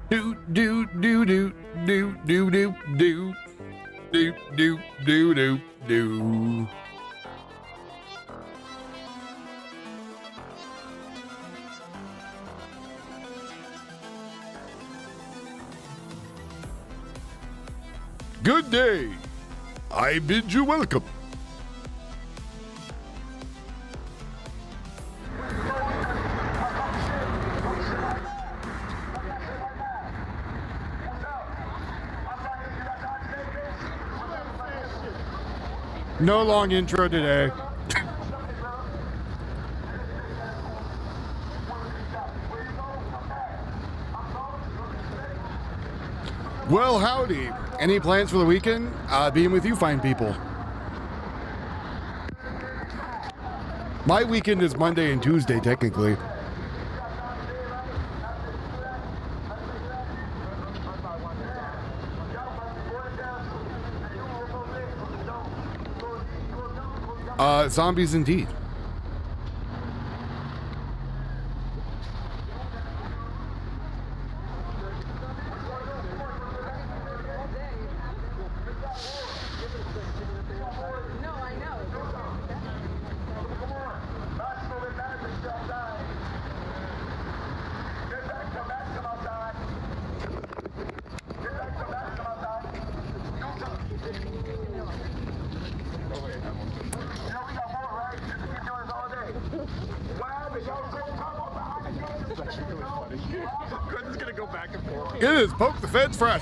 Do do do do do do do do do do do do do. Good day. I bid you welcome. No long intro today. Well, howdy. Any plans for the weekend? Being with you fine people. My weekend is Monday and Tuesday, technically. Zombies indeed. It is poke the feds fresh.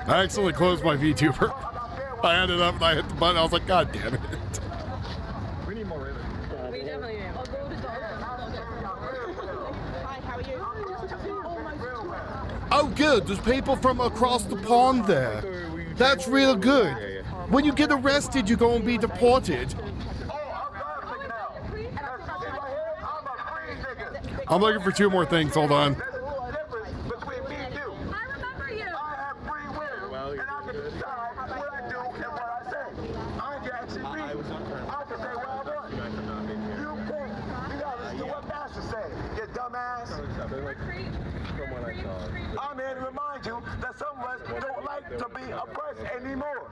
I accidentally closed my VTuber. I had it up and I hit the button. I was like, God damn it. We need more ribbon. We definitely do. Hi, how are you? Oh, good. There's people from across the pond there. That's real good. When you get arrested, you're going to be deported. I'm looking for two more things. Hold on. I remember you. I have free will, and I can decide what I do and what I say. I can actually read. I can say what I want. You can't. You gotta do what Master say. You dumbass. I'm here to remind you that some of us don't like to be oppressed anymore.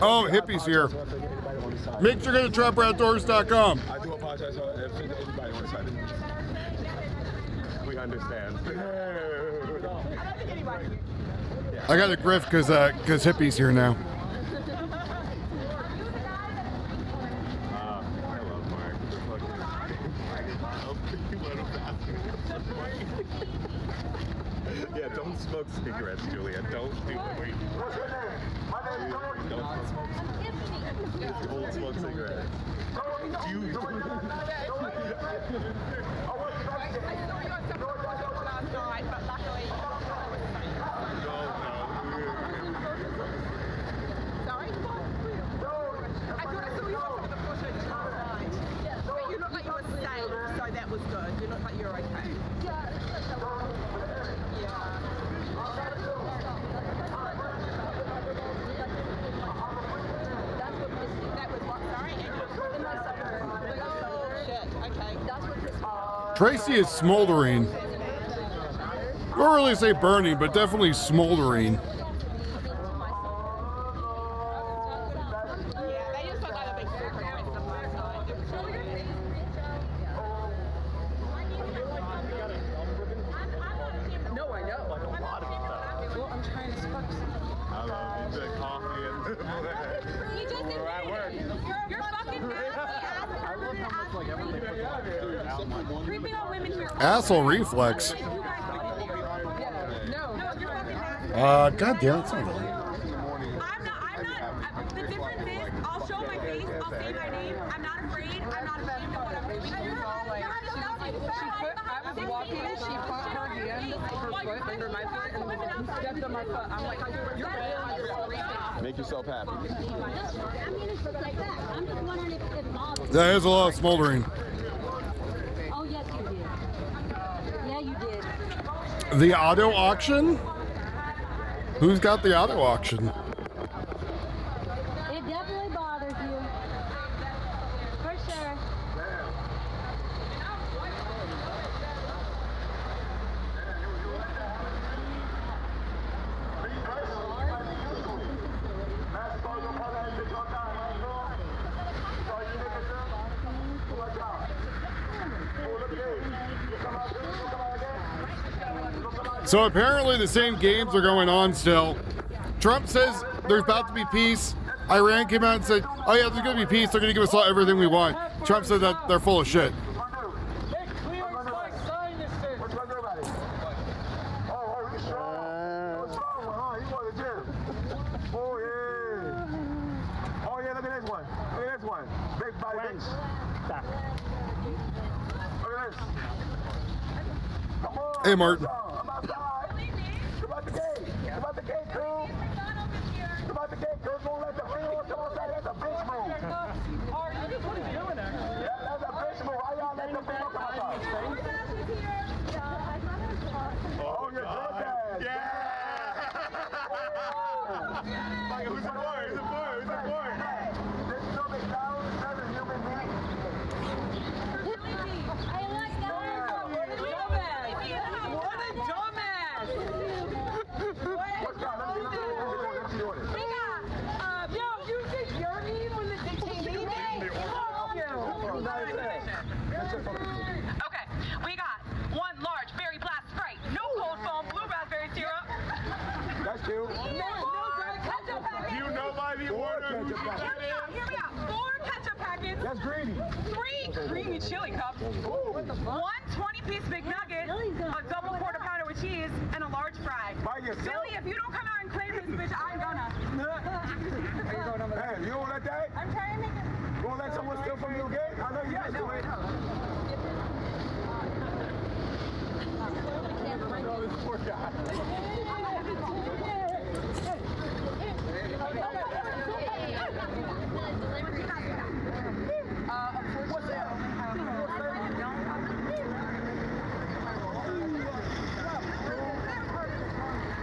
Oh, hippies here. Make sure you go to trapoutdoors.com. I do apologize if anybody wants to. We understand. I got a grift because hippies here now. I love Mark. Yeah, don't smoke cigarettes, Julia. Don't do it. What's your name? My name is Tony. Don't smoke cigarettes. You. That was good. You look like you're okay. Yeah. That was what? Sorry. Oh shit. Okay. That's what this. Tracy is smoldering. I don't really say burning, but definitely smoldering. Asshole reflex. God damn it. I'm not, the difference is, I'll show my face, I'll say my name, I'm not afraid, I'm not ashamed of what I'm doing. I was walking, she put her hand, her foot under my foot, and stepped on my foot. I'm like, you're real. Make yourself happy. I mean, it's just like that. I'm just wondering if it bothers. That is a lot of smoldering. Oh, yes, you did. Yeah, you did. The auto auction? Who's got the auto auction? It definitely bothers you. For sure. So apparently the same games are going on still. Trump says there's about to be peace. Iran came out and said, oh yeah, there's going to be peace. They're going to give us all everything we want. Trump said that they're full of shit. Big body bench. Look at this. Come on. Hey, Martin. I'm outside. Come out the gate. Come out the gate, crew. Come out the gate, crew. Don't let the field come outside. That's a bitch move. What are you doing, actually? Yeah, that's a bitch move. Why y'all let the field come outside? Oh, your drug tag. Yeah. Like, who's the boy? Who's the boy? Who's the boy? This is no McDonald's. That's a human being. What a dumbass! What's that? Let me see the order. Yo, you think you're mean when the detainee made? Okay, we got one large berry blast Sprite, no cold foam, blue raspberry syrup. That's cute. Ketchup packets. You know by the order who got in? Here we go. 4 ketchup packets. That's greedy. 3 creamy chili cups. 1 20-piece McNugget, a double quarter pounder with cheese, and a large fry. By yourself? Billy, if you don't come out and claim this bitch, I'm gonna. Hey, you don't let that? I'm trying to make it. You won't let someone steal from you again? I know you guys do it. Oh, this poor guy.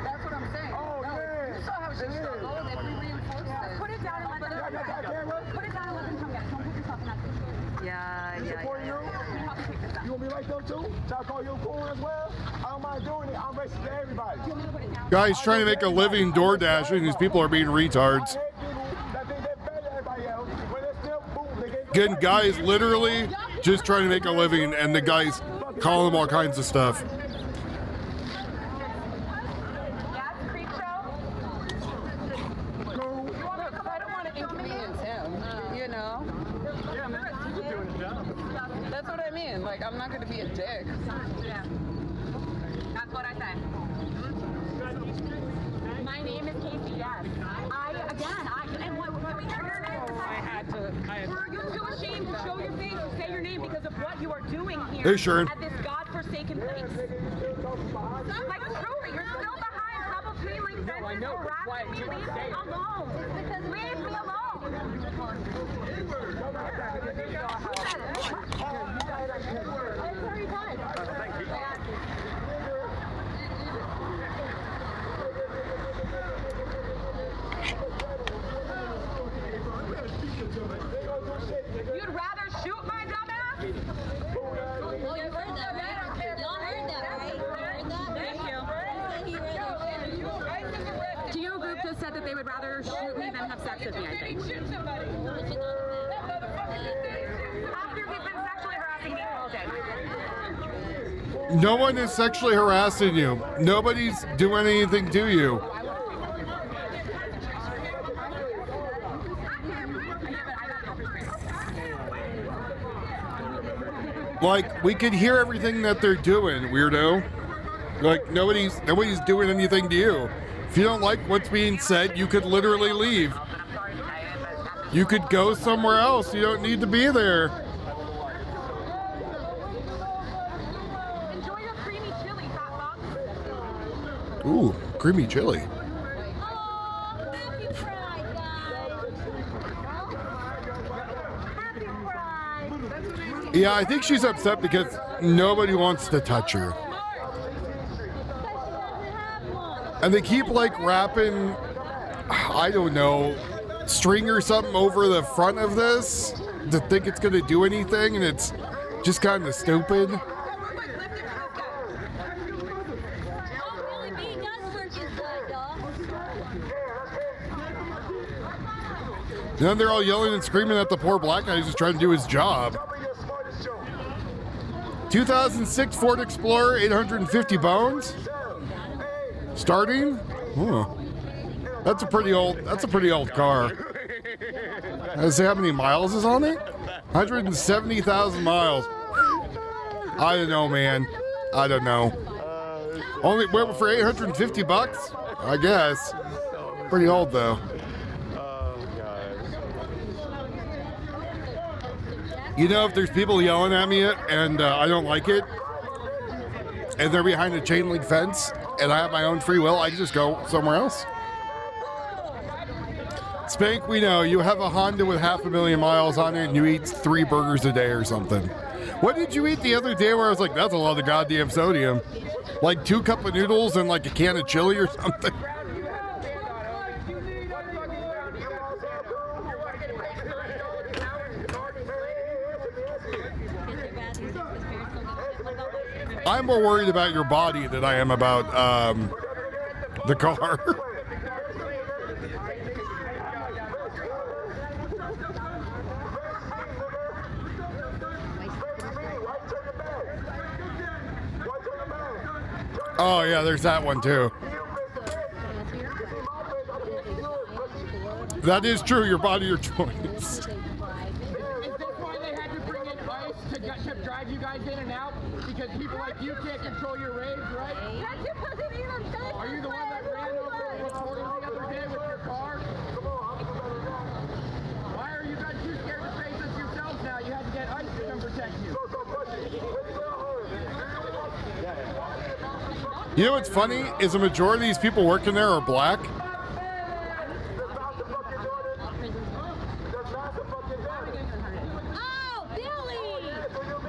That's what I'm saying. Oh, yeah. You saw how she struggled if we reinforced this. Put it down and let them come get. Put it down and let them come get. Don't put yourself in that situation. Yeah. Support you? Help me take this out. You want me like them too? Shall I call you cool as well? I don't mind doing it. I'm racist to everybody. You want me to put it down? Guys trying to make a living door dashing. These people are being retards. I hate people that think they're better than everybody else. When they're still boom, they get Again, guys literally just trying to make a living, and the guys calling them all kinds of stuff. Yes, creep show. Look, I don't want to inconvenience him, you know? Yeah, man. He's just doing his job. That's what I mean. Like, I'm not going to be a dick. Yeah. That's what I said. My name is Casey, yes. And what can we hear your name? Were you too ashamed to show your face and say your name because of what you are doing here Hey, Sharon. at this godforsaken place? Like, truly, you're still behind double chain link fences, harassing me. Leave me alone. Leave me alone. You'd rather shoot my dumbass? Oh, you heard that, right? Y'all heard that, right? You heard that? Thank you. Geo Group just said that they would rather shoot me than have sex with me, I think. After he's been sexually harassing me all day. No one is sexually harassing you. Nobody's doing anything to you. Like, we could hear everything that they're doing, weirdo. Like, nobody's doing anything to you. If you don't like what's being said, you could literally leave. You could go somewhere else. You don't need to be there. Enjoy your creamy chili, fat fuck. Ooh, creamy chili. Oh, happy Pride, guys. Happy Pride. Yeah, I think she's upset because nobody wants to touch her. But she doesn't have one. And they keep like wrapping, I don't know, string or something over the front of this to think it's gonna do anything, and it's just kind of stupid. Oh, really? He does work his butt, dog. And then they're all yelling and screaming at the poor black guy who's just trying to do his job. Tell me your smartest joke. 2006 Ford Explorer, 850 bones. Starting? Huh. That's a pretty old car. Let's see how many miles is on it? 170,000 miles. I don't know, man. I don't know. Only went for 850 bucks? I guess. Pretty old though. You know, if there's people yelling at me and I don't like it, and they're behind a chain link fence, and I have my own free will, I can just go somewhere else. Spank, we know you have a Honda with 500,000 miles on it, and you eat 3 burgers a day or something. What did you eat the other day where I was like, that's a lot of goddamn sodium? Like 2 cup of noodles and like a can of chili or something? I'm more worried about your body than I am about the car. Oh yeah, there's that one too. That is true, your body, your choice. Is this why they had to bring in ice to drive you guys in and out? Because people like you can't control your rage, right? Are you the one that ran over a reporter the other day with your car? Why are you guys too scared to face this yourselves now? You had to get ice to come protect you. You know what's funny is a majority of these people working there are black. Oh, Billy!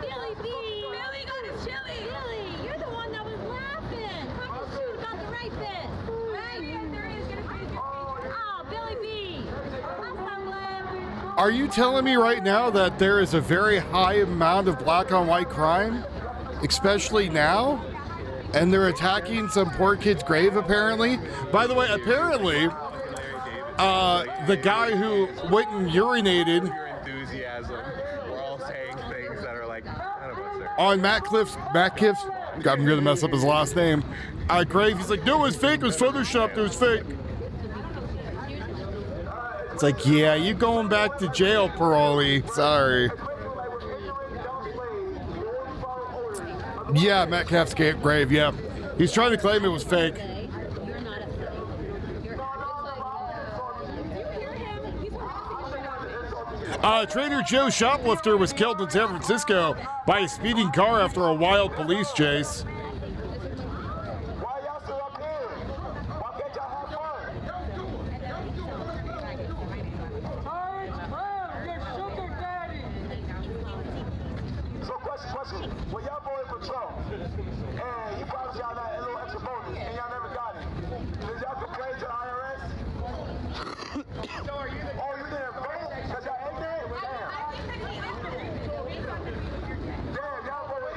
Billy B! Billy got his chili! Billy, you're the one that was laughing! Talking shit about the rapist! Oh, Billy B! I'm so glad. Are you telling me right now that there is a very high amount of black on white crime, especially now? And they're attacking some poor kid's grave, apparently. By the way, apparently, the guy who went and urinated Your enthusiasm. We're all saying things that are like, I don't know, sir. on Matt Cliff's, God, I'm gonna mess up his last name, grave. He's like, no, it was fake, it was photoshopped, it was fake. It's like, yeah, you going back to jail, parolee. Sorry. Yeah, Metcalf's grave, yeah. He's trying to claim it was fake. You're not a slave. Trader Joe shoplifter was killed in San Francisco by a speeding car after a wild police chase. Why y'all still up here? Why can't y'all have fun? So question. When y'all voted for Trump, and he promised y'all that little extra bonus, and y'all never got it, did y'all complain to the IRS? Oh, you didn't vote? Because y'all ignorant? Damn, y'all voted,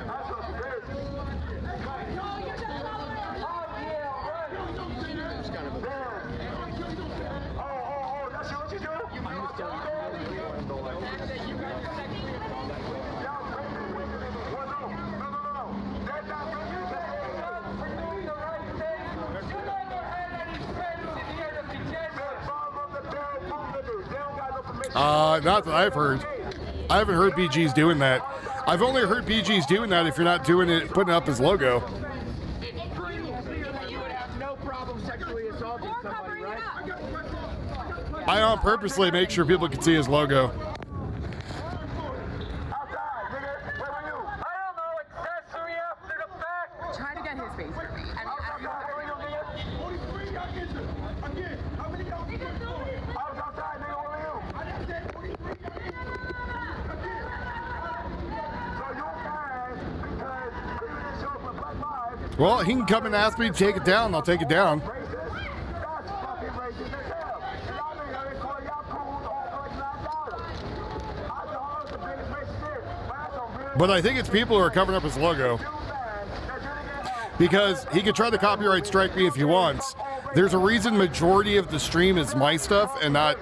That's what's crazy. Oh, that's what you do? Not that I've heard. I haven't heard BG's doing that. I've only heard BG's doing that if you're not doing it, putting up his logo. It's pretty clear that you would have no problem sexually assaulting somebody, right? I on purposely make sure people can see his logo. Try to get his face for me. I Well, he can come and ask me to take it down. I'll take it down. But I think it's people who are covering up his logo. Because he could try to copyright strike me if he wants. There's a reason majority of the stream is my stuff and not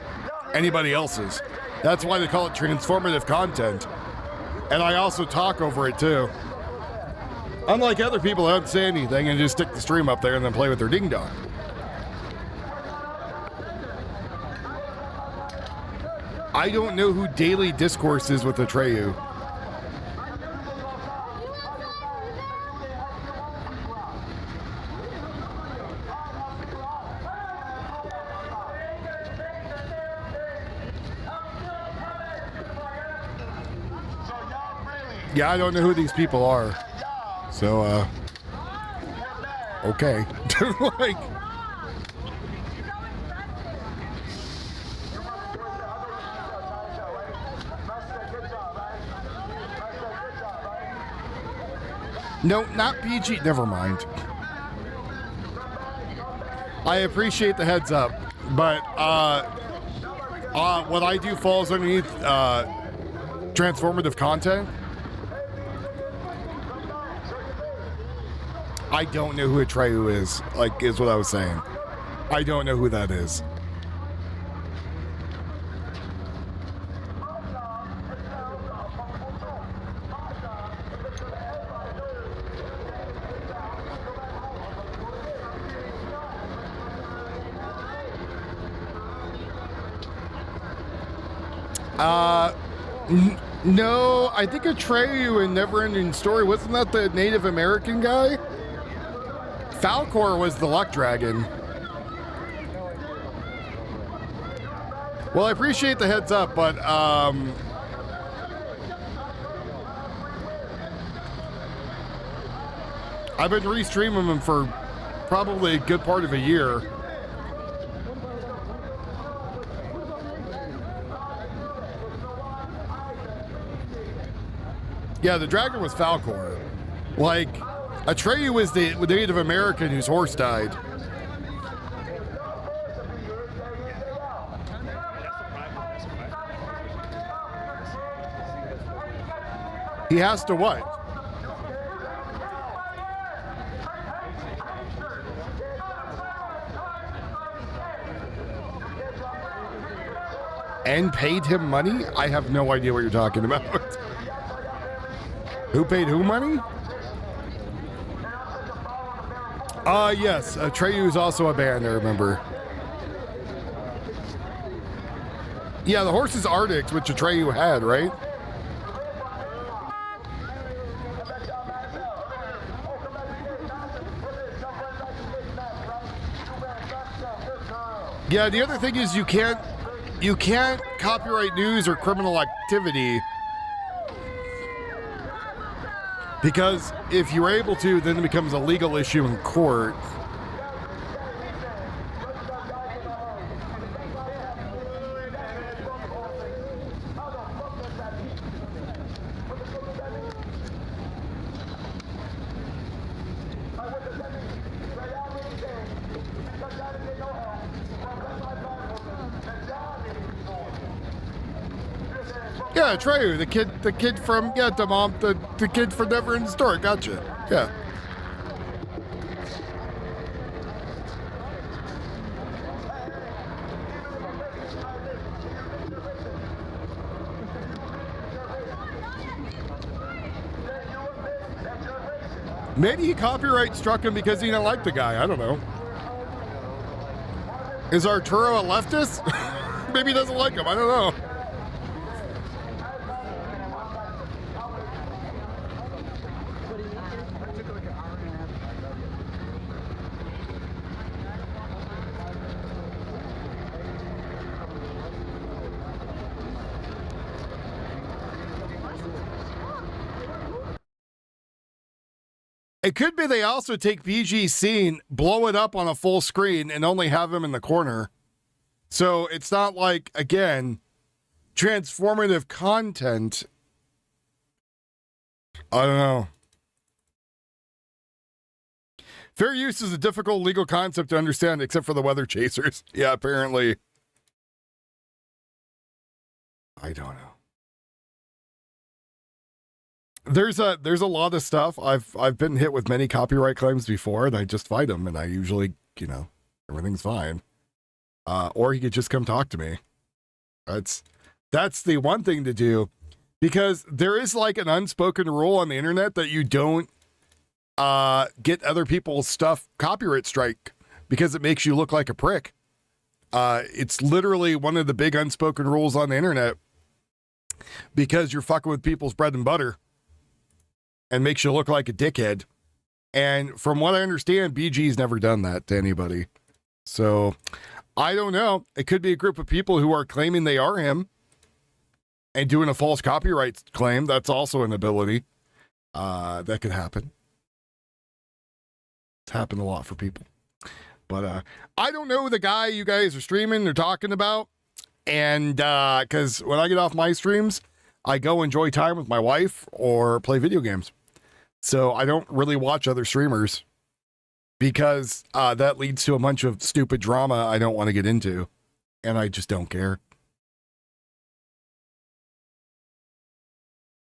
anybody else's. That's why they call it transformative content. And I also talk over it too. Unlike other people that don't say anything and just stick the stream up there and then play with their ding dong. I don't know who Daily Discourse is with Atreyu. Yeah, I don't know who these people are. So, okay. Like, no, not PG. Never mind. I appreciate the heads up, but what I do falls underneath transformative content. I don't know who Atreyu is, like, is what I was saying. I don't know who that is. No, I think Atreyu in Neverending Story, wasn't that the Native American guy? Falcor was the luck dragon. Well, I appreciate the heads up, but I've been restreaming them for probably a good part of a year. Yeah, the dragon was Falcor. Like, Atreyu was the Native American whose horse died. He has to what? And paid him money? I have no idea what you're talking about. Who paid who money? Yes, Atreyu is also a band, I remember. Yeah, the horse is Arctic, which Atreyu had, right? Yeah, the other thing is you can't copyright news or criminal activity, because if you're able to, then it becomes a legal issue in court. Yeah, Atreyu, the kid from the kid from Neverending Story. Gotcha. Yeah. Maybe he copyright struck him because he didn't like the guy. I don't know. Is Arturo a leftist? Maybe he doesn't like him. I don't know. It could be they also take PG's scene, blow it up on a full screen, and only have him in the corner. So it's not like, again, transformative content. I don't know. Fair use is a difficult legal concept to understand, except for the weather chasers. Yeah, apparently. I don't know. There's a lot of stuff. I've been hit with many copyright claims before, and I just fight them, and I usually, everything's fine. Or he could just come talk to me. That's the one thing to do, because there is like an unspoken rule on the internet that you don't get other people's stuff copyright strike because it makes you look like a prick. It's literally one of the big unspoken rules on the internet because you're fucking with people's bread and butter and makes you look like a dickhead. And from what I understand, BG's never done that to anybody. So I don't know. It could be a group of people who are claiming they are him and doing a false copyright claim. That's also an ability. That could happen. It's happened a lot for people. But I don't know the guy you guys are streaming or talking about. And because when I get off my streams, I go enjoy time with my wife or play video games. So I don't really watch other streamers because that leads to a bunch of stupid drama I don't want to get into. And I just don't care.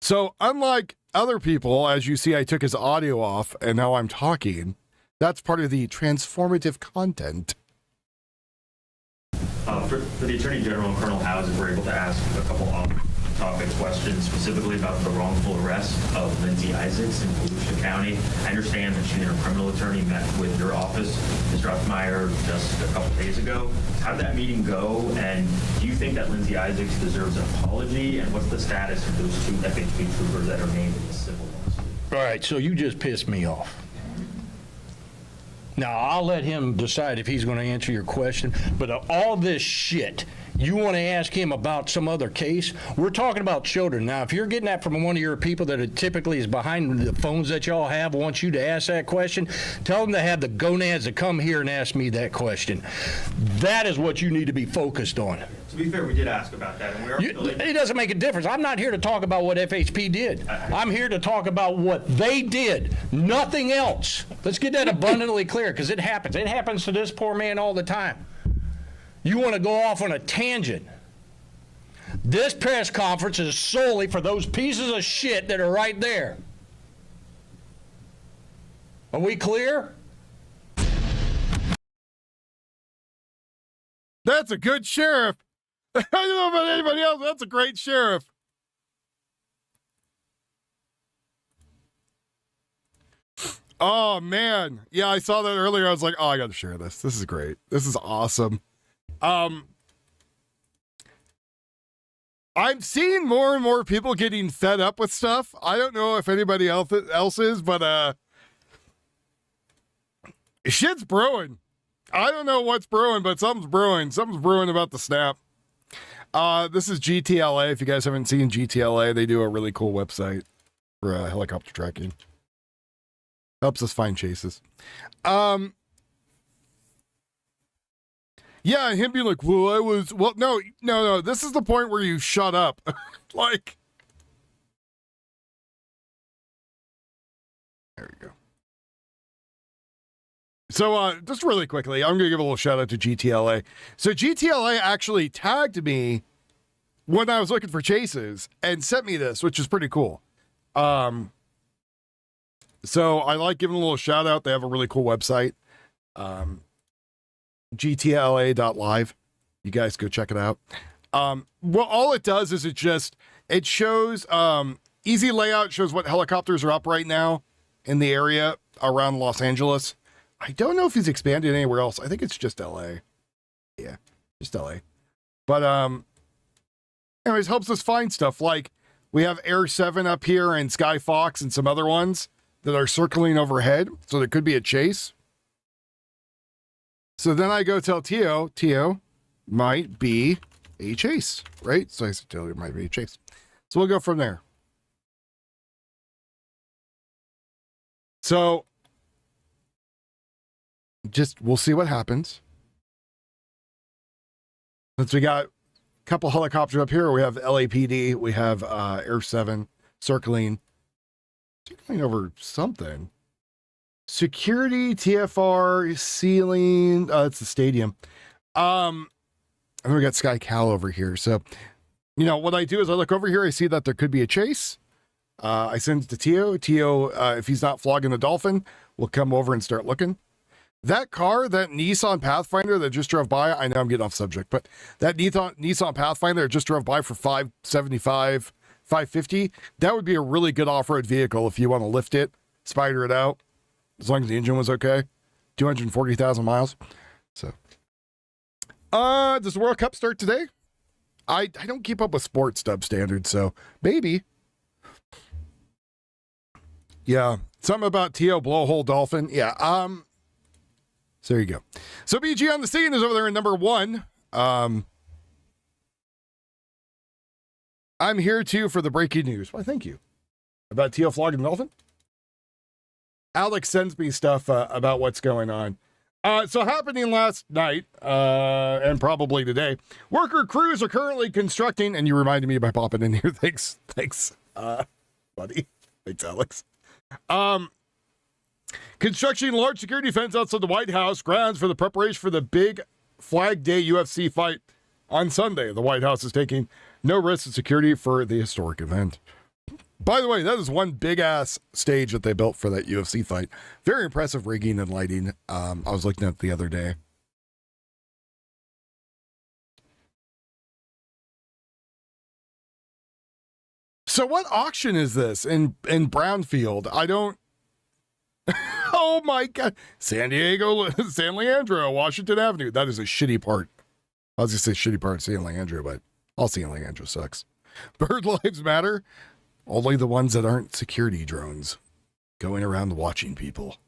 So unlike other people, as you see, I took his audio off and now I'm talking. That's part of the transformative content. For the Attorney General and Colonel Houses, we're able to ask a couple off-topic questions, specifically about the wrongful arrest of Lindsay Isaacs in Volusia County. I understand that she and her criminal attorney met with your office, Mr. Uppmeyer, just a couple days ago. How did that meeting go? And do you think that Lindsay Isaacs deserves an apology? And what's the status of those two FHP troopers that are named in the civil lawsuit? All right, so you just pissed me off. Now, I'll let him decide if he's going to answer your question, but all this shit, you want to ask him about some other case? We're talking about children. Now, if you're getting that from one of your people that typically is behind the phones that y'all have, wants you to ask that question, tell them to have the gonads to come here and ask me that question. That is what you need to be focused on. To be fair, we did ask about that, and we are still It doesn't make a difference. I'm not here to talk about what FHP did. I'm here to talk about what they did, nothing else. Let's get that abundantly clear, because it happens. It happens to this poor man all the time. You want to go off on a tangent. This press conference is solely for those pieces of shit that are right there. Are we clear? That's a good sheriff. I don't know about anybody else. That's a great sheriff. Oh, man. Yeah, I saw that earlier. I was like, oh, I got to share this. This is great. This is awesome. I'm seeing more and more people getting fed up with stuff. I don't know if anybody else is, but shit's brewing. I don't know what's brewing, but something's brewing. Something's brewing about the snap. This is GTLA. If you guys haven't seen GTLA, they do a really cool website for helicopter tracking. Helps us find chases. Yeah, him being like, no, this is the point where you shut up. Like, there we go. So, just really quickly, I'm going to give a little shout out to GTLA. So GTLA actually tagged me when I was looking for chases and sent me this, which is pretty cool. So I like giving a little shout out. They have a really cool website. GTLA.live. You guys go check it out. Well, all it does is it shows, easy layout, shows what helicopters are up right now in the area around Los Angeles. I don't know if he's expanded anywhere else. I think it's just LA. Yeah, just LA. But, anyways, helps us find stuff. Like, we have Air 7 up here and Sky Fox and some other ones that are circling overhead. So there could be a chase. So then I go tell Tio might be a chase, right? So I said, Tio might be a chase. So we'll go from there. So we'll see what happens. Since we got a couple helicopters up here, we have LAPD, we have Air 7 circling over something. Security, TFR, ceiling. It's the stadium. And then we got Sky Cal over here. So, what I do is I look over here. I see that there could be a chase. I send it to Tio. Tio, if he's not flogging the Dolphin, will come over and start looking. That car, that Nissan Pathfinder that just drove by, I know I'm getting off subject, but that Nissan Pathfinder that just drove by for $575, $550, that would be a really good off-road vehicle if you want to lift it, spider it out, as long as the engine was okay. 240,000 miles. So, does the World Cup start today? I don't keep up with sports dub standards, so maybe. Yeah, something about T.O. Blowhole Dolphin. Yeah, so there you go. So BG on the Scene is over there in number 1. I'm here too for the breaking news. Why, thank you. About T.O. flogging the dolphin? Alex sends me stuff about what's going on. So happening last night, and probably today, worker crews are currently constructing, and you reminded me by popping in here. Thanks, buddy. Thanks, Alex. Constructing large security fence outside the White House grounds for the preparation for the big Flag Day UFC fight on Sunday. The White House is taking no risks of security for the historic event. By the way, that is one big-ass stage that they built for that UFC fight. Very impressive rigging and lighting. I was looking at it the other day. So what auction is this in Brownfield? I don't... Oh my God. San Diego, San Leandro, Washington Avenue. That is a shitty part. I was going to say shitty part of San Leandro, but all San Leandro sucks. Bird Lives Matter. Only the ones that aren't security drones going around watching people.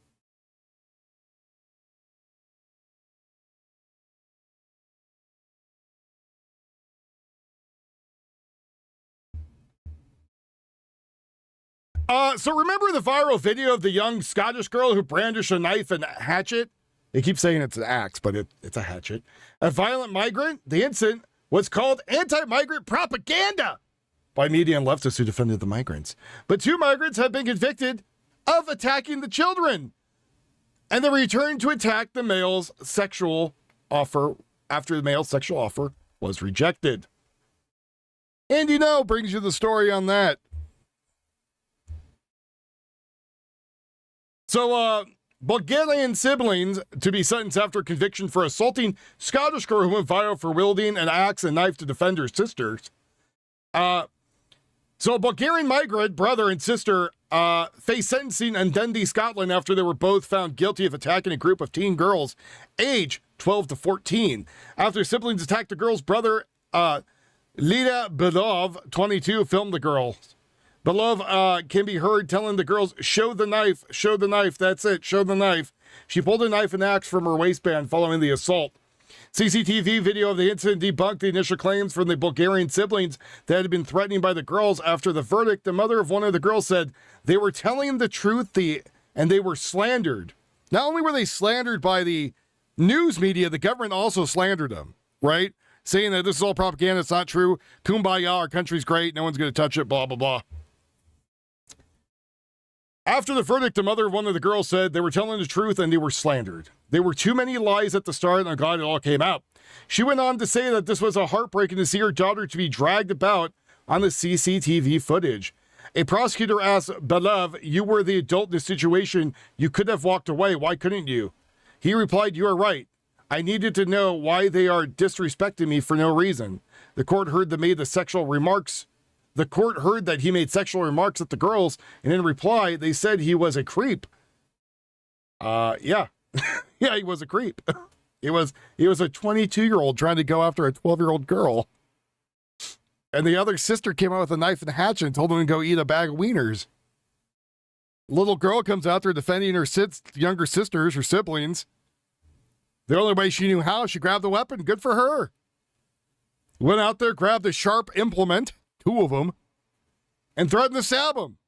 So remember the viral video of the young Scottish girl who brandished a knife and a hatchet? They keep saying it's an axe, but it's a hatchet. A violent migrant? The incident was called anti-migrant propaganda by media and leftists who defended the migrants. But 2 migrants have been convicted of attacking the children. And they returned to attack the male's sexual offer after the male's sexual offer was rejected. And brings you the story on that. So, Bulgarian siblings to be sentenced after conviction for assaulting Scottish girl who went viral for wielding an axe and knife to defend her sisters. So a Bulgarian migrant brother and sister faced sentencing in Dundee, Scotland after they were both found guilty of attacking a group of teen girls age 12 to 14. After siblings attacked the girl's brother, Lida Belov, 22, filmed the girls. Belov can be heard telling the girls, show the knife, that's it, show the knife. She pulled a knife and axe from her waistband following the assault. CCTV video of the incident debunked the initial claims from the Bulgarian siblings that had been threatening by the girls. After the verdict, the mother of one of the girls said they were telling the truth and they were slandered. Not only were they slandered by the news media, the government also slandered them, right? Saying that this is all propaganda, it's not true. Kumbaya, our country's great, no one's going to touch it, blah, blah, blah. After the verdict, the mother of one of the girls said they were telling the truth and they were slandered. There were too many lies at the start, and I'm glad it all came out. She went on to say that this was heartbreaking to see her daughter to be dragged about on the CCTV footage. A prosecutor asked Belov, you were the adult in the situation. You could have walked away. Why couldn't you? He replied, you are right. I needed to know why they are disrespecting me for no reason. The court heard that he made sexual remarks at the girls, and in reply, they said he was a creep. Yeah. Yeah, he was a creep. He was a 22-year-old trying to go after a 12-year-old girl. And the other sister came out with a knife and a hatchet and told him to go eat a bag of wieners. Little girl comes out there defending her younger sisters, her siblings. The only way she knew how, she grabbed the weapon. Good for her. Went out there, grabbed a sharp implement, 2 of them, and threatened to stab him.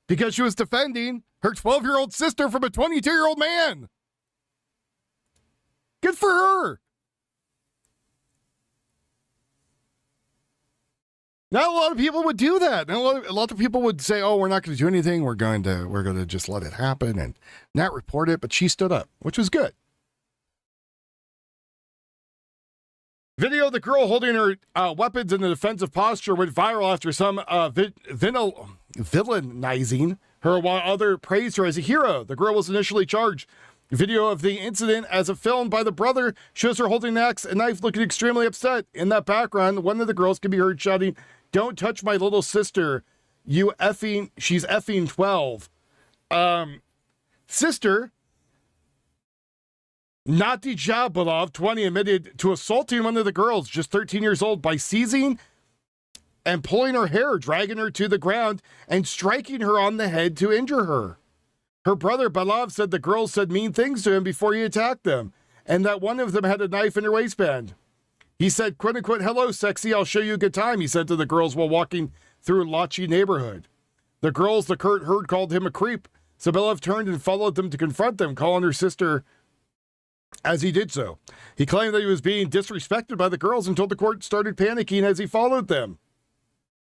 Because she was defending her 12-year-old sister from a 22-year-old man. Good for her. Not a lot of people would do that. A lot of people would say, oh, we're not going to do anything. We're going to just let it happen and not report it. But she stood up, which was good. Video of the girl holding her weapons in the defensive posture went viral after some villainizing her while other praised her as a hero. The girl was initially charged. Video of the incident as filmed by the brother shows her holding an axe and knife looking extremely upset. In that background, one of the girls can be heard shouting, don't touch my little sister. She's effing 12. sister, Natija Balov, 20, admitted to assaulting one of the girls, just 13 years old, by seizing and pulling her hair, dragging her to the ground, and striking her on the head to injure her. Her brother Balov said the girls said mean things to him before he attacked them, and that one of them had a knife in her waistband. He said, quote unquote, "Hello, sexy, I'll show you a good time," he said to the girls while walking through Lachi neighborhood. The girls the Kurt heard called him a creep. Sabelov turned and followed them to confront them, calling her sister as he did so. He claimed that he was being disrespected by the girls until the court started panicking as he followed them.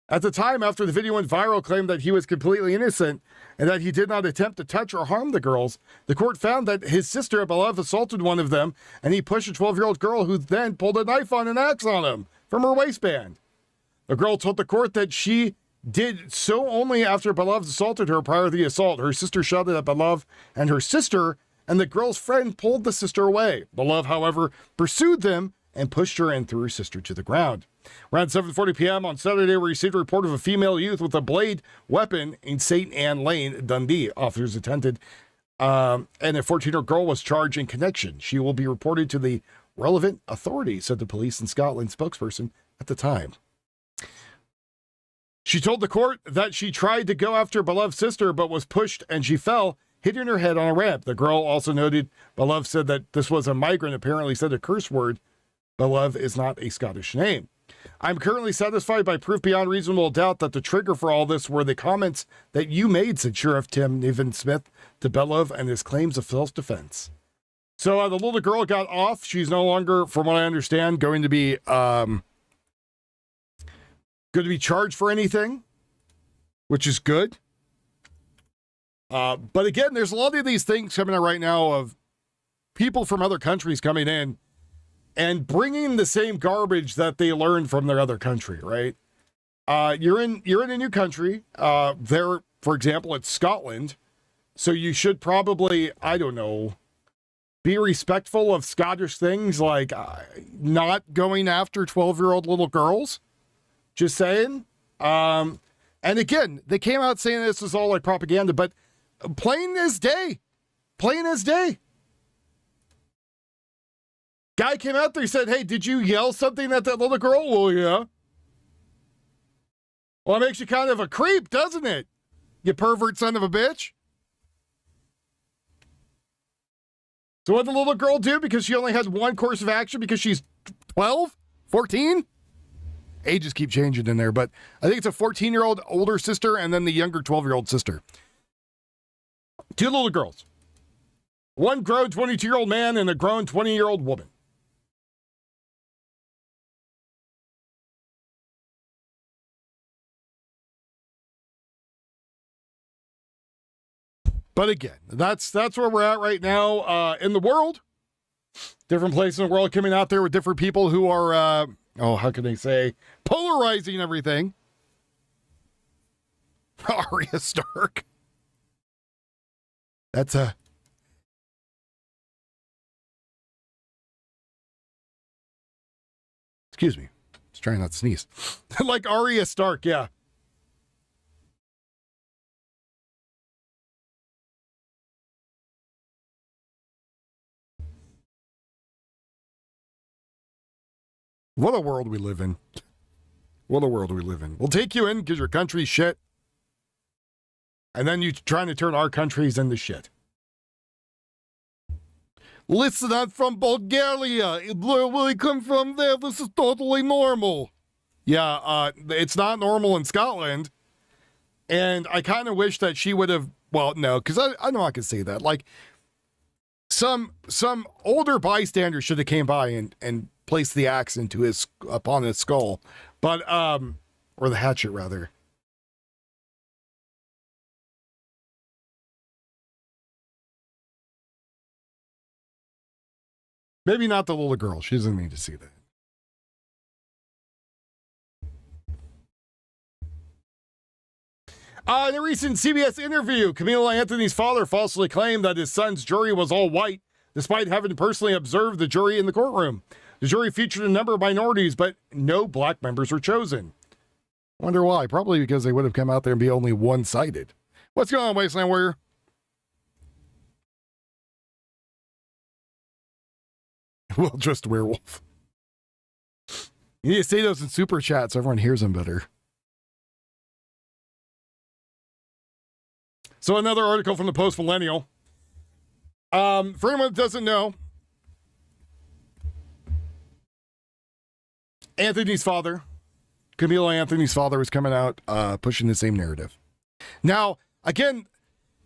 At the time, after the video went viral, claimed that he was completely innocent and that he did not attempt to touch or harm the girls. The court found that his sister, Balov, assaulted one of them, and he pushed a 12-year-old girl who then pulled a knife on an axe on him from her waistband. The girl told the court that she did so only after Balov assaulted her prior to the assault. Her sister shouted at Balov and her sister, and the girl's friend pulled the sister away. Balov, however, pursued them and pushed her and threw her sister to the ground. Around 7:40 p.m. on Saturday, we received a report of a female youth with a blade weapon in St. Anne Lane, Dundee. Officers attended, and a 14-year-old girl was charged in connection. She will be reported to the relevant authorities, said the police in Scotland spokesperson at the time. She told the court that she tried to go after Beloved's sister, but was pushed and she fell, hitting her head on a ramp. The girl also noted Beloved said that this was a migrant, apparently said a curse word. Beloved is not a Scottish name. I'm currently satisfied by proof beyond reasonable doubt that the trigger for all this were the comments that you made, said Sheriff Tim Niven-Smith to Belov and his claims of self-defense. So the little girl got off. She's no longer, from what I understand, going to be charged for anything, which is good. But again, there's a lot of these things coming out right now of people from other countries coming in and bringing the same garbage that they learned from their other country, right? You're in a new country. There, for example, it's Scotland. So you should probably, I don't know, be respectful of Scottish things like not going after 12-year-old little girls. Just saying. And again, they came out saying this was all like propaganda, but plain as day. Plain as day. Guy came out there, he said, "Hey, did you yell something at that little girl?" "Well, yeah." "Well, it makes you kind of a creep, doesn't it? You pervert son of a bitch." So what did the little girl do because she only has one course of action because she's 12, 14? Ages keep changing in there, but I think it's a 14-year-old older sister and then the younger 12-year-old sister. Two little girls. One grown 22-year-old man and a grown 20-year-old woman. But again, that's where we're at right now in the world. Different places in the world coming out there with different people who are, how can they say, polarizing everything. Arya Stark. That's a... Excuse me. Just trying not to sneeze. Like Arya Stark, yeah. What a world we live in. What a world we live in. We'll take you in because your country's shit. And then you trying to turn our countries into shit. Listen, I'm from Bulgaria. Where we come from there, this is totally normal. Yeah, it's not normal in Scotland. And I kind of wish that she would have, well, no, because I know I can say that. Like, some older bystander should have came by and placed the axe upon his skull. But, or the hatchet, rather. Maybe not the little girl. She doesn't need to see that. In a recent CBS interview, Camilo Anthony's father falsely claimed that his son's jury was all white, despite having personally observed the jury in the courtroom. The jury featured a number of minorities, but no black members were chosen. Wonder why? Probably because they would have come out there and be only one-sided. What's going on, Wasteland Warrior? Well-dressed werewolf. You need to say those in super chat so everyone hears them better. So another article from the Post Millennial. For anyone that doesn't know, Anthony's father, Camilo Anthony's father, was coming out pushing the same narrative. Now, again,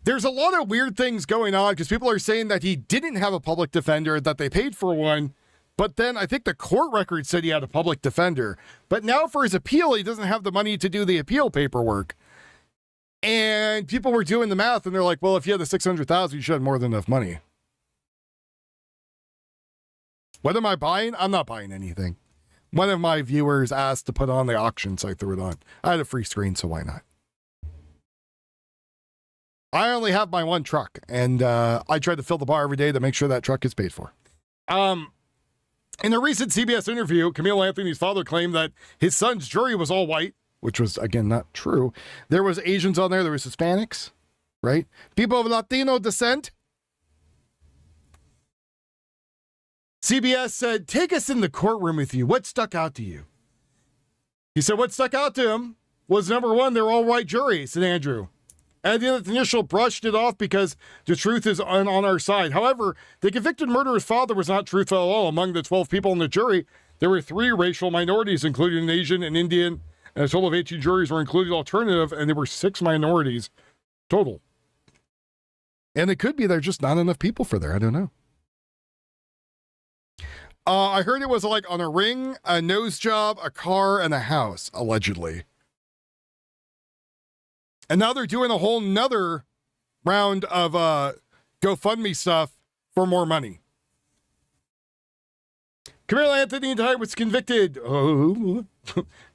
there's a lot of weird things going on because people are saying that he didn't have a public defender, that they paid for one, but then I think the court record said he had a public defender. But now for his appeal, he doesn't have the money to do the appeal paperwork. And people were doing the math, and they're like, well, if you had the $600,000, you should have more than enough money. What am I buying? I'm not buying anything. One of my viewers asked to put on the auction, so I threw it on. I had a free screen, so why not? I only have my one truck, and I try to fill the bar every day to make sure that truck is paid for. In a recent CBS interview, Camilo Anthony's father claimed that his son's jury was all white, which was, again, not true. There was Asians on there. There was Hispanics, right? People of Latino descent. CBS said, take us in the courtroom with you. What stuck out to you? He said what stuck out to him was, number one, they're all white jury, said Andrew. And the initial brushed it off because the truth is on our side. However, the convicted murderer's father was not truthful at all. Among the 12 people in the jury, there were 3 racial minorities, including an Asian, an Indian, and a total of 18 juries were included alternative, and there were 6 minorities total. And it could be there's just not enough people for there. I don't know. I heard it was like on a ring, a nose job, a car, and a house, allegedly. And now they're doing a whole nother round of GoFundMe stuff for more money. Camilo Anthony was convicted.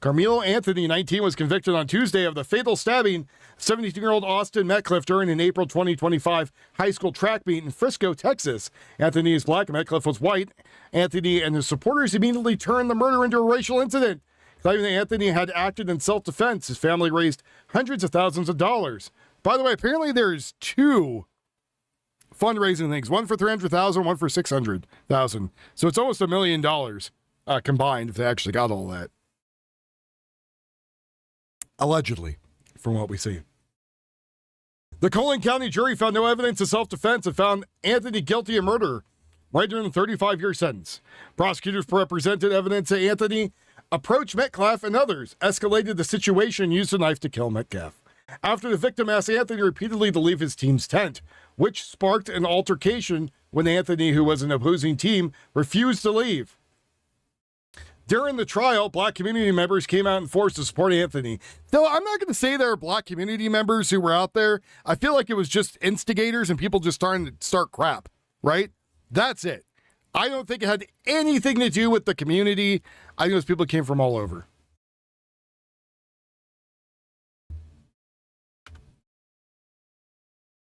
Carmelo Anthony, 19, was convicted on Tuesday of the fatal stabbing of 17-year-old Austin Metcalf during an April 2025 high school track meet in Frisco, Texas. Anthony is black, Metcalf was white. Anthony and his supporters immediately turned the murder into a racial incident, claiming that Anthony had acted in self-defense. His family raised hundreds of thousands of dollars. By the way, apparently there's 2 fundraising things, one for $300,000, one for $600,000. So it's almost $1 million combined if they actually got all that. Allegedly, from what we see. The Collin County jury found no evidence of self-defense and found Anthony guilty of murder, rendering him a 35-year sentence. Prosecutors represented evidence that Anthony approached Metcalf and others, escalated the situation, and used a knife to kill Metcalf. After the victim asked Anthony repeatedly to leave his team's tent, which sparked an altercation when Anthony, who was an opposing team, refused to leave. During the trial, black community members came out in force to support Anthony. Though I'm not going to say there are black community members who were out there. I feel like it was just instigators and people just starting to start crap, right? That's it. I don't think it had anything to do with the community. I think those people came from all over.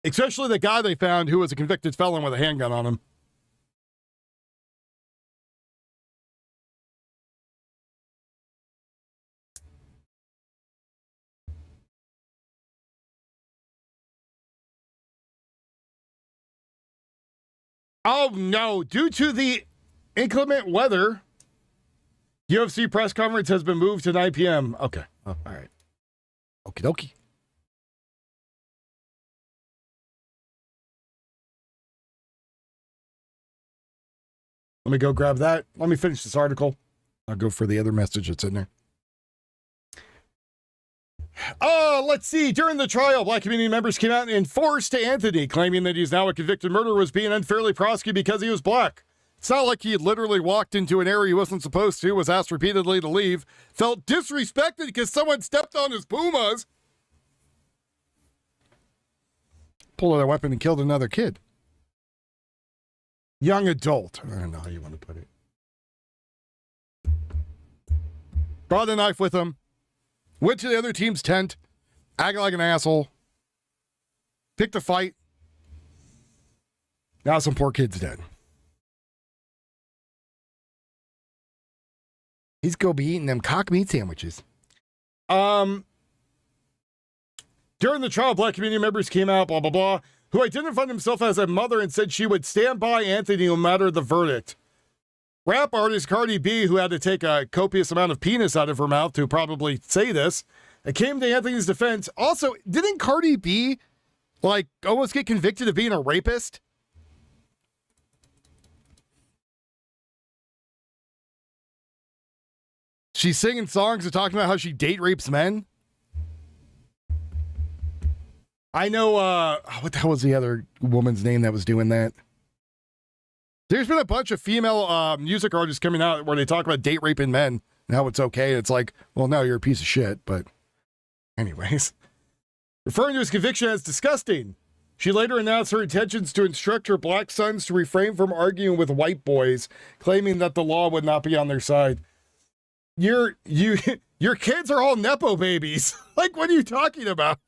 Especially the guy they found who was a convicted felon with a handgun on him. Oh no, due to the inclement weather, UFC press conference has been moved to 9 p.m. Okay. Oh, all right. Okie dokie. Let me go grab that. Let me finish this article. I'll go for the other message that's in there. Let's see. During the trial, black community members came out and enforced Anthony, claiming that he's now a convicted murderer, was being unfairly prosecuted because he was black. It's not like he had literally walked into an area he wasn't supposed to, was asked repeatedly to leave, felt disrespected because someone stepped on his Pumas, pulled out a weapon and killed another kid. Young adult. I don't know how you want to put it. Brought a knife with him. Went to the other team's tent. Acted like an asshole. Picked a fight. Now some poor kid's dead. He's gonna be eating them cock meat sandwiches. During the trial, black community members came out, blah, blah, blah, who identified himself as a mother and said she would stand by Anthony no matter the verdict. Rap artist Cardi B, who had to take a copious amount of penis out of her mouth to probably say this, it came to Anthony's defense. Also, didn't Cardi B, like, almost get convicted of being a rapist? She's singing songs and talking about how she date rapes men. I know, what the hell was the other woman's name that was doing that? There's been a bunch of female music artists coming out where they talk about date raping men and how it's okay. It's like, well, no, you're a piece of shit. But anyways, referring to his conviction as disgusting, she later announced her intentions to instruct her black sons to refrain from arguing with white boys, claiming that the law would not be on their side. Your kids are all Nepo babies. Like, what are you talking about?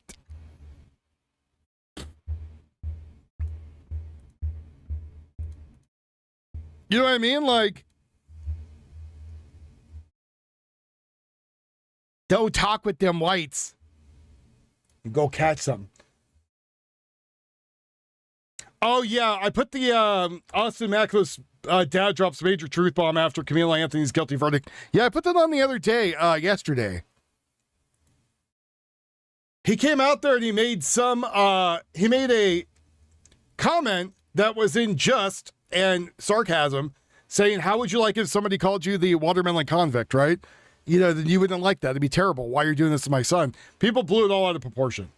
You know what I mean? Like, don't talk with them whites. Go catch them. Oh, yeah. I put the Austin Macklos dad drops major truth bomb after Camila Anthony's guilty verdict. Yeah, I put that on the other day, yesterday. He came out there and he made a comment that was unjust and sarcasm, saying, how would you like if somebody called you the watermelon convict, right? You know, then you wouldn't like that. It'd be terrible. Why are you doing this to my son? People blew it all out of proportion.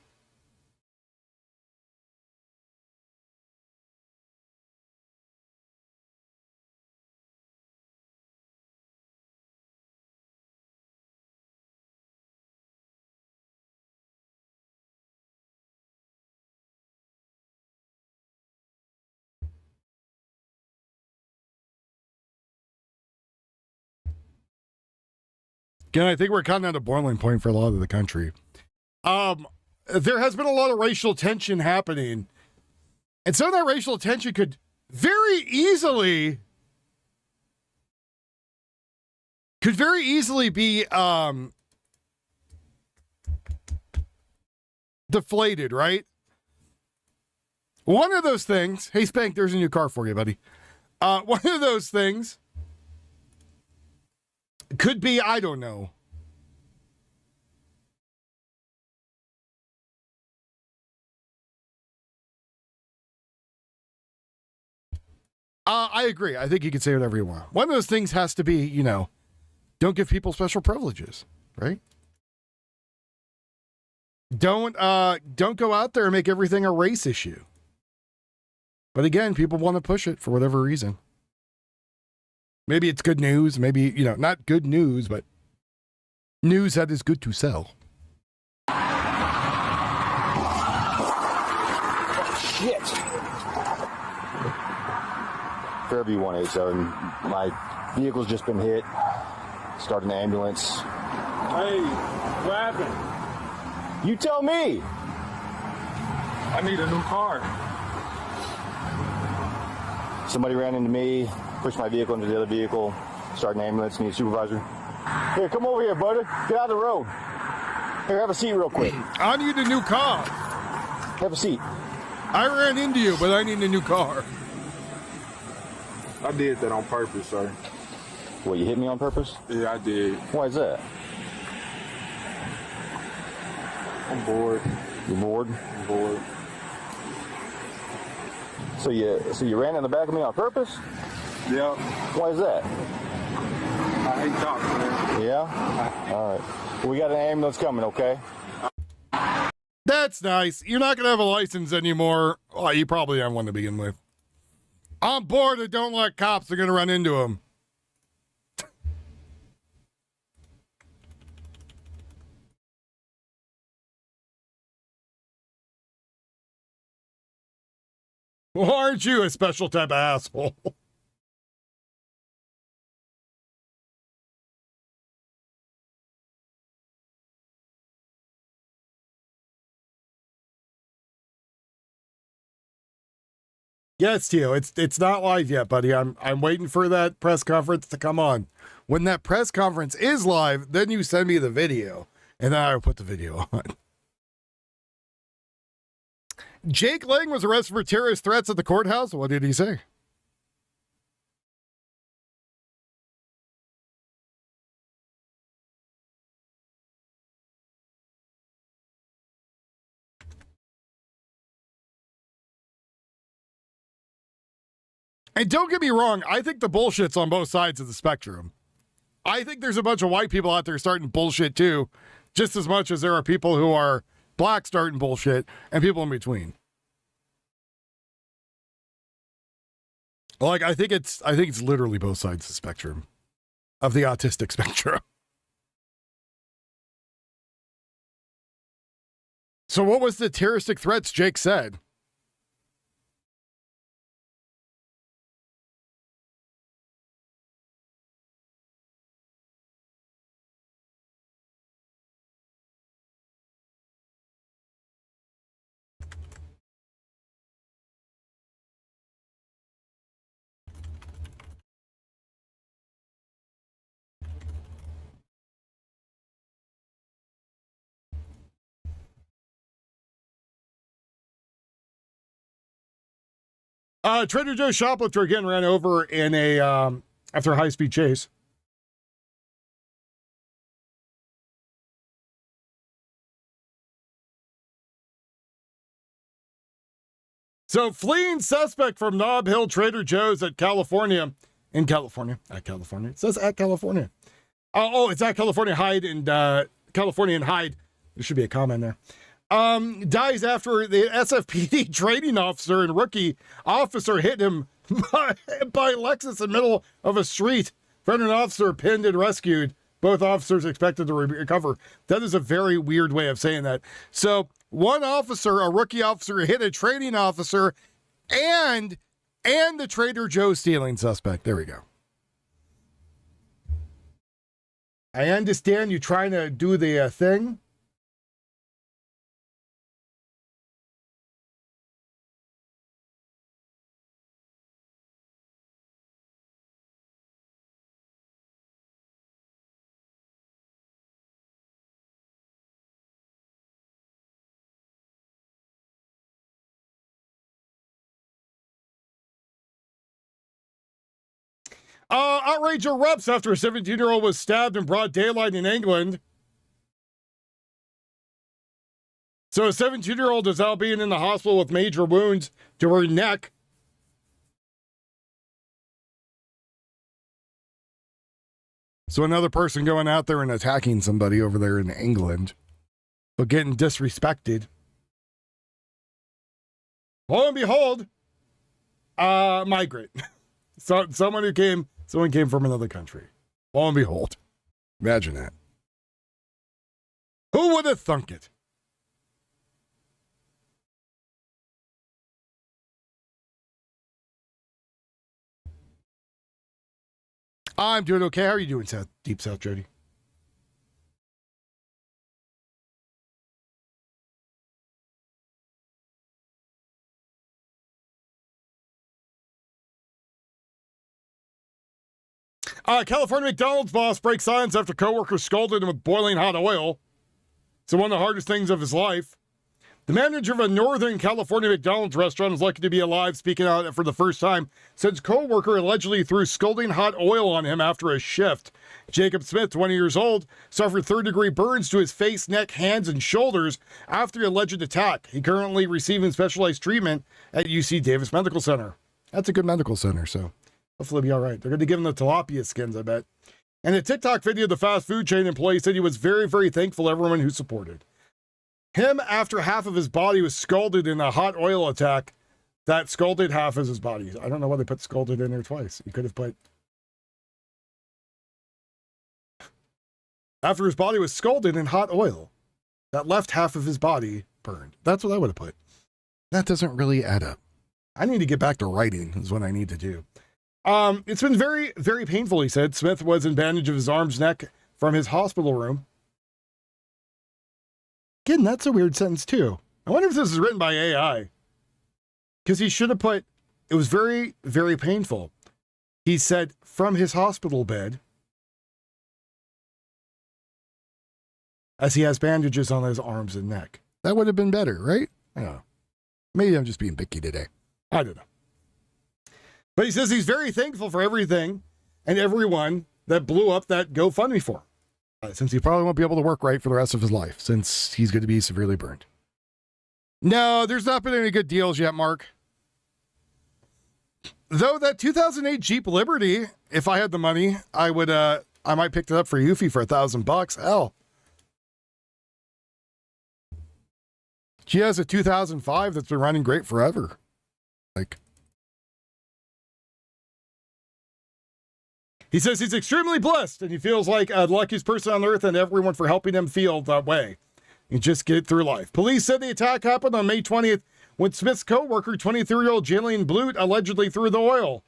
Again, I think we're kind of at a boiling point for a lot of the country. There has been a lot of racial tension happening. And some of that racial tension could very easily be deflated, right? One of those things, hey Spank, there's a new car for you, buddy. One of those things could be, I don't know. I agree. I think you can say whatever you want. One of those things has to be, you know, don't give people special privileges, right? Don't go out there and make everything a race issue. But again, people want to push it for whatever reason. Maybe it's good news. Maybe, you know, not good news, but news that is good to sell. Shit. Fairview 187. My vehicle's just been hit. Start an ambulance. Hey, what happened? You tell me. I need a new car. Somebody ran into me, pushed my vehicle into the other vehicle, start an ambulance, need a supervisor. Here, come over here, buddy. Get out of the road. Here, have a seat real quick. I need a new car. Have a seat. I ran into you, but I need a new car. I did that on purpose, sir. What, you hit me on purpose? Yeah, I did. Why is that? I'm bored. You bored? I'm bored. So you ran in the back of me on purpose? Yep. Why is that? I hate cops, man. Yeah? All right. Well, we got an ambulance coming, okay? That's nice. You're not going to have a license anymore. Oh, you probably have one to begin with. I'm bored and don't like cops. They're going to run into them. Well, aren't you a special type of asshole? Yes, Tio, it's not live yet, buddy. I'm waiting for that press conference to come on. When that press conference is live, then you send me the video, and then I'll put the video on. Jake Lang was arrested for terrorist threats at the courthouse. What did he say? And don't get me wrong, I think the bullshit's on both sides of the spectrum. I think there's a bunch of white people out there starting bullshit too, just as much as there are people who are black starting bullshit and people in between. Like, I think it's literally both sides of the spectrum, of the autistic spectrum. So what was the terroristic threats Jake said? Trader Joe's shoplifter again ran over in a after a high-speed chase. So, fleeing suspect from Nob Hill Trader Joe's at California. At California. It says at California. Oh, it's at California Hyde and California and Hyde. There should be a comment there. Dies after the SFPD training officer and rookie officer hit him by Lexus in the middle of a street. Veteran officer pinned and rescued. Both officers expected to recover. That is a very weird way of saying that. So one officer, a rookie officer, hit a training officer and the Trader Joe stealing suspect. There we go. I understand you trying to do the thing. Outrage erupts after a 17-year-old was stabbed in broad daylight in England. So a 17-year-old is out being in the hospital with major wounds to her neck. So another person going out there and attacking somebody over there in England, but getting disrespected. Lo and behold, migrant. So someone came from another country. Lo and behold. Imagine that. Who would have thunk it? I'm doing okay. How are you doing, Deep South Jody? California McDonald's boss breaks silence after coworker scolded him with boiling hot oil. It's one of the hardest things of his life. The manager of a Northern California McDonald's restaurant is lucky to be alive, speaking out for the first time since coworker allegedly threw scalding hot oil on him after a shift. Jacob Smith, 20 years old, suffered third-degree burns to his face, neck, hands, and shoulders after the alleged attack. He currently receiving specialized treatment at UC Davis Medical Center. That's a good medical center, so hopefully he'll be all right. They're going to give him the tilapia skins, I bet. And a TikTok video, the fast food chain employee said he was very, very thankful to everyone who supported him after half of his body was scalded in a hot oil attack that scalded half of his body. I don't know why they put scalded in there twice. You could have put... After his body was scalded in hot oil that left half of his body burned. That's what I would have put. That doesn't really add up. I need to get back to writing is what I need to do. It's been very, very painful, he said. Smith was in bandage of his arms, neck from his hospital room. Again, that's a weird sentence too. I wonder if this is written by AI. Because he should have put, it was very, very painful. He said from his hospital bed, as he has bandages on his arms and neck. That would have been better, right? I don't know. Maybe I'm just being picky today. I don't know. But he says he's very thankful for everything and everyone that blew up that GoFundMe for him. Since he probably won't be able to work right for the rest of his life, since he's going to be severely burned. No, there's not been any good deals yet, Mark. Though that 2008 Jeep Liberty, if I had the money, I would, I might pick it up for Yuffie for $1,000. Hell. She has a 2005 that's been running great forever. Like, he says he's extremely blessed and he feels like the luckiest person on earth and everyone for helping him feel that way. You just get through life. Police said the attack happened on May 20th when Smith's co-worker, 23-year-old Jillian Blute, allegedly threw the oil.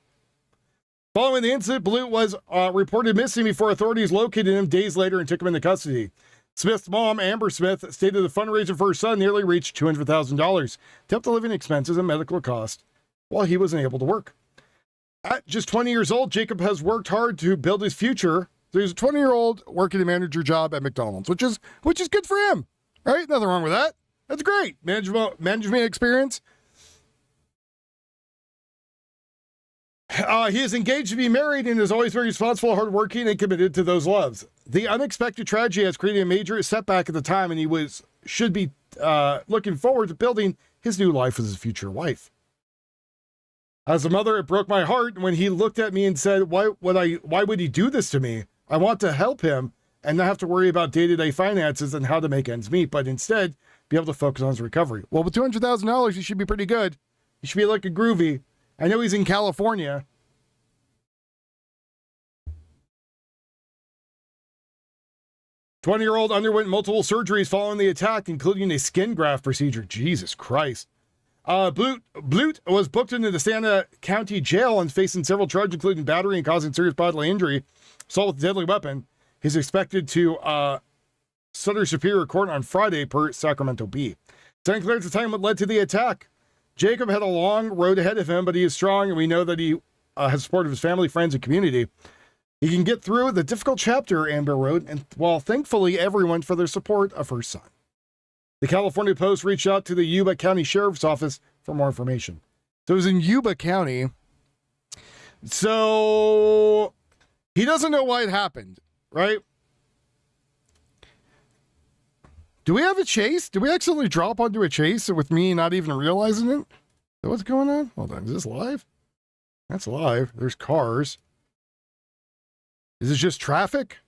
Following the incident, Blute was reported missing before authorities located him days later and took him into custody. Smith's mom, Amber Smith, stated the fundraiser for her son nearly reached $200,000 to help the living expenses and medical costs while he wasn't able to work. At just 20 years old, Jacob has worked hard to build his future. So he's a 20-year-old working a manager job at McDonald's, which is good for him, right? Nothing wrong with that. That's great. Management experience. He is engaged to be married and is always very responsible, hardworking, and committed to those loves. The unexpected tragedy has created a major setback at the time, and he should be looking forward to building his new life with his future wife. As a mother, it broke my heart when he looked at me and said, why would he do this to me? I want to help him and not have to worry about day-to-day finances and how to make ends meet, but instead be able to focus on his recovery. Well, with $200,000, he should be pretty good. He should be looking groovy. I know he's in California. The 20-year-old underwent multiple surgeries following the attack, including a skin graft procedure. Jesus Christ. Blute was booked into the Santa County Jail and facing several charges, including battery and causing serious bodily injury, assault with a deadly weapon. He's expected to Sutter Superior Court on Friday per Sacramento Bee. Sen cleared the time what led to the attack. Jacob had a long road ahead of him, but he is strong, and we know that he has support of his family, friends, and community. He can get through the difficult chapter, Amber wrote, and while thankfully everyone for their support of her son. The California Post reached out to the Yuba County Sheriff's Office for more information. So it was in Yuba County. So he doesn't know why it happened, right? Do we have a chase? Did we accidentally drop onto a chase with me not even realizing it? Is that what's going on? Hold on, is this live? That's live. There's cars. Is it just traffic?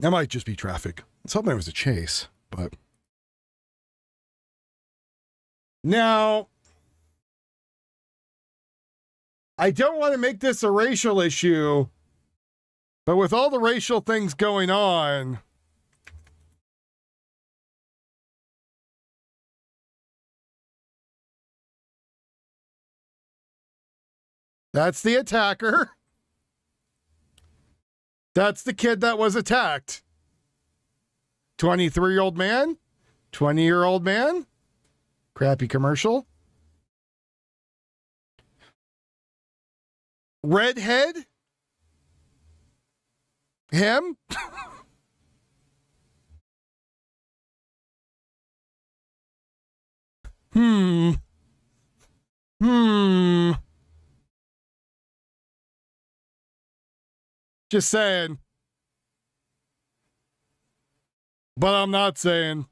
That might just be traffic. I was hoping it was a chase, but... Now, I don't want to make this a racial issue, but with all the racial things going on... That's the attacker. That's the kid that was attacked. 23-year-old man? 20-year-old man? Crappy commercial. Redhead? Him? Just saying. But I'm not saying.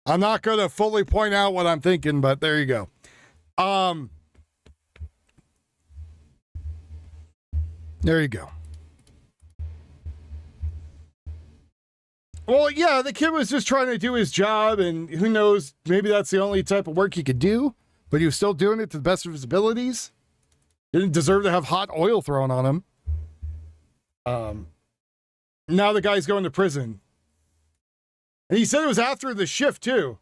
I'm not going to fully point out what I'm thinking, but there you go. There you go. Well, yeah, the kid was just trying to do his job, and who knows, maybe that's the only type of work he could do, but he was still doing it to the best of his abilities. Didn't deserve to have hot oil thrown on him. Now the guy's going to prison. And he said it was after the shift, too.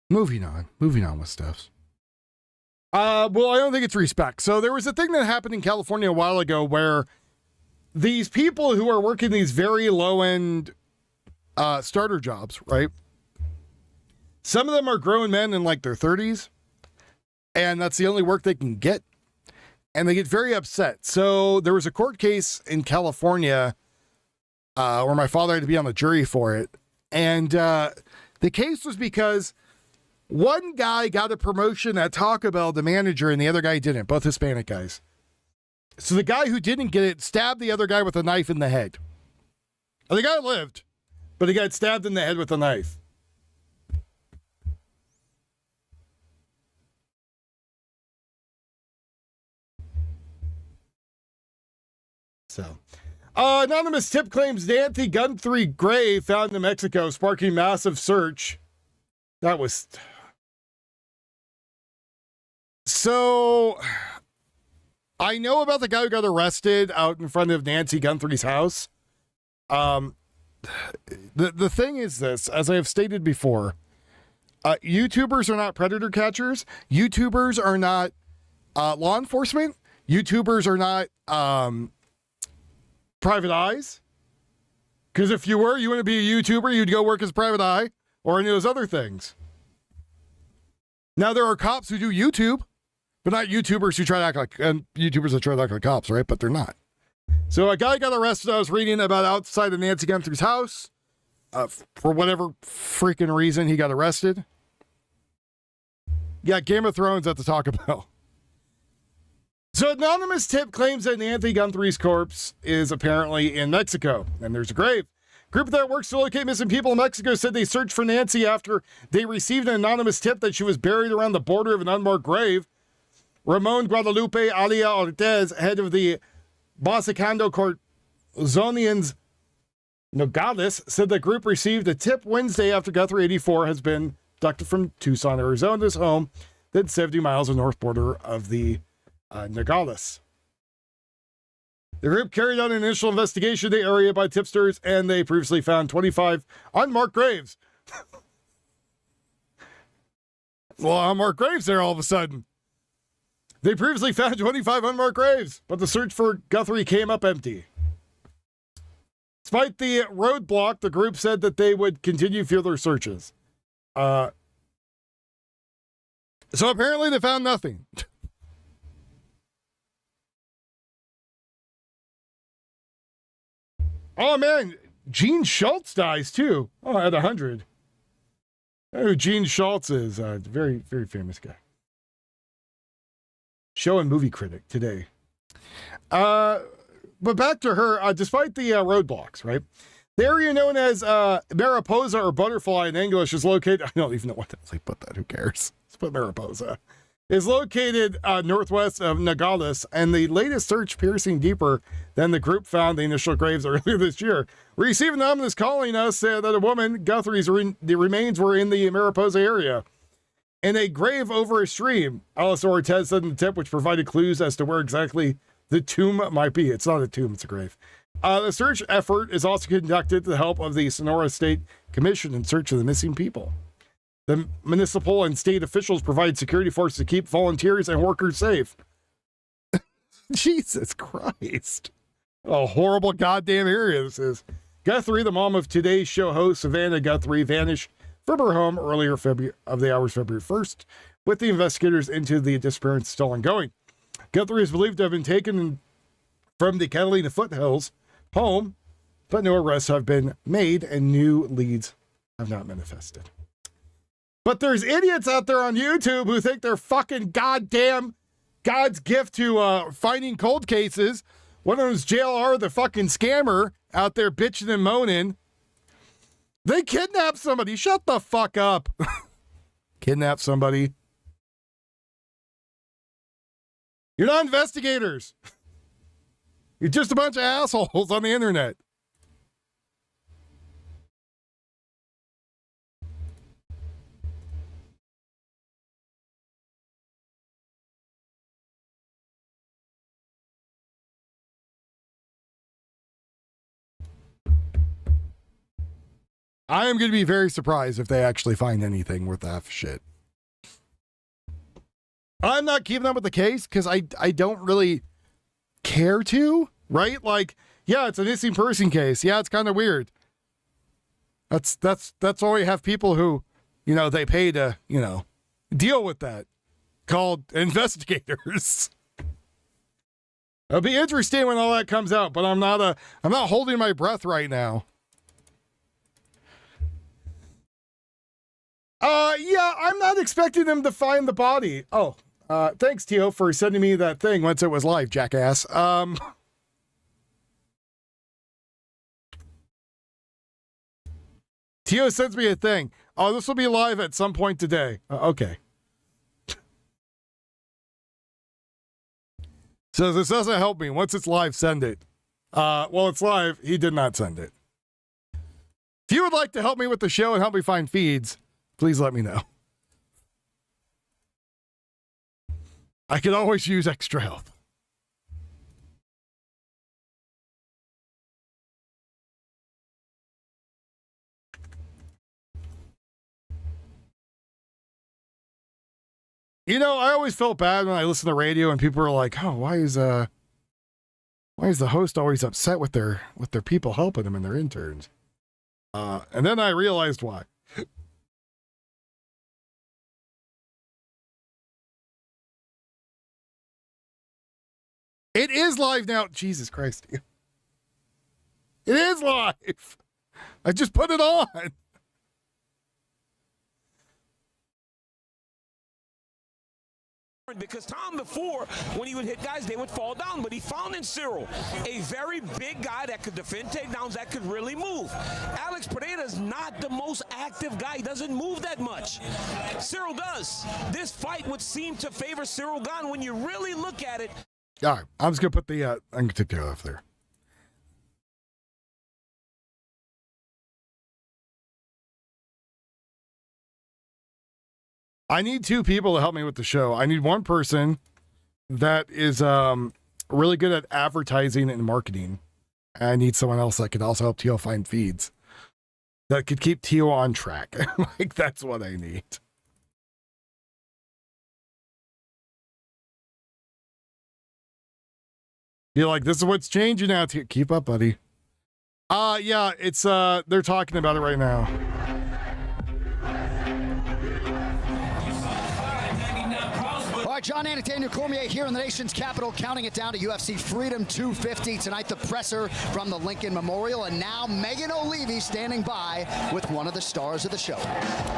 Moving on with stuff. Well, I don't think it's respect. So there was a thing that happened in California a while ago where these people who are working these very low-end starter jobs, right? Some of them are grown men in like their 30s, and that's the only work they can get. And they get very upset. So there was a court case in California where my father had to be on the jury for it. And the case was because one guy got a promotion at Taco Bell, the manager, and the other guy didn't, both Hispanic guys. So the guy who didn't get it stabbed the other guy with a knife in the head. And the guy lived, but he got stabbed in the head with a knife. So, anonymous tip claims Nancy Guthrie grave found in Mexico, sparking massive search. That was... So, I know about the guy who got arrested out in front of Nancy Guthrie's house. The thing is this, as I have stated before, YouTubers are not predator catchers. YouTubers are not law enforcement. YouTubers are not private eyes. Because if you were, you wouldn't be a YouTuber, you'd go work as a private eye or any of those other things. Now, there are cops who do YouTube, but not YouTubers who try to act like, and YouTubers that try to act like cops, right? But they're not. So a guy got arrested, I was reading about outside of Nancy Guthrie's house. For whatever freaking reason, he got arrested. Yeah, Game of Thrones at the Taco Bell. So anonymous tip claims that Nancy Guthrie's corpse is apparently in Mexico, and there's a grave. Group that works to locate missing people in Mexico said they searched for Nancy after they received an anonymous tip that she was buried around the border of an unmarked grave. Ramon Guadalupe Alia Ortez, head of the Basicando Corzonians Nogales, said the group received a tip Wednesday after Guthrie 84 has been abducted from Tucson, Arizona's home, then 70 miles on the north border of the Nogales. The group carried out an initial investigation of the area by tipsters, and they previously found 25 unmarked graves. Well, unmarked graves there all of a sudden. They previously found 25 unmarked graves, but the search for Guthrie came up empty. Despite the roadblock, the group said that they would continue further searches. So apparently they found nothing. Oh man, Gene Schultz dies too. Oh, at 100. Oh, Gene Schultz is a very, very famous guy. Show and movie critic today. But back to her, despite the roadblocks, right? The area known as Mariposa or Butterfly in English is located, I don't even know what that's like, put that, who cares? Let's put Mariposa. Is located northwest of Nogales, and the latest search piercing deeper than the group found the initial graves earlier this year. Received anonymous calling us that a woman, Guthrie's the remains were in the Mariposa area. In a grave over a stream, Alice Ortez said in the tip, which provided clues as to where exactly the tomb might be. It's not a tomb, it's a grave. The search effort is also conducted with the help of the Sonora State Commission in search of the missing people. The municipal and state officials provide security forces to keep volunteers and workers safe. Jesus Christ. A horrible goddamn area this is. Guthrie, the mom of today's show host, Savannah Guthrie, vanished from her home earlier February 1st, with the investigators into the disappearance still ongoing. Guthrie is believed to have been taken from the Catalina foothills home, but no arrests have been made and new leads have not manifested. But there's idiots out there on YouTube who think they're fucking goddamn God's gift to finding cold cases. One of them's JLR, the fucking scammer, out there bitching and moaning. They kidnapped somebody. Shut the fuck up. Kidnap somebody. You're not investigators. You're just a bunch of assholes on the internet. I am going to be very surprised if they actually find anything worth half shit. I'm not keeping up with the case because I don't really care to, right? Like, yeah, it's a missing person case. Yeah, it's kind of weird. That's why we have people who, you know, they pay to, you know, deal with that, called investigators. It'll be interesting when all that comes out, but I'm not holding my breath right now. Yeah, I'm not expecting them to find the body. Oh, thanks, Tio, for sending me that thing once it was live, jackass. Tio sends me a thing. Oh, this will be live at some point today. Okay. So this doesn't help me. Once it's live, send it. Well, it's live. He did not send it. If you would like to help me with the show and help me find feeds, please let me know. I could always use extra help. You know, I always felt bad when I listened to radio and people were like, "Oh, why is the host always upset with their people helping him and their interns?" And then I realized why. It is live now. Jesus Christ. It is live. I just put it on. Because Tom before, when he would hit guys, they would fall down. But he found in Cyril a very big guy that could defend takedowns, that could really move. Alex Pereira's not the most active guy. He doesn't move that much. Cyril does. This fight would seem to favor Cyril Gane when you really look at it. All right, I'm just going to put the, I'm going to take that off there. I need two people to help me with the show. I need one person that is really good at advertising and marketing. I need someone else that could also help Tio find feeds. That could keep Tio on track. Like, that's what I need. You're like, this is what's changing now. Keep up, buddy. Yeah, it's, they're talking about it right now. All right, John and Daniel Cormier here in the nation's capital, counting it down to UFC Freedom 250. Tonight, the presser from the Lincoln Memorial, and now Megan O'Leary standing by with one of the stars of the show.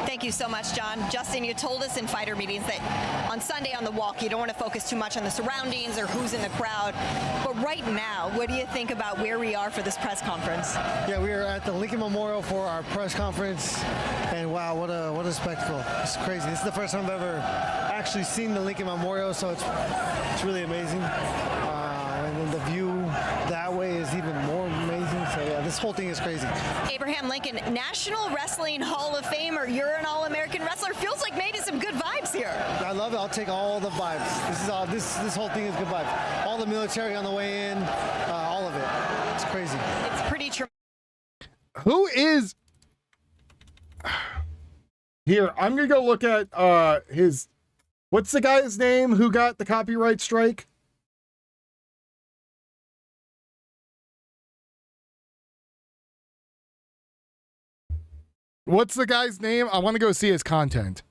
Thank you so much, John. Justin, you told us in fighter meetings that on Sunday on the walk, you don't want to focus too much on the surroundings or who's in the crowd. But right now, what do you think about where we are for this press conference? Yeah, we are at the Lincoln Memorial for our press conference, and wow, what a spectacle. It's crazy. This is the first time I've ever actually seen the Lincoln Memorial, so it's really amazing. And then the view that way is even more amazing. So yeah, this whole thing is crazy. Abraham Lincoln, National Wrestling Hall of Famer. You're an All-American wrestler. Feels like maybe some good vibes here. I love it. I'll take all the vibes. This is all. This whole thing is good vibes. All the military on the way in, all of it. It's crazy. It's pretty tremendous. Who is here? I'm gonna go look at his. What's the guy's name who got the copyright strike? What's the guy's name? I want to go see his content.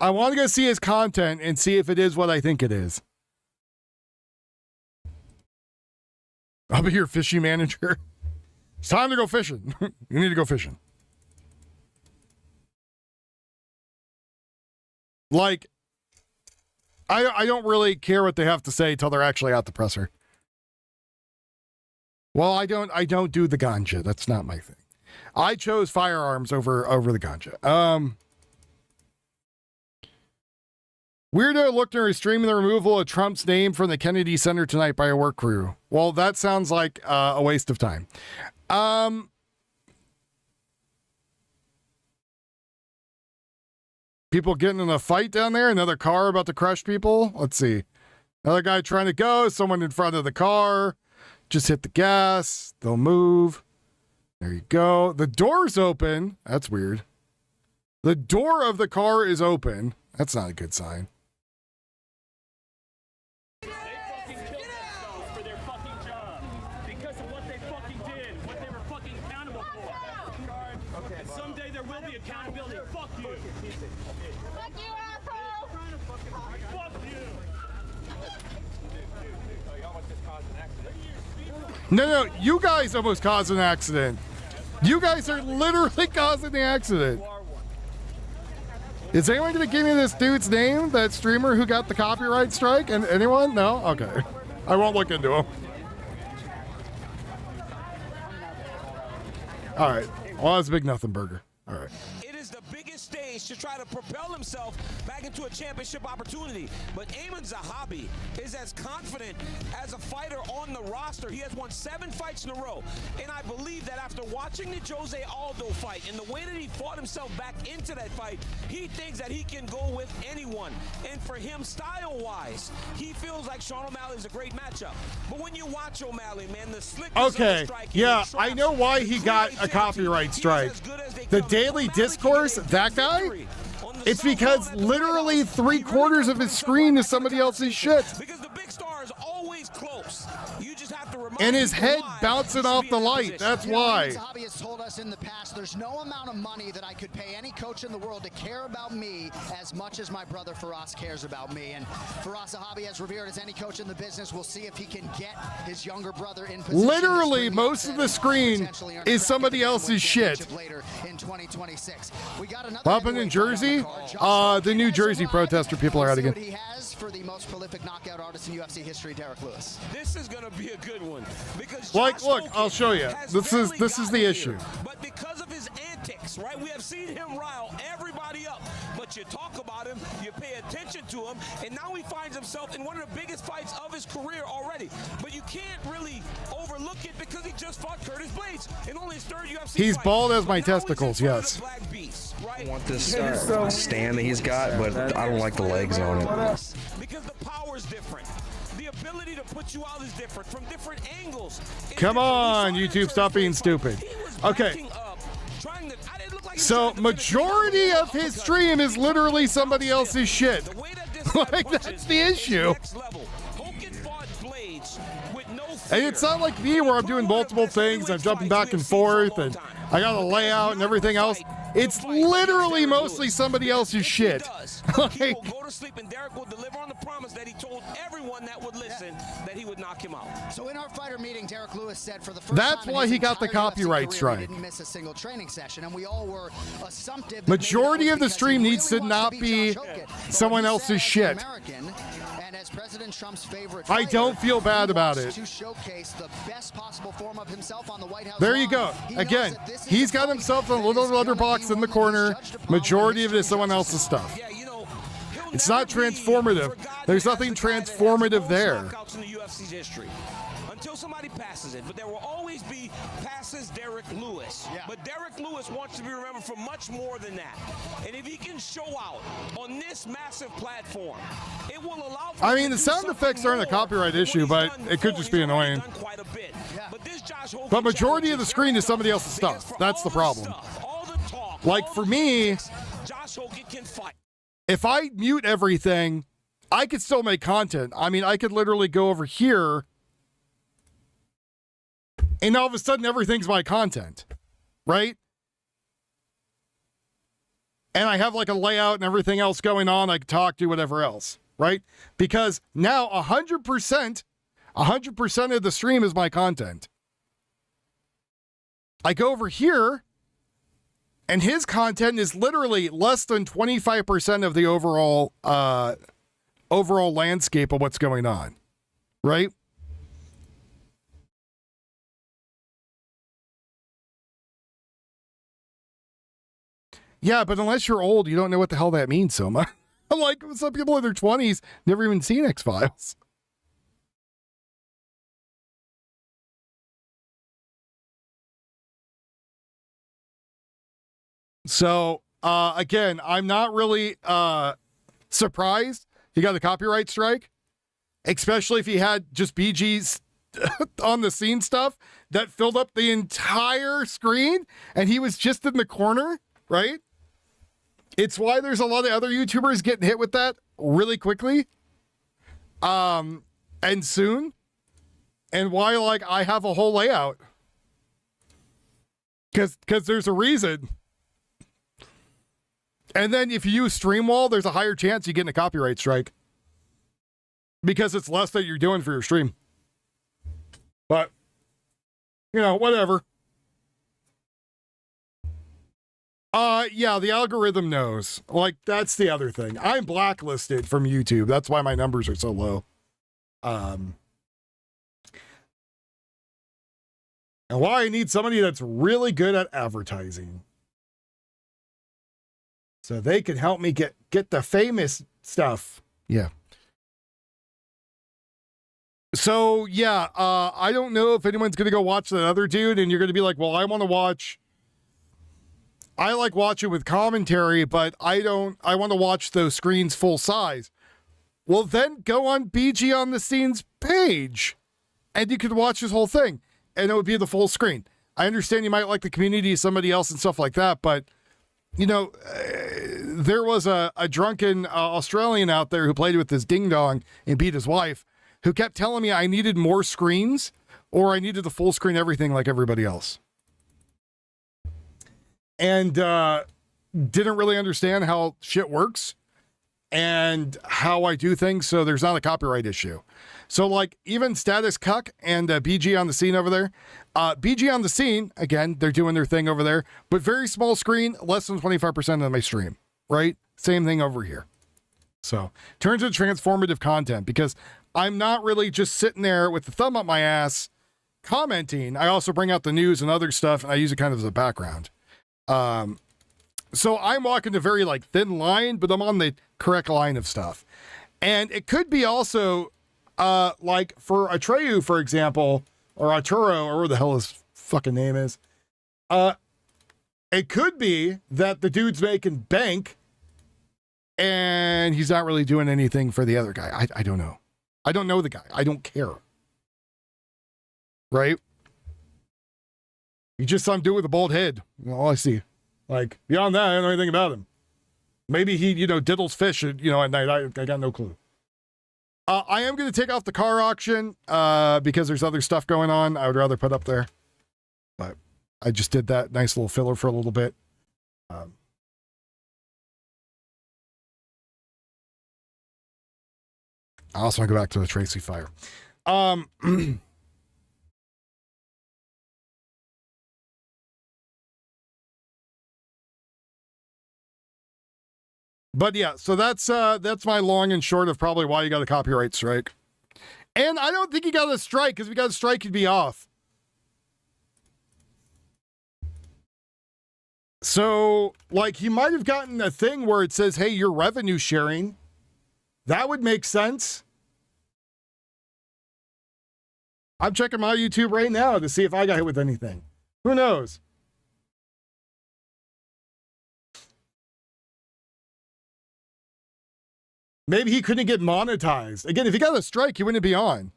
I want to go see his content and see if it is what I think it is. I'll be your fishing manager. It's time to go fishing. You need to go fishing. Like, I don't really care what they have to say till they're actually at the presser. Well, I don't do the ganja. That's not my thing. I chose firearms over the ganja. Weirdo Lookner is streaming the removal of Trump's name from the Kennedy Center tonight by a work crew. Well, that sounds like a waste of time. People getting in a fight down there. Another car about to crush people. Let's see. Another guy trying to go. Someone in front of the car. Just hit the gas. They'll move. There you go. The door's open. That's weird. The door of the car is open. That's not a good sign. No, you guys almost caused an accident. You guys are literally causing the accident. Is anyone going to give me this dude's name, that streamer who got the copyright strike? And anyone? No? Okay. I won't look into him. All right. Well, that's a big nothing burger. All right. It is the biggest stage to try to propel himself back into a championship opportunity. But Ayman Zahabi is as confident as a fighter on the roster. He has won 7 fights in a row. And I believe that after watching the Jose Aldo fight and the way that he fought himself back into that fight, he thinks that he can go with anyone. And for him, style-wise, he feels like Sean O'Malley is a great matchup. But when you watch O'Malley, man, the slickness of the striking, yeah, I know why he got a copyright strike. The Daily Discourse, that guy? It's because literally 3/4 of his screen is somebody else's shit. Because the big star is always close. You just have to remind And his head bouncing off the light. That's why. Zahabi has told us in the past, there's no amount of money that I could pay any coach in the world to care about me as much as my brother Firas cares about me. And Firas Zahabi, as revered as any coach in the business, will see if he can get his younger brother in position. Literally, most of the screen is somebody else's shit. Later in 2026. We got another Up in Jersey, the New Jersey protester people are out again. he has for the most prolific knockout artist in UFC history, Derek Lewis. This is going to be a good one because Like, look, I'll show you. This is the issue. But because of his antics, right? We have seen him rile everybody up. But you talk about him, you pay attention to him, and now he finds himself in one of the biggest fights of his career already. But you can't really overlook it because he just fought Curtis Blades in only his 3rd UFC He's fight. bald as my testicles, yes. I want this stand that he's got, but I don't like the legs on it. Because the power is different. The ability to put you out is different from different angles. Come on, YouTube, stop being stupid. Okay. So, majority of his stream is literally somebody else's shit. Like, that's the issue. And it's not like me where I'm doing multiple things, I'm jumping back and forth, and I got a layout and everything else. It's literally mostly somebody else's shit. Like, He will go to sleep and Derek will deliver on the promise that he told everyone that would listen that he would knock him out. So in our fighter meeting, Derek Lewis said for the first that's time why in he his got the entire UFC copyright career, strike. He didn't miss a single training session, and we all were assumptive. that Majority maybe that of the was stream because he needs to really not wants be Josh Hogan. But someone he else's said, shit. American, and as President Trump's favorite I don't fighter, feel bad he about wants it. to showcase the best possible form of himself on the White House There you lawn. go. He knows Again, that this is he's a got fight himself a that little is gonna letterbox be in the one that is corner. judged upon Majority of it is someone else's stuff. It's not transformative. There's nothing transformative there. Knockouts in the UFC's history. Until somebody passes it, but there will always be passes Derek Lewis. But Derek Lewis wants to be remembered for much more than that. And if he can show out on this massive platform, it will allow for I mean, the sound effects aren't a copyright issue, but it could just be annoying. quite a bit. But this Josh Hogan But majority of the screen is somebody else's stuff. That's the problem. Like, for me, Josh Hogan can fight. if I mute everything, I could still make content. I mean, I could literally go over here, and all of a sudden everything's my content, right? And I have like a layout and everything else going on. I can talk, do whatever else, right? Because now 100% of the stream is my content. I go over here, and his content is literally less than 25% of the overall landscape of what's going on, right? Yeah, but unless you're old, you don't know what the hell that means so much. Like, some people in their 20s never even seen X-Files. So, again, I'm not really surprised he got a copyright strike, especially if he had just BG's on the scene stuff that filled up the entire screen and he was just in the corner, right? It's why there's a lot of other YouTubers getting hit with that really quickly and soon, and why, like, I have a whole layout because there's a reason. And then if you use Streamwall, there's a higher chance you get a copyright strike because it's less that you're doing for your stream. But You know, whatever. Yeah, the algorithm knows. Like, that's the other thing. I'm blacklisted from YouTube. That's why my numbers are so low. And why I need somebody that's really good at advertising. So they can help me get the famous stuff. Yeah. So, yeah, I don't know if anyone's going to go watch that other dude, and you're going to be like, well, I want to watch... I like watching with commentary, but I want to watch those screens full size. Well, then go on BG on the Scenes page, and you could watch this whole thing, and it would be the full screen. I understand you might like the community of somebody else and stuff like that, but, you know, there was a drunken Australian out there who played with his ding-dong and beat his wife, who kept telling me I needed more screens, or I needed the full screen everything like everybody else. And didn't really understand how shit works and how I do things, so there's not a copyright issue. So, like, even Status Cuck and BG on the Scene over there, BG on the Scene, again, they're doing their thing over there, but very small screen, less than 25% of my stream, right? Same thing over here. So, turns into transformative content, because I'm not really just sitting there with the thumb up my ass commenting. I also bring out the news and other stuff, and I use it kind of as a background. So I'm walking a very like thin line, but I'm on the correct line of stuff. And it could be also, like for Atreyu, for example, or Arturo, or whatever the hell his fucking name is. It could be that the dude's making bank and he's not really doing anything for the other guy. I don't know. I don't know the guy. I don't care. Right? You just saw him do it with a bald head. All I see. Like, beyond that, I don't know anything about him. Maybe he, you know, diddles fish, at night. I got no clue. I am going to take off the car auction because there's other stuff going on I would rather put up there. But I just did that nice little filler for a little bit. I also want to go back to the Tracy fire. But yeah, so that's my long and short of probably why you got a copyright strike. And I don't think you got a strike, because if you got a strike, you'd be off. So, like, he might have gotten a thing where it says, hey, you're revenue sharing. That would make sense. I'm checking my YouTube right now to see if I got hit with anything. Who knows? Maybe he couldn't get monetized. Again, if he got a strike, he wouldn't be on.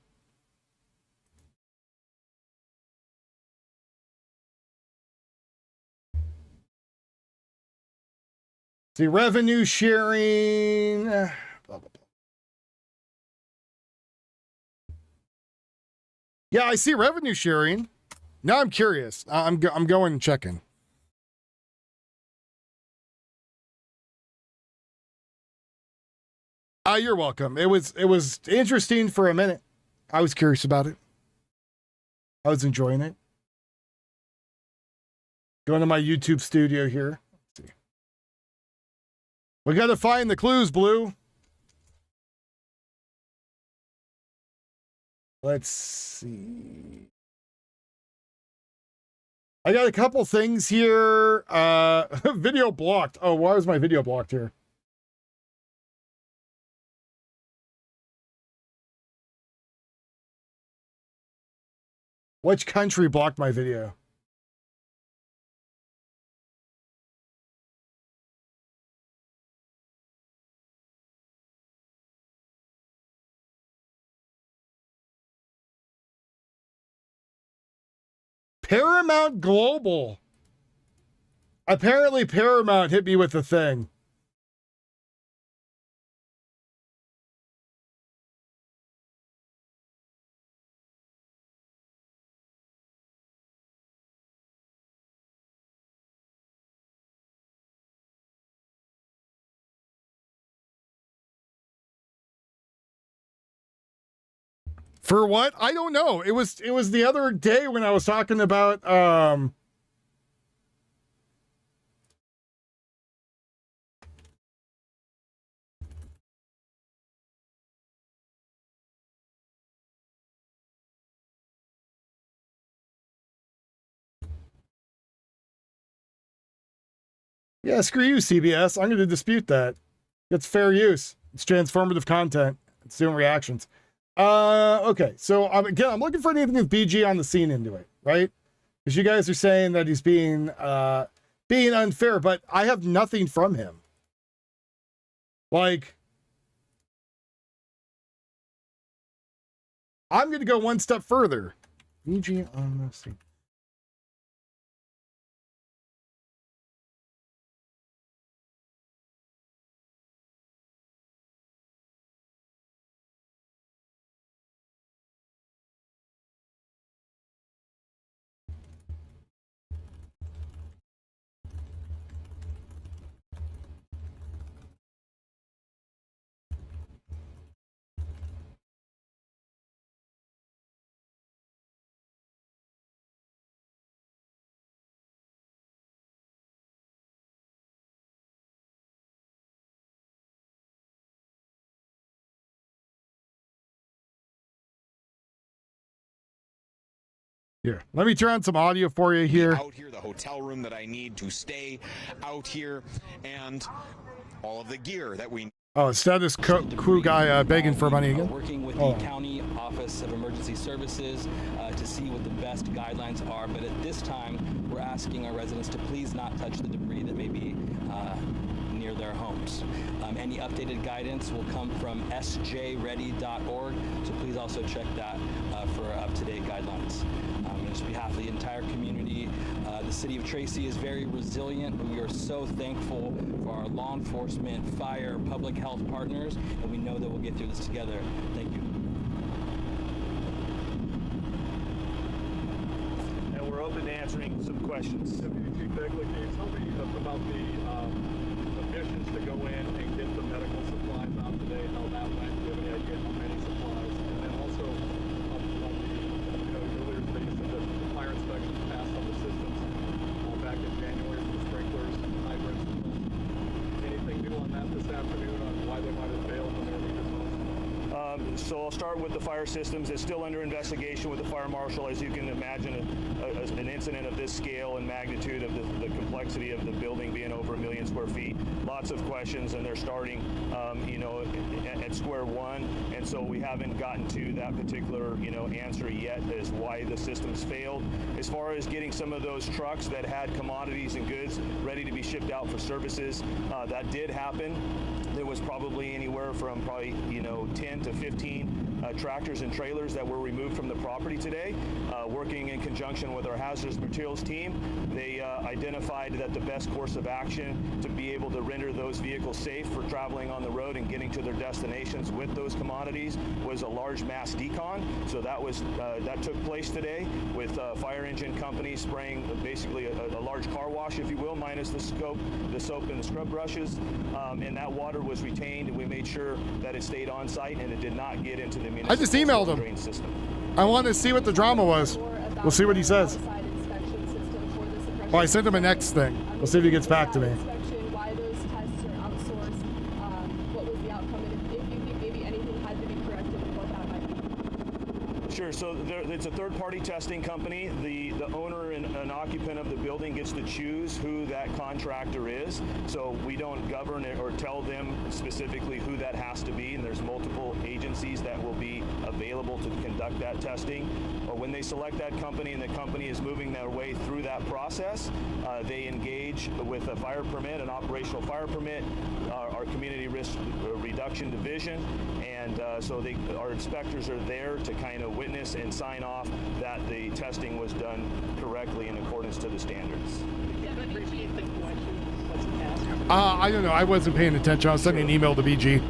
See, revenue sharing. Blah, blah, blah. Yeah, I see revenue sharing. Now I'm curious. I'm going and checking. You're welcome. It was interesting for a minute. I was curious about it. I was enjoying it. Going to my YouTube studio here. Let's see. We got to find the clues, Blue. Let's see. I got a couple things here. Video blocked. Oh, why was my video blocked here? Which country blocked my video? Paramount Global. Apparently Paramount hit me with the thing. For what? I don't know. It was the other day when I was talking about yeah, screw you, CBS. I'm going to dispute that. It's fair use. It's transformative content. It's doing reactions. Okay, so again, I'm looking for anything with BG on the scene into it, right? Because you guys are saying that he's being unfair, but I have nothing from him. Like, I'm going to go one step further. BG on the scene. Here, let me turn on some audio for you here. Out here, the hotel room that I need to stay out here, and all of the gear that we. Oh, status quo guy begging for money again. Working with the County Office of Emergency Services to see what the best guidelines are, but at this time, we're asking our residents to please not touch the debris that may be near their homes. Any updated guidance will come from sjready.org, so please also check that for up-to-date guidelines. On behalf of the entire community, the city of Tracy is very resilient. We are so thankful for our law enforcement, fire, public health partners, and we know that we'll get through this together. Thank you. And we're open to answering some questions. Deputy Chief Begley, can you tell me about the missions to go in and get the medical supplies out today, how that went? Do you have any idea how many supplies? And then also, earlier today you said that the fire inspections passed on the systems back in January for the sprinklers, hydrants. Anything new on that this afternoon on why they might have failed when they were needed most? So I'll start with the fire systems. It's still under investigation with the fire marshal. As you can imagine, an incident of this scale and magnitude of the complexity of the building being over 1 million square feet, lots of questions, and they're starting, at square one. And so we haven't gotten to that particular, answer yet as why the systems failed. As far as getting some of those trucks that had commodities and goods ready to be shipped out for services, that did happen. There was probably anywhere from 10 to 15 tractors and trailers that were removed from the property today. Working in conjunction with our hazardous materials team, they identified that the best course of action to be able to render those vehicles safe for traveling on the road and getting to their destinations with those commodities was a large mass decon. So that took place today with fire engine companies spraying basically a large car wash, if you will, minus the soap and the scrub brushes, and that water was retained, and we made sure that it stayed on site and it did not get into the municipal I just emailed drain system. I want to see what the drama was. We'll see what he says. Well, I sent him a next thing. We'll see if he gets back to me. Why those tests are outsourced, what was the outcome, and if you think maybe anything had to be corrected and what that might be. Sure. So it's a third-party testing company. The owner and occupant of the building gets to choose who that contractor is. So we don't govern it or tell them specifically who that has to be. And there's multiple agencies that will be available to conduct that testing. Or when they select that company and the company is moving their way through that process, they engage with a fire permit, an operational fire permit, our community risk reduction division, and so our inspectors are there to kind of witness and sign off that the testing was done correctly in accordance to the standards. I don't know. I wasn't paying attention. I was sending an email to BG.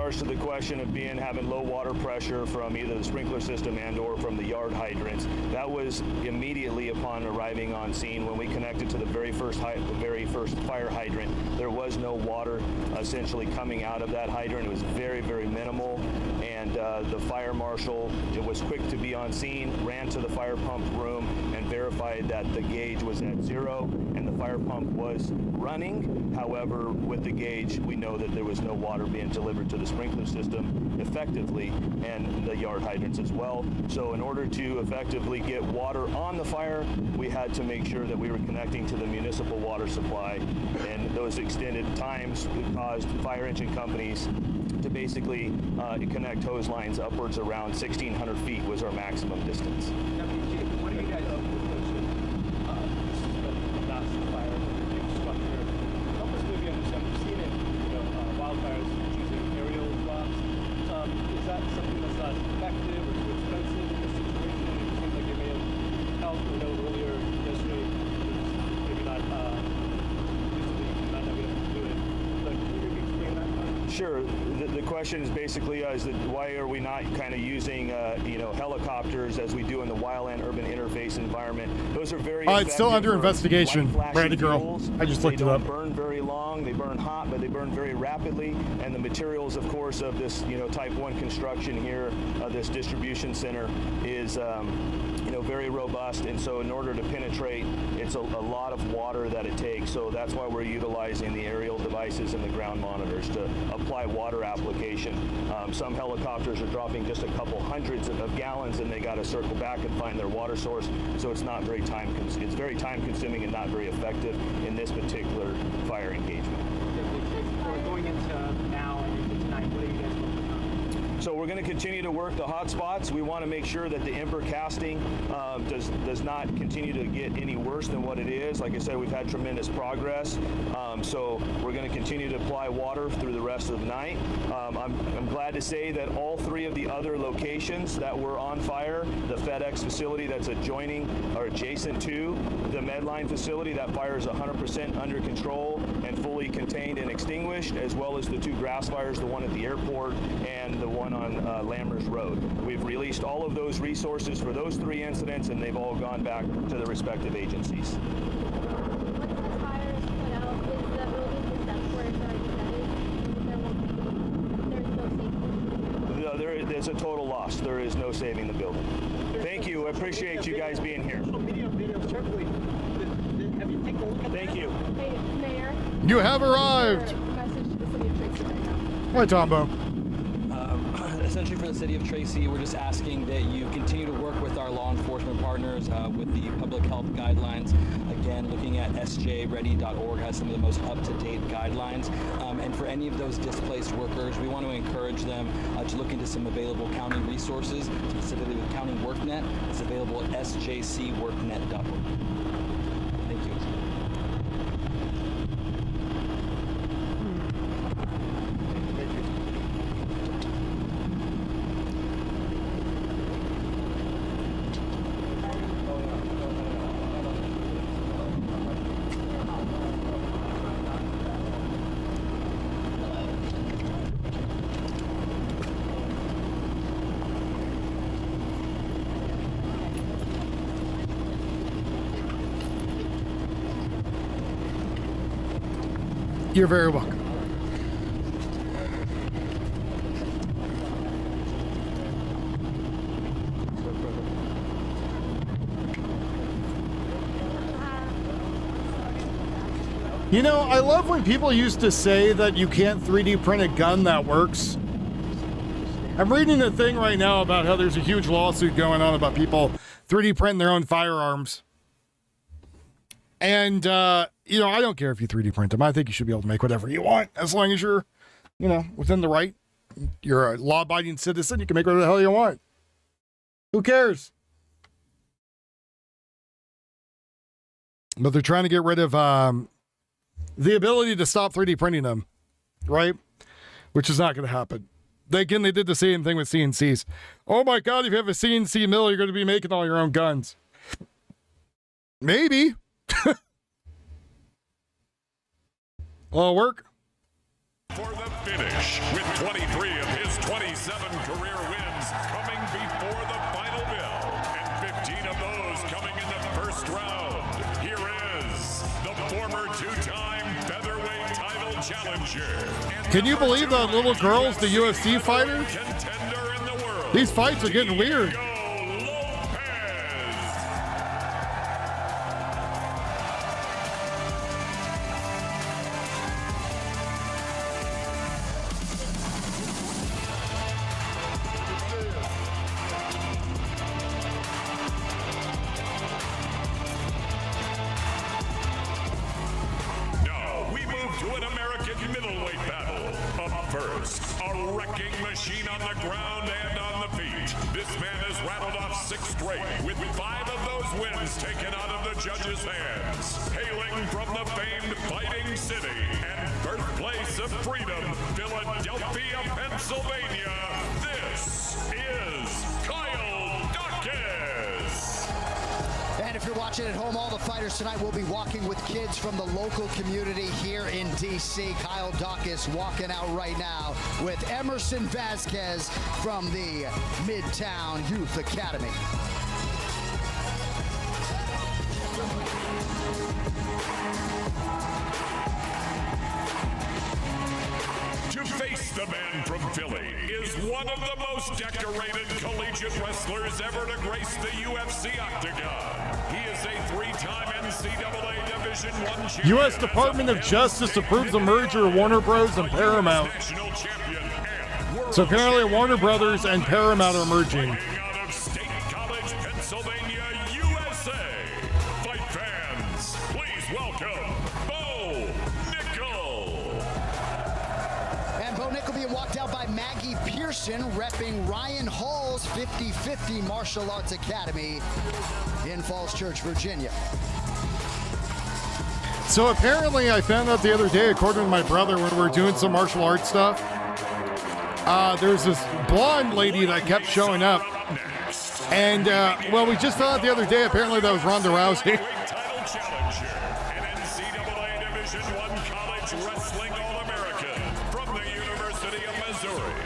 regards to the question of having low water pressure from either the sprinkler system and or from the yard hydrants, that was immediately upon arriving on scene. When we connected to the very first fire hydrant, there was no water essentially coming out of that hydrant. It was very, very minimal, and the fire marshal was quick to be on scene, ran to the fire pump room and verified that the gauge was at 0 and the fire pump was running. However, with the gauge, we know that there was no water being delivered to the sprinkler system effectively and the yard hydrants as well. So in order to effectively get water on the fire, we had to make sure that we were connecting to the municipal water supply, and those extended times caused fire engine companies to basically connect hose lines upwards around 1,600 feet was our maximum distance. What do you guys do with this massive fire, the structure? Help us maybe understand. We've seen it, wildfires using aerial drops. Is that something that's not effective or too expensive in this situation? It seems like it may have helped. We know earlier yesterday, maybe not recently, not able to do it. But can you maybe explain that part? Sure. The question is basically is that why are we not kind of using helicopters as we do in the wildland urban interface environment? Those are very it's still under investigation, Brandy girl. I just looked it up. They don't burn very long. They burn hot, but they burn very rapidly. And the materials, of course, of this type 1 construction here, this distribution center is very robust, and so in order to penetrate, it's a lot of water that it takes. So that's why we're utilizing the aerial devices and the ground monitors to apply water application. Some helicopters are dropping just a couple hundreds of gallons, and they got to circle back and find their water source. So it's not very it's very time consuming and not very effective in this particular fire engagement. We're going into now and into tonight. What are you guys focused on? So we're going to continue to work the hot spots. We want to make sure that the ember casting does not continue to get any worse than what it is. Like I said, we've had tremendous progress. So we're going to continue to apply water through the rest of the night. I'm glad to say that all 3 of the other locations that were on fire, the FedEx facility that's adjacent to the Medline facility, that fire is 100% under control and fully contained and extinguished, as well as the 2 grass fires, the one at the airport and the one on Lammers Road. We've released all of those resources for those 3 incidents, and they've all gone back to the respective agencies. There's a total loss. There is no saving the building. Thank you. I appreciate you guys being here. Thank you. Hey, Mayor. You have arrived. Message to the city of Tracy right now. Hi, Tombo. Essentially for the city of Tracy, we're just asking that you continue to work with our law enforcement partners with the public health guidelines. Again, looking at sjready.org has some of the most up-to-date guidelines. And for any of those displaced workers, we want to encourage them to look into some available county resources, specifically with County WorkNet. It's available at sjcworknet.org. Thank you. You're very welcome. You know, I love when people used to say that you can't 3D print a gun that works. I'm reading a thing right now about how there's a huge lawsuit going on about people 3D printing their own firearms. And, you know, I don't care if you 3D print them. I think you should be able to make whatever you want. As long as you're, you know, within the right. You're a law-abiding citizen. You can make whatever the hell you want. Who cares? But they're trying to get rid of the ability to stop 3D printing them, right? Which is not going to happen. They did the same thing with CNCs. Oh my God, if you have a CNC mill, you're going to be making all your own guns. Maybe. Will it work? For the finish with 23 of his 27 career wins coming before the final bell, and 15 of those coming in the first round. Here is the former two-time featherweight title challenger. Can you believe that little girl's the UFC fighter? These fights are getting weird. Now we move to an American middleweight battle. Up first, a wrecking machine on the ground and on the feet. This man has rattled off 6 straight, with 5 of those wins taken out of the judges' hands. Hailing from the famed Fighting City and birthplace of freedom, Philadelphia, Pennsylvania, this is Kyle Dawkins. And if you're watching at home, all the fighters tonight will be walking with kids from the local community here in D.C. Kyle Dawkins walking out right now with Emerson Vasquez from the Midtown Youth Academy. To face the man from Philly is one of the most decorated collegiate wrestlers ever to grace the UFC octagon. He is a 3-time NCAA Division I champion. U.S. Department of Justice approves a merger of Warner Bros. And Paramount. So apparently Warner Brothers and Paramount are merging. Out of State College, Pennsylvania, USA. Fight fans, please welcome Bo Nickel. And Bo Nickel being walked out by Maggie Pearson, repping Ryan Hall's 50-50 Martial Arts Academy in Falls Church, Virginia. So apparently I found out the other day, according to my brother, when we were doing some martial arts stuff, there's this blonde lady that kept showing up. And, well, we just found out the other day, apparently that was Ronda Rousey. Title challenger, an NCAA Division I college wrestling All-American from the University of Missouri.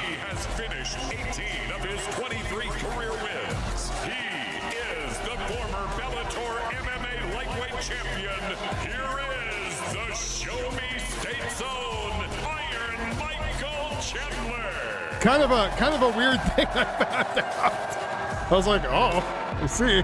He has finished 18 of his 23 career wins. He is the former Bellator MMA lightweight champion. Here is the Show Me State's own Iron Michael Chandler. Kind of a weird thing I found out. I was like, oh, I see.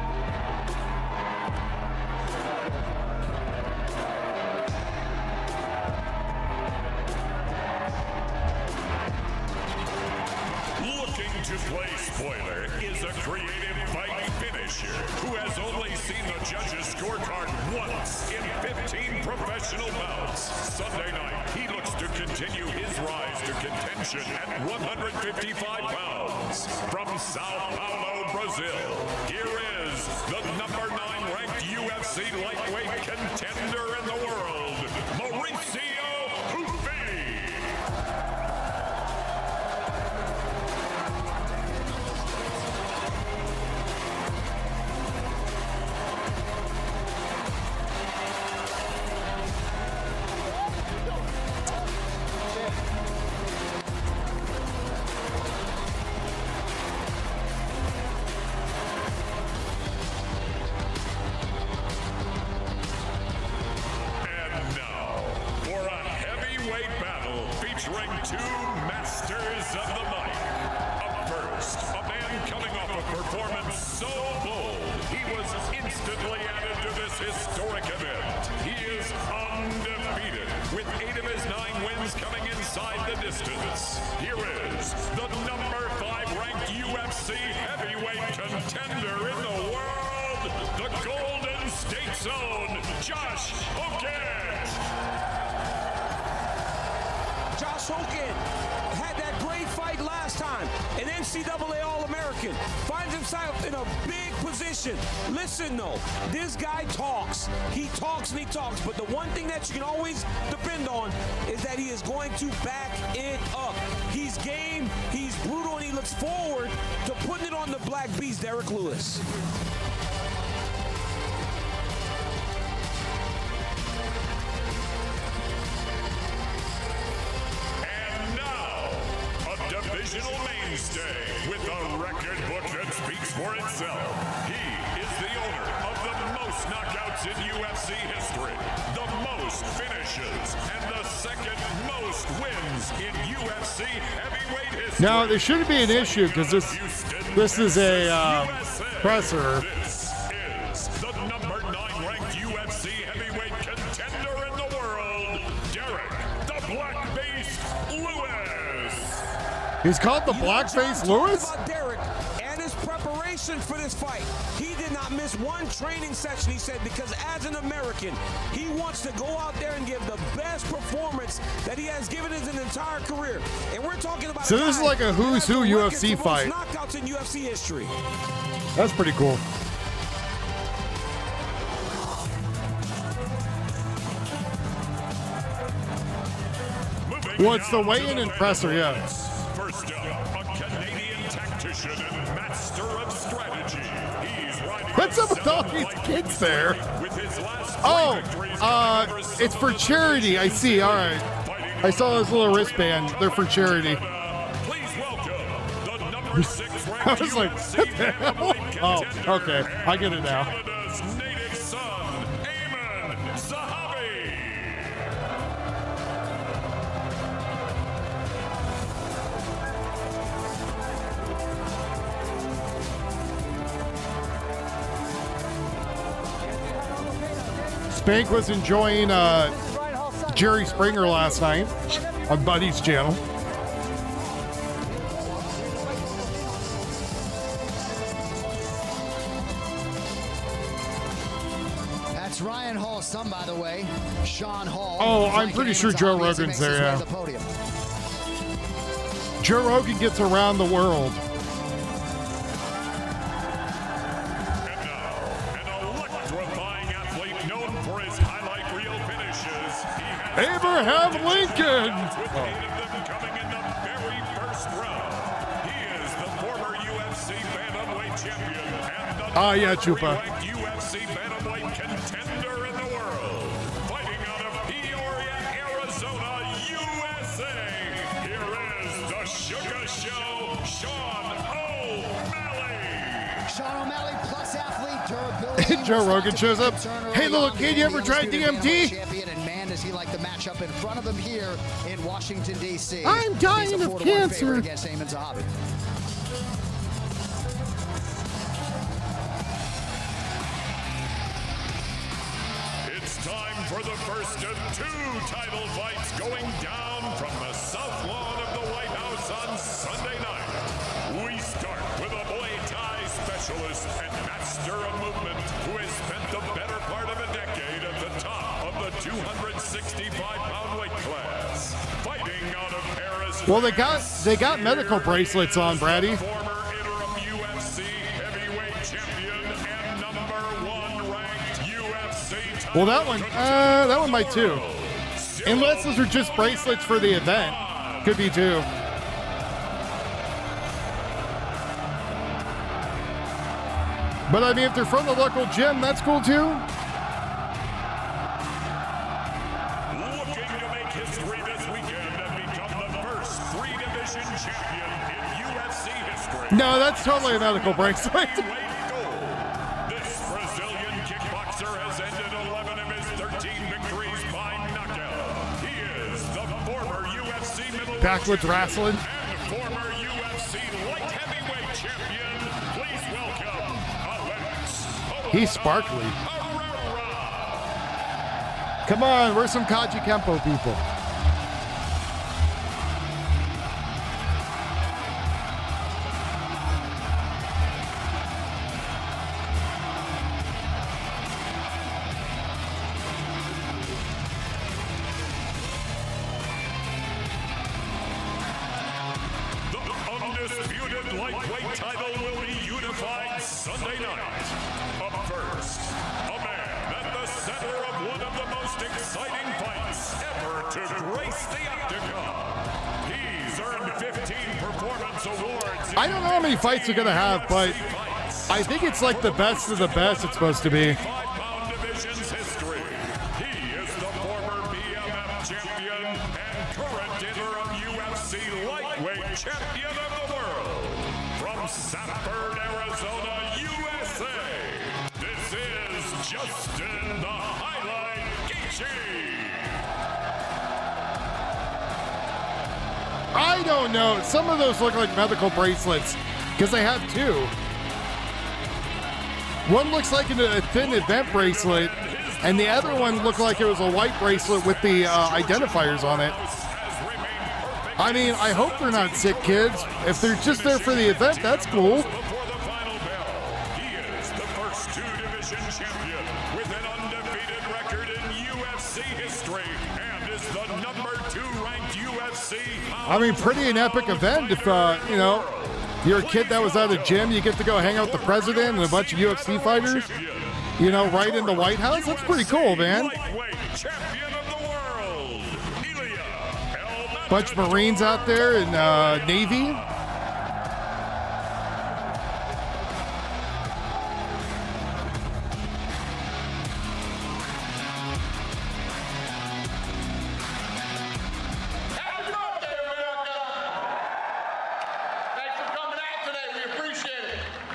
Looking to play spoiler is a creative fight finisher who has only seen the judges' scorecard once in 15 professional bouts. Sunday night, he looks to continue his rise to contention at 155 pounds. From Sao Paulo, Brazil, here is the number 9 ranked UFC lightweight contender in the world, Mauricio Sofi. Featuring 2 masters of the mic. Up first, a man coming off a performance so bold, he was instantly added to this historic event. He is undefeated, with 8 of his 9 wins coming inside the distance. Here is the number 5 ranked UFC heavyweight contender in the world, the Golden State Zone, Josh Hogan. Josh Hogan had that great fight last time, an NCAA All-American, finds himself in a big position. Listen though, this guy talks. He talks and he talks, but the one thing that you can always depend on is that he is going to back it up. He's game, he's brutal, and he looks forward to putting it on the Black Beast, Derek Lewis. divisional mainstay with a record book that speaks for itself. He is the owner of the most knockouts in UFC history, the most finishes, and the second most wins in UFC heavyweight history. Now, there shouldn't be an issue because this is a presser. This is the number 9 ranked UFC heavyweight contender in the world, Derek the Black-Faced Lewis. He's called the Black-Faced Lewis? About Derek and his preparation for this fight. He did not miss one training session, he said, because as an American, he wants to go out there and give the best performance that he has given his entire career. And we're talking about So this is like a who's who UFC fight. Knockouts in UFC history. That's pretty cool. Well, it's the weigh-in and presser, yeah. First up, a Canadian tactician and master of strategy. He's riding What's up with all these kids there? Oh, it's for charity. I see. All right. I saw this little wristband. They're for charity. Please welcome the number 6 ranked I was like, what the hell? Oh, okay. I get it now. Canada's native son, Ayman Zahabi. Spank was enjoying Jerry Springer last night on Buddy's channel. That's Ryan Hall's son, by the way, Sean Hall. Oh, I'm pretty sure Joe Rogan's there, yeah. Joe Rogan gets around the world. Abraham Lincoln. Coming in the very first round. He is the former UFC bantamweight champion and the Yeah, Chupa. UFC bantamweight contender in the world. Fighting out of Peoria, Arizona, USA. Here is the Sugar Show, Sean O'Malley. Sean O'Malley plus athlete durability. Joe Rogan shows up. Hey, little kid, you ever tried DMT? And man, does he like the matchup in front of him here in Washington, D.C. I'm dying He's a of 4-1 cancer. favorite against Ayman Zahabi. It's time for the first of 2 title fights going down from the South Lawn of the White House on Sunday night. We start with a Muay Thai specialist and master of movement who has spent the better part of a decade at the top of the 265-pound weight class. Fighting out of Paris. Well, they got medical bracelets on, Brady. Former interim UFC heavyweight champion and number 1 ranked UFC Well, that one might too. Unless those are just bracelets for the event. Could be too. But I mean, if they're from the local gym, that's cool too. Looking to make history this weekend and become the first 3-division champion in UFC history. No, that's totally a medical bracelet. This Brazilian kickboxer has ended 11 of his 13 victories by knockout. He is the former UFC middleweight Backwoods wrestling. and former UFC light heavyweight champion. Please welcome Alex. He's sparkly. Come on, we're some Kaji Kempo people. Undisputed lightweight title will be unified Sunday night. Up first, a man at the center of one of the most exciting fights ever to grace the octagon. He's earned 15 performance awards. I don't know how many fights they're gonna have, but I think it's like the best of the best it's supposed to be. 5-pound division's history. He is the former BMF champion and current interim UFC lightweight champion Justin the Highlight Gaethje. I don't know. Some of those look like medical bracelets because they have two. One looks like a thin event bracelet, and the other one looked like it was a white bracelet with the identifiers on it. I mean, I hope they're not sick kids. If they're just there for the event, that's cool. He is the first two-division champion with an undefeated record in UFC history and is the number 2 ranked UFC. I mean, pretty an epic event if, you know, you're a kid that was at a gym, you get to go hang out with the president and a bunch of UFC fighters, you know, right in the White House. That's pretty cool, man. Bunch of Marines out there in Navy.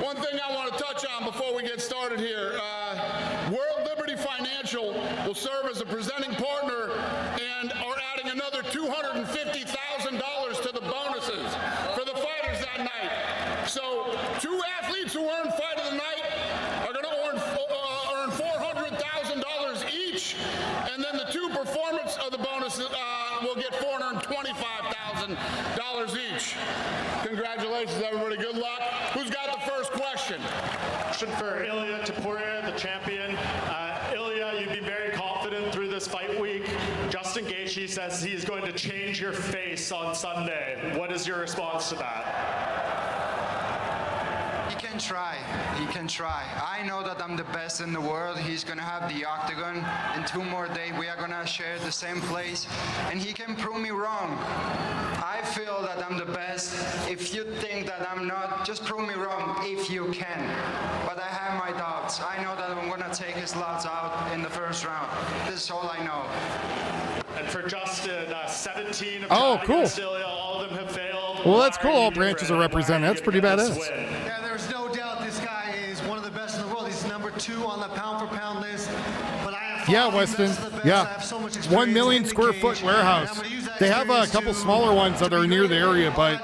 One thing I want to touch on before we get started here, World Liberty Financial will serve as a presenting partner and are adding another $250,000 to the bonuses for the fighters that night. So 2 athletes who earn Fight of the Night are going to earn $400,000 each, and then the 2 performance of the bonuses will get $425,000 each. Congratulations, everybody. Good luck. Who's got the first question? Question for Ilya Topuria, the champion. Ilya, you've been very confident through this fight week. Justin Gaethje says he's going to change your face on Sunday. What is your response to that? He can try. He can try. I know that I'm the best in the world. He's going to have the octagon. In 2 more days, we are going to share the same place. And he can prove me wrong. I feel that I'm the best. If you think that I'm not, just prove me wrong if you can. But I have my doubts. I know that I'm going to take his lots out in the first round. This is all I know. And for Justin, 17 have Oh, tried cool. against Ilya. All of them have failed. Well, that's cool. Why are All you branches are different? represented. That's pretty badass. Yeah, there's no doubt this guy is one of the best in the world. He's number 2 on the pound-for-pound list. But I have Yeah, fought the Weston. best of the best. I Yeah. have so much 1 million experience in square the foot cage, warehouse. and I'm gonna use that They have a experience couple to- smaller ones that are near the area, but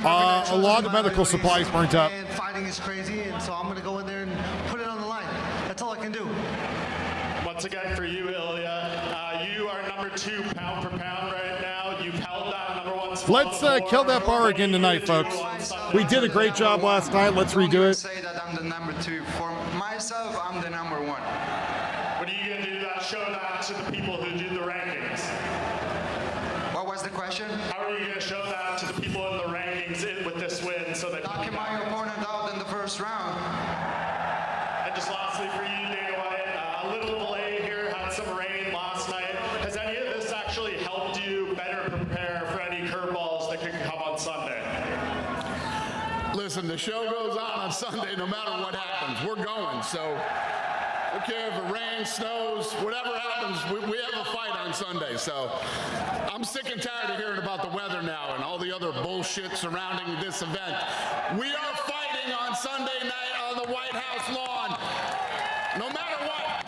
a lot of medical supplies burnt up. And fighting is crazy, and so I'm going to go in there and put it on the line. That's all I can do. Once again, for you, Ilya, you are number 2 pound for pound right now. You've held that number 1 spot. Let's kill that bar again tonight, folks. We did a great job last night. Let's redo it. Say that I'm the number 2. For myself, I'm the number 1. What are you going to do to show that to the people who do the rankings? What was the question? How are you going to show that to the people in the rankings with this win so that knocking my opponent out in the first round? And just lastly for you, Dana White, a little delay here, had some rain last night. Has any of this actually helped you better prepare for any curveballs that could come on Sunday? Listen, the show goes on Sunday no matter what happens. We're going, so I don't care if it rains, snows, whatever happens, we have a fight on Sunday. So I'm sick and tired of hearing about the weather now and all the other bullshit surrounding this event. We are fighting on Sunday night on the White House lawn, no matter what.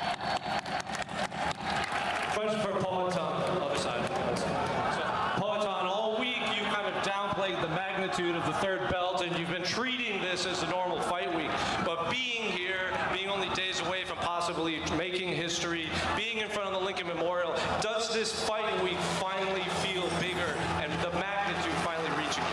Question for Peloton, other side. So, Peloton, all week you kind of downplayed the magnitude of the third belt, and you've been treating this as a normal fight week. But being here, being only days away from possibly making history, being in front of the Lincoln Memorial, does this fight week finally feel bigger and the magnitude finally reaching you?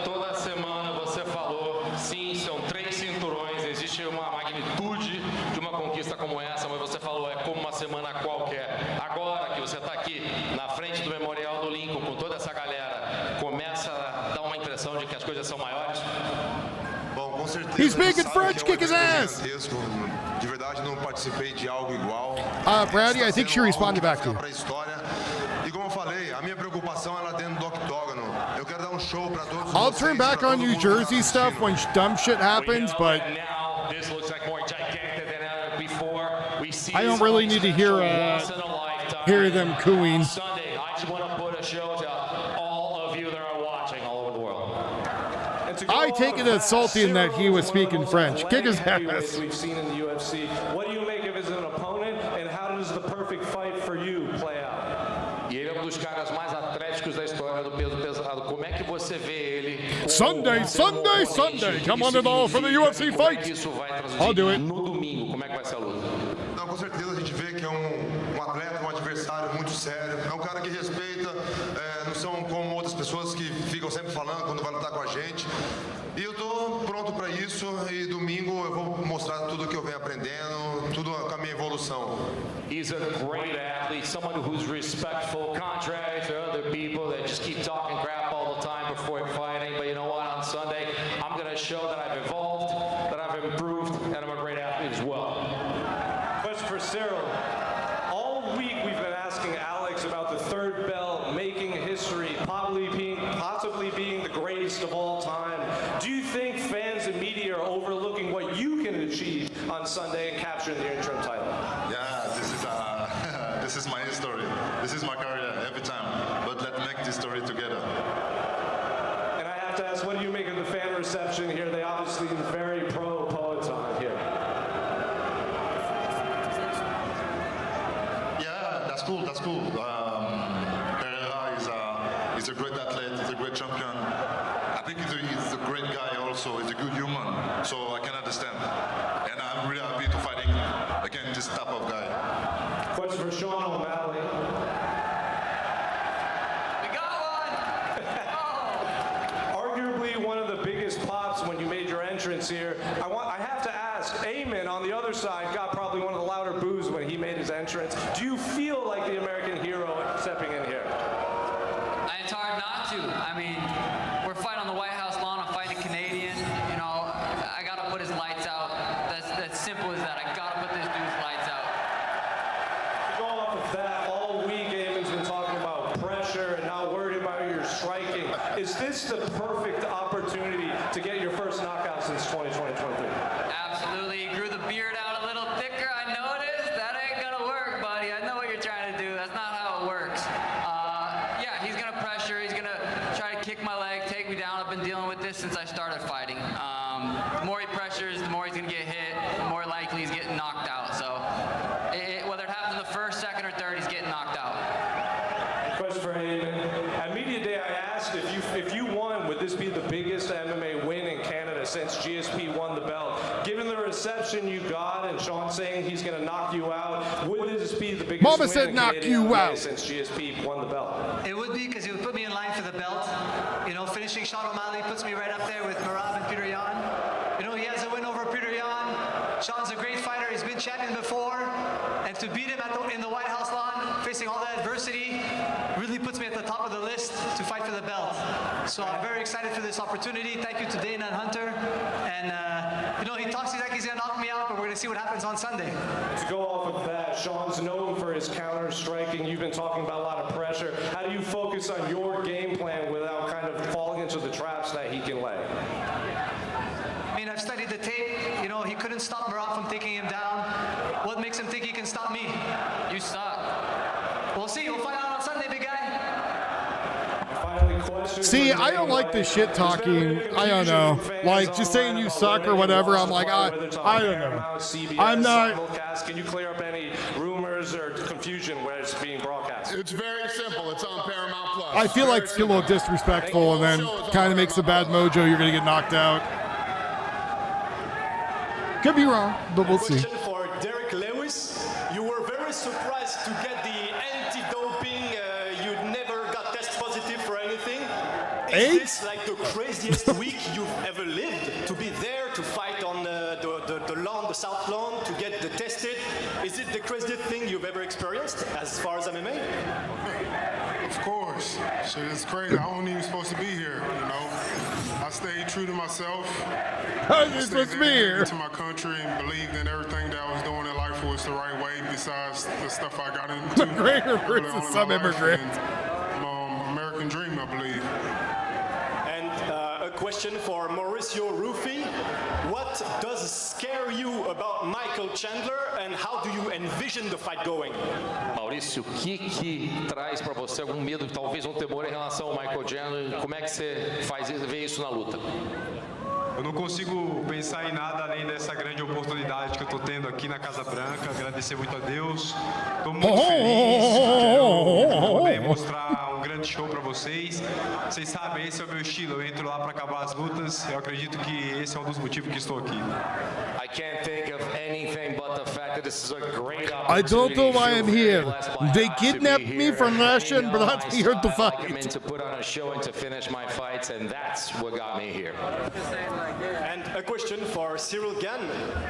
Toda semana você falou, sim, são 3 cinturões, existe uma magnitude de uma conquista como essa, mas você falou, é como uma semana qualquer. Agora que você está aqui na frente do Memorial do Lincoln com toda essa galera, começa a dar uma impressão de que as coisas são maiores? Bom, com certeza. He's speaking French, kick his ass! De verdade, não participei de algo igual. Brady, I think she responded back to you. Pra história. E como eu falei, a minha preocupação é lá dentro do octógono. Eu quero dar show pra todos I'll vocês, turn back pra on todo New mundo Jersey que tá stuff when dumb shit happens, but Now, this looks like more gigantic than ever before. We see I don't this really need to hear once in a lifetime. hear them cooing. Sunday, I just want to put a show to all of you that are watching all over the world. I I take it as salty in that he was speaking French. Kick his ass. We've seen in the UFC. What do you make of his opponent, and how does the perfect fight for you play out? E ele é dos caras mais atléticos da história do peso pesado. Como é que você vê ele? Sunday. Come on and all for the UFC fight. I'll do it. No domingo, como é que vai ser a luta? Não, com certeza a gente vê que é um atleta, um adversário muito sério. É um cara que respeita, não são como outras pessoas que ficam sempre falando quando vai lutar com a gente. E eu tô pronto para isso e domingo eu vou mostrar tudo que eu venho aprendendo, tudo com a minha evolução. He's a great athlete, someone who's respectful, contrary to other people that just keep talking crap all the time before fighting. But you know what? On Sunday, I'm going to show that I've evolved, that I've improved, and I'm a great athlete as well. Question for Cyril. All week we've been asking Alex about the third belt, making history, possibly being the greatest of all time. Do you think fans and media are overlooking what you can achieve on Sunday and capturing the interim title? Yeah, this is my story. This is my career every time. But let's make this story together. And I have to ask, what do you make of the fan reception here? They obviously are very pro Peloton here. Yeah, that's cool. Pereira is a great athlete. He's a great champion. I think he's a great guy also. He's a good human. So I can understand. And I'm really happy to fighting against this type of guy. Question for Sean O'Malley. We got one! Arguably one of the biggest pops when you made your entrance here. I have to ask, Eamon on the other side got probably one of the louder boos when he made his entrance. Do you feel like the American hero stepping in here? It's hard not to. I mean, we're fighting on the White House lawn. I'm fighting a Canadian. You know, I got to put his lights out. That's simple as that. I got to put this dude's lights out. To go off of that, all week Eamon's been talking about pressure and not worried about your striking. Is this the perfect opportunity to get your first knockout since 2023? Absolutely. He grew the beard out a little thicker. I noticed. That ain't going to work, buddy. I know what you're trying to do. That's not how it works. Yeah, he's going to pressure. He's going to try to kick my leg, take me down. I've been dealing with this since I started fighting. The more he pressures, the more he's going to get hit, the more likely he's getting knocked out. So whether it happens in the first, second, or third, he's getting knocked out. Question for Eamon. At Media Day, I asked if you won, would this be the biggest MMA win in Canada since GSP won the belt? Given the reception you got and Sean saying he's going to knock you out, would this be the biggest Mama win said in knock Canadian you MMA out. since GSP won the belt? It would be because he would put me in line for the belt. You know, finishing Sean O'Malley puts me right up there with Merab and Peter Yan. You know, he has a win over Peter Yan. Sean's a great fighter. He's been champion before. And to beat him in the White House lawn, facing all that adversity, really puts me at the top of the list to fight for the belt. So I'm very excited for this opportunity. Thank you to Dana and Hunter. And, you know, he talks like he's going to knock me out, but we're going to see what happens on Sunday. To go off of that, Sean's known for his counter striking. You've been talking about a lot of pressure. How do you focus on your game plan without kind of falling into the traps that he can lay? I mean, I've studied the tape. You know, he couldn't stop Merab from taking him down. What makes him think he can stop me? You suck. We'll see. We'll find out on Sunday, big guy. See, I don't like the shit talking. I don't know. Like, just saying you suck or whatever, I'm like, I don't know. I'm not. Can you clear up any rumors or confusion where it's being broadcast? It's very simple. It's on Paramount Plus. I feel like it's a little disrespectful and then kind of makes a bad mojo. You're going to get knocked out. Could be wrong, but we'll see. Question for Derek Lewis. You were very surprised to get the anti-doping. You never got test positive for anything. Is this like the craziest week you've ever lived? To be there to fight on the lawn, the South Lawn, to get the tested. Is it the craziest thing you've ever experienced as far as MMA? Of course. Shit, it's crazy. I wasn't even supposed to be here, you know. I stayed true to myself. How is supposed to be here? To my country and believed in everything that I was doing in life was the right way besides the stuff I got into. McGregor versus some immigrant. American dream, I believe. And a question for Mauricio Ruffi. What does scare you about Michael Chandler and how do you envision the fight going? Maurício, o que traz para você algum medo, talvez um temor em relação ao Michael Chandler? Como é que você vê isso na luta? Eu não consigo pensar em nada além dessa grande oportunidade que eu estou tendo aqui na Casa Branca. Agradecer muito a Deus. Estou muito feliz de poder mostrar um grande show para vocês. Vocês sabem, esse é o meu estilo. Eu entro lá para acabar as lutas. Eu acredito que esse é um dos motivos que estou aqui. I can't think of anything but the fact that this is a great I don't know why I'm here. They kidnapped me from Russia, but I'm here to fight. I come in to put on a show and to finish my fights, and that's what got me here. And a question for Cyril Gann.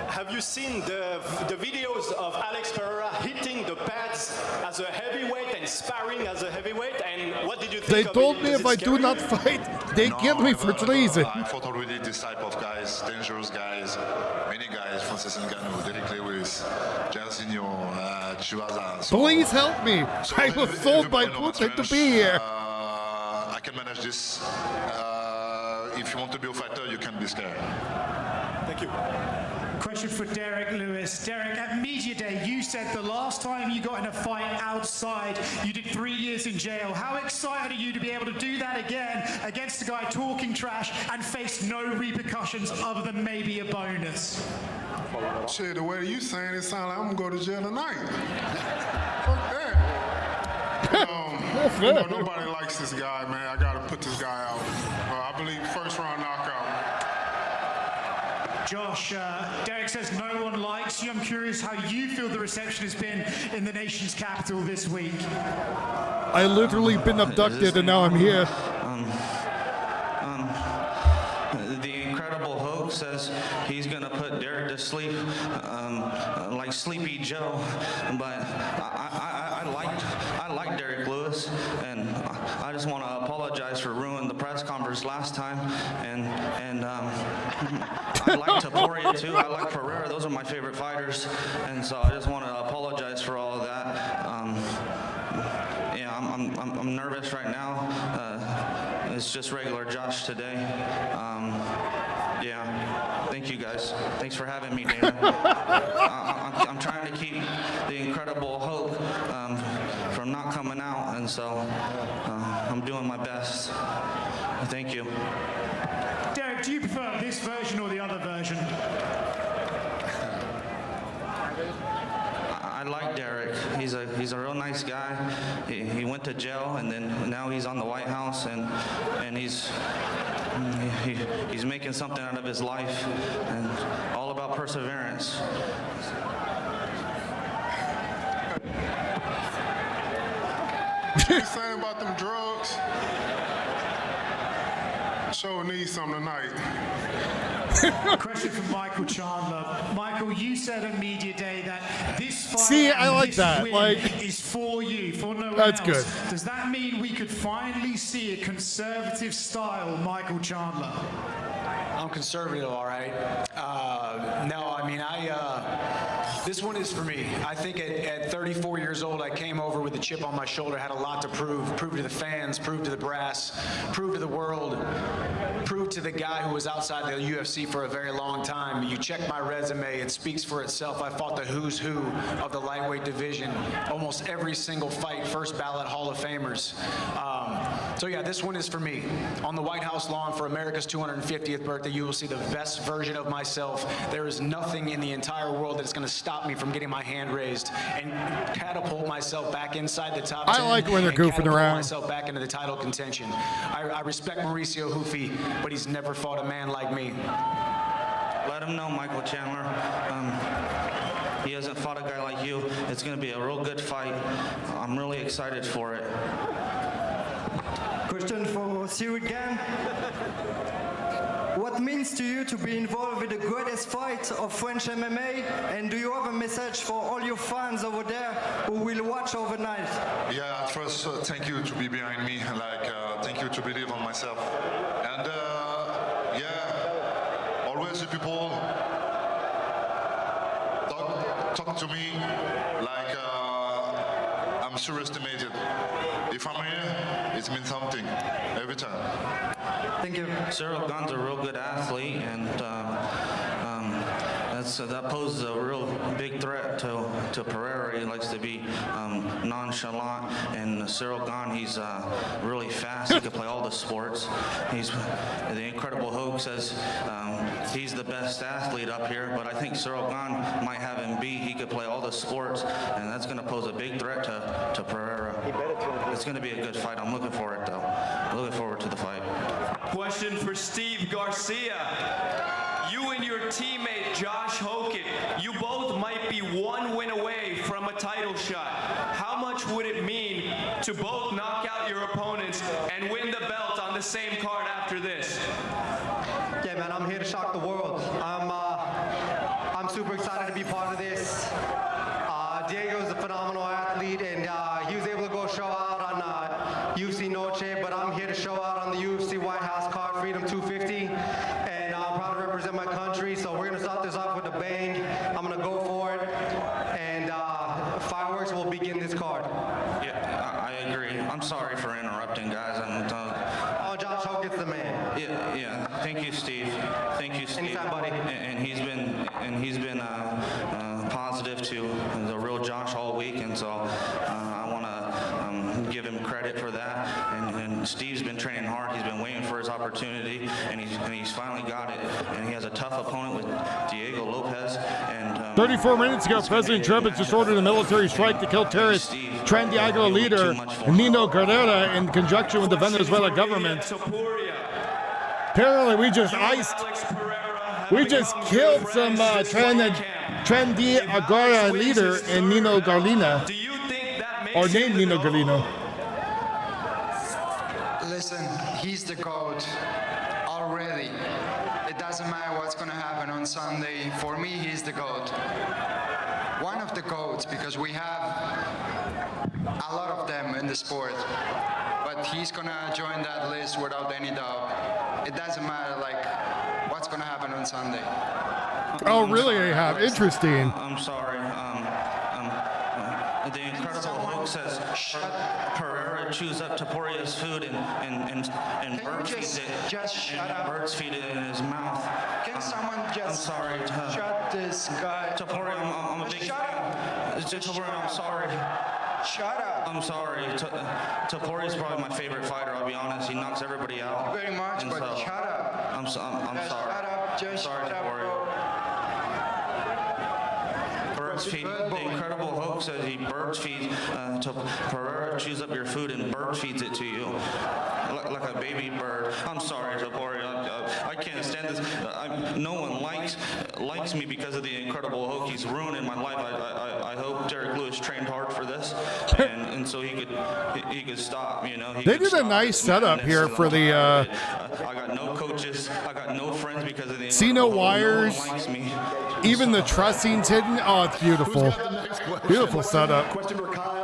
Have you seen the videos of Alex Pereira hitting the pads as a heavyweight and sparring as a heavyweight? And what did you think They of told it? me Is if it I do scary? not fight, they kill me for treason. I fought already this type of guys, dangerous guys, many guys, Francis Ngannou, Derek Lewis, Jairzinho, Chivaza. Please help me. I was told by Putin to be here. I can manage this. If you want to be a fighter, you can't be scared. Thank you. Question for Derek Lewis. Derek, at Media Day, you said the last time you got in a fight outside, you did 3 years in jail. How excited are you to be able to do that again against a guy talking trash and face no repercussions other than maybe a bonus? Shit, the way you saying it sounds like I'm gonna go to jail tonight. Fuck that. You know, nobody likes this guy, man. I gotta put this guy out. I believe first round knockout. Josh, Derek says no one likes you. I'm curious how you feel the reception has been in the nation's capital this week. I literally been abducted and now I'm here. The Incredible Hulk says he's gonna put Derek to sleep like Sleepy Joe, but I like Derek Lewis, and I just want to apologize for ruining the press conference last time, and I like Taporia too. I like Pereira. Those are my favorite fighters, and so I just want to apologize for all of that. Yeah, I'm nervous right now. It's just regular Josh today. Yeah, thank you guys. Thanks for having me, Dana. I'm trying to keep the Incredible Hulk from not coming out, and so I'm doing my best. Thank you. Derek, do you prefer this version or the other version? I like Derek. He's a real nice guy. He went to jail, and then now he's on the White House, and he's making something out of his life, and all about perseverance. What you saying about them drugs? Sure need some tonight. Question from Michael Chandler. Michael, you said at Media Day that this fight See, I like this that. win Like, is for you, for no one that's else. good. Does that mean we could finally see a conservative style Michael Chandler? I'm conservative, all right. No, I mean, this one is for me. I think at 34 years old, I came over with a chip on my shoulder, had a lot to prove to the fans, prove to the brass, prove to the world, prove to the guy who was outside the UFC for a very long time. You check my resume, it speaks for itself. I fought the who's who of the lightweight division, almost every single fight, first ballot Hall of Famers. So yeah, this one is for me. On the White House lawn for America's 250th birthday, you will see the best version of myself. There is nothing in the entire world that's going to stop me from getting my hand raised and catapult myself back inside the top 10. I like when they're and goofing catapult around. myself back into the title contention. I respect Mauricio Hufi, but he's never fought a man like me. Let him know, Michael Chandler. He hasn't fought a guy like you. It's going to be a real good fight. I'm really excited for it. Question for Cyril again. What means to you to be involved with the greatest fight of French MMA? And do you have a message for all your fans over there who will watch overnight? Yeah, at first, thank you to be behind me. Thank you to believe on myself. And yeah, always the people talk to me like I'm surestimated. If I'm here, it means something every time. Thank you. Cyril Gane's a real good athlete, and that poses a real big threat to Pereira. He likes to be nonchalant, and Cyril Gahn, he's really fast. He can play all the sports. The Incredible Hulk says he's the best athlete up here, but I think Cyril Gahn might have him beat. He could play all the sports, and that's going to pose a big threat to Pereira. It's going to be a good fight. I'm looking for it, though. I'm looking forward to the fight. Question for Steve Garcia. You and your teammate Josh Hockett, you both might be one win away from a title shot. How much would it mean to both knock out your opponents and win the belt on the same card after this? Yeah, man, I'm here to shock the world. I'm super excited to be part of this. Diego is a phenomenal athlete, and he was able to go show out on UFC Noche, but I'm here to show out on the UFC White House card, Freedom 250, and I'm proud to represent my country, so we're going to start this off with a bang. I'm going to go for it, and fireworks will begin this card. Yeah, I agree. I'm sorry for interrupting, guys. Oh, Josh Hockett's the man. Yeah. Thank you, Steve. Thank you, Steve. Anytime, buddy. And he's been positive to the real Josh all week, and so I want to give him credit for that. And Steve's been training hard. He's been waiting for his opportunity, and he's finally got it. And he has a tough opponent with Diego Lopez. And 34 minutes ago, President Trump has just ordered a military strike to kill terrorist Diego leader Nino Guerrera in conjunction with the Venezuela government. Apparently, we just killed some Trendy Agora leader in Nino Garlina, or named Nino Garlino. Listen, he's the GOAT already. It doesn't matter what's going to happen on Sunday. For me, he's the GOAT. One of the GOATs, because we have a lot of them in the sport. But he's going to join that list without any doubt. It doesn't matter, what's going to happen on Sunday. Oh, really, Ahab? Interesting. I'm sorry. The Incredible Hulk says Pereira chews up Taporia's food and birds feeds it. Just shut up. Birds feed it in his mouth. Can someone just I'm sorry. shut this guy? Taporia, I'm a big fan. Taporia, I'm sorry. Shut up. I'm sorry. Taporia is probably my favorite fighter. I'll be honest. He knocks everybody out. Thank you very much, but shut up. I'm sorry. Shut up. Just sorry, shut up, Taporia. Birds feed. The Incredible Hulk says he birds feeds. Pereira chews up your food and bird feeds it to you, like a baby bird. I'm sorry, Taporia. I can't stand this. No one likes me because of the Incredible Hulk. He's ruining my life. I hope Derek Lewis trained hard for this, and so he could stop. You know. They did a nice setup here for the. I got no coaches. I got no friends because of the. See no wires. No one likes me. Even the trussing's hidden. Oh, it's beautiful. Beautiful setup. Question for Kyle.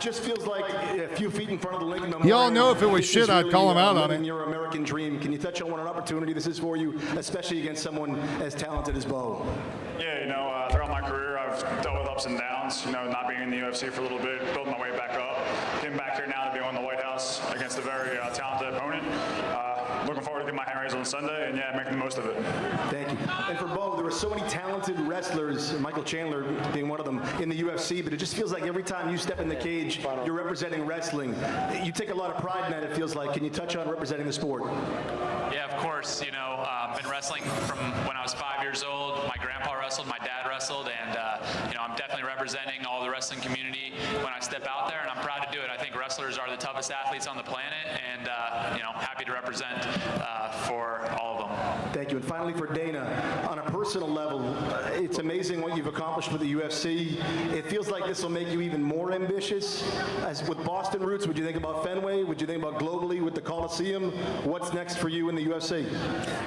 Just feels like a few feet in front of the Lincoln Memorial. Y'all know if it was shit, I'd call him out on it. Your American dream. Can you touch on what an opportunity this is for you, especially against someone as talented as Bo? Yeah, throughout my career, I've dealt with ups and downs. Not being in the UFC for a little bit, building my way back up, getting back here now to be on the White House against a very talented opponent. Looking forward to getting my hand raised on Sunday and making the most of it. Thank you. And for Bo, there were so many talented wrestlers, Michael Chandler being one of them, in the UFC, but it just feels like every time you step in the cage, you're representing wrestling. You take a lot of pride in that, it feels like. Can you touch on representing the sport? Yeah, of course. Been wrestling from when I was 5 years old. My grandpa wrestled, my dad wrestled, and I'm definitely representing all the wrestling community when I step out there, and I'm proud to do it. I think wrestlers are the toughest athletes on the planet, and happy to represent for all of them. Thank you. And finally, for Dana, on a personal level, it's amazing what you've accomplished with the UFC. It feels like this will make you even more ambitious. As with Boston roots, would you think about Fenway? Would you think about globally with the Coliseum? What's next for you in the UFC?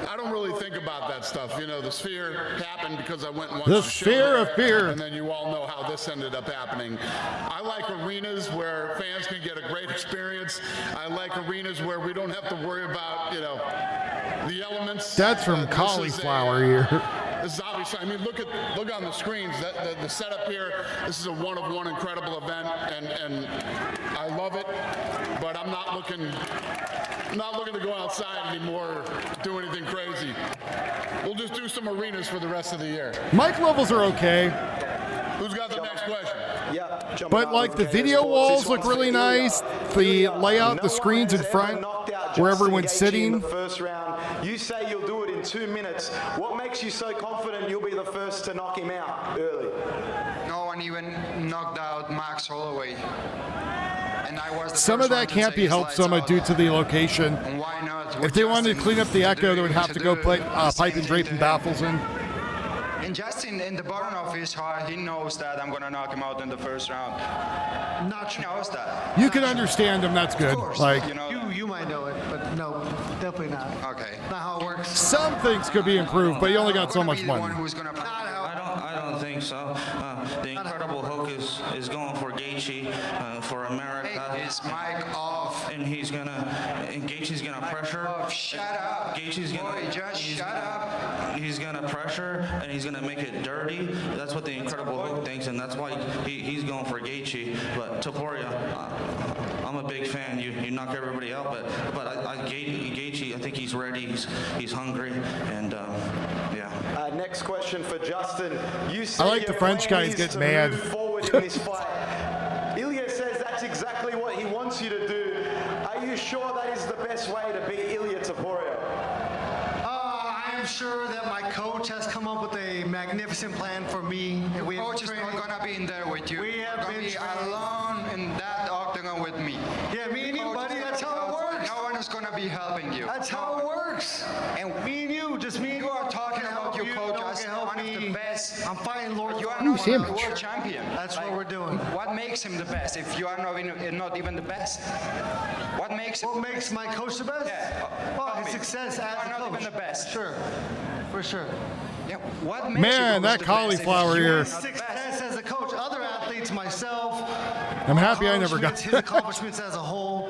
I don't really think about that stuff. The Sphere happened because I went and watched the show Sphere there, of Fear. and then you all know how this ended up happening. I like arenas where fans can get a great experience. I like arenas where we don't have to worry about, the elements. That's from Cauliflower here. This is obviously, look on the screens, the setup here. This is a one-of-one incredible event, and I love it, but I'm not looking I'm not looking to go outside anymore, do anything crazy. We'll just do some arenas for the rest of the year. Mic levels are okay. Who's got the next question? Yeah. But like the video walls look really nice. The layout, the screens in front, where everyone's sitting. In the first round, you say you'll do it in 2 minutes. What makes you so confident you'll be the first to knock him out early? No one even knocked out Max Holloway. And I was the Some first of one that to can't take be his helped lights somewhat out. due to the location. And why not? If they wanted to clean up the echo, they would have to go put pipe and drape and baffles in. And Justin, in the bottom of his heart, he knows that I'm gonna knock him out in the first round. Not He knows that. You can understand him, that's good. Like, You know You might know it, but no, definitely not. Okay. Not how it works. some things could be improved, but you only got so much money. I don't think so. The Incredible Hulk is going for Gaethje, for America. Hey, his mic off. And Gaethje's gonna pressure. Oh, shut up. Gaethje's gonna. Boy, just shut up. He's gonna pressure and he's gonna make it dirty. That's what the Incredible Hulk thinks, and that's why he's going for Gaethje. But Topuria, I'm a big fan. You knock everybody out, but Gaethje, I think he's ready. He's hungry, and yeah. Next question for Justin. You say I like the your French plan guys is get to mad. move forward in this fight. Ilya says that's exactly what he wants you to do. Are you sure that is the best way to beat Ilya Topuria? I am sure that my coach has come up with a magnificent plan for me. And we Coach is not gonna be in there with you. We have You're gonna been be training. alone in that octagon with me. Yeah, me and you, Coach buddy. is That's gonna how it be works. No one is gonna be helping you. That's how it works. And Me and you, just me and you are talking can about help your you, coach no one as can help one of me. the best. I'm fighting Lord. You are Who's not him? the world champion. That's what we're doing. What makes him the best if you are not even the best? What makes him? What makes my coach the best? Yeah. Well, Tell his me. success You as are a not coach. even the best. Sure, for sure. Yeah. What makes Man, you that the best if cauliflower you are ear. not the best? Success as a coach, other athletes, myself. I'm happy I never got accomplishments, his accomplishments as a whole.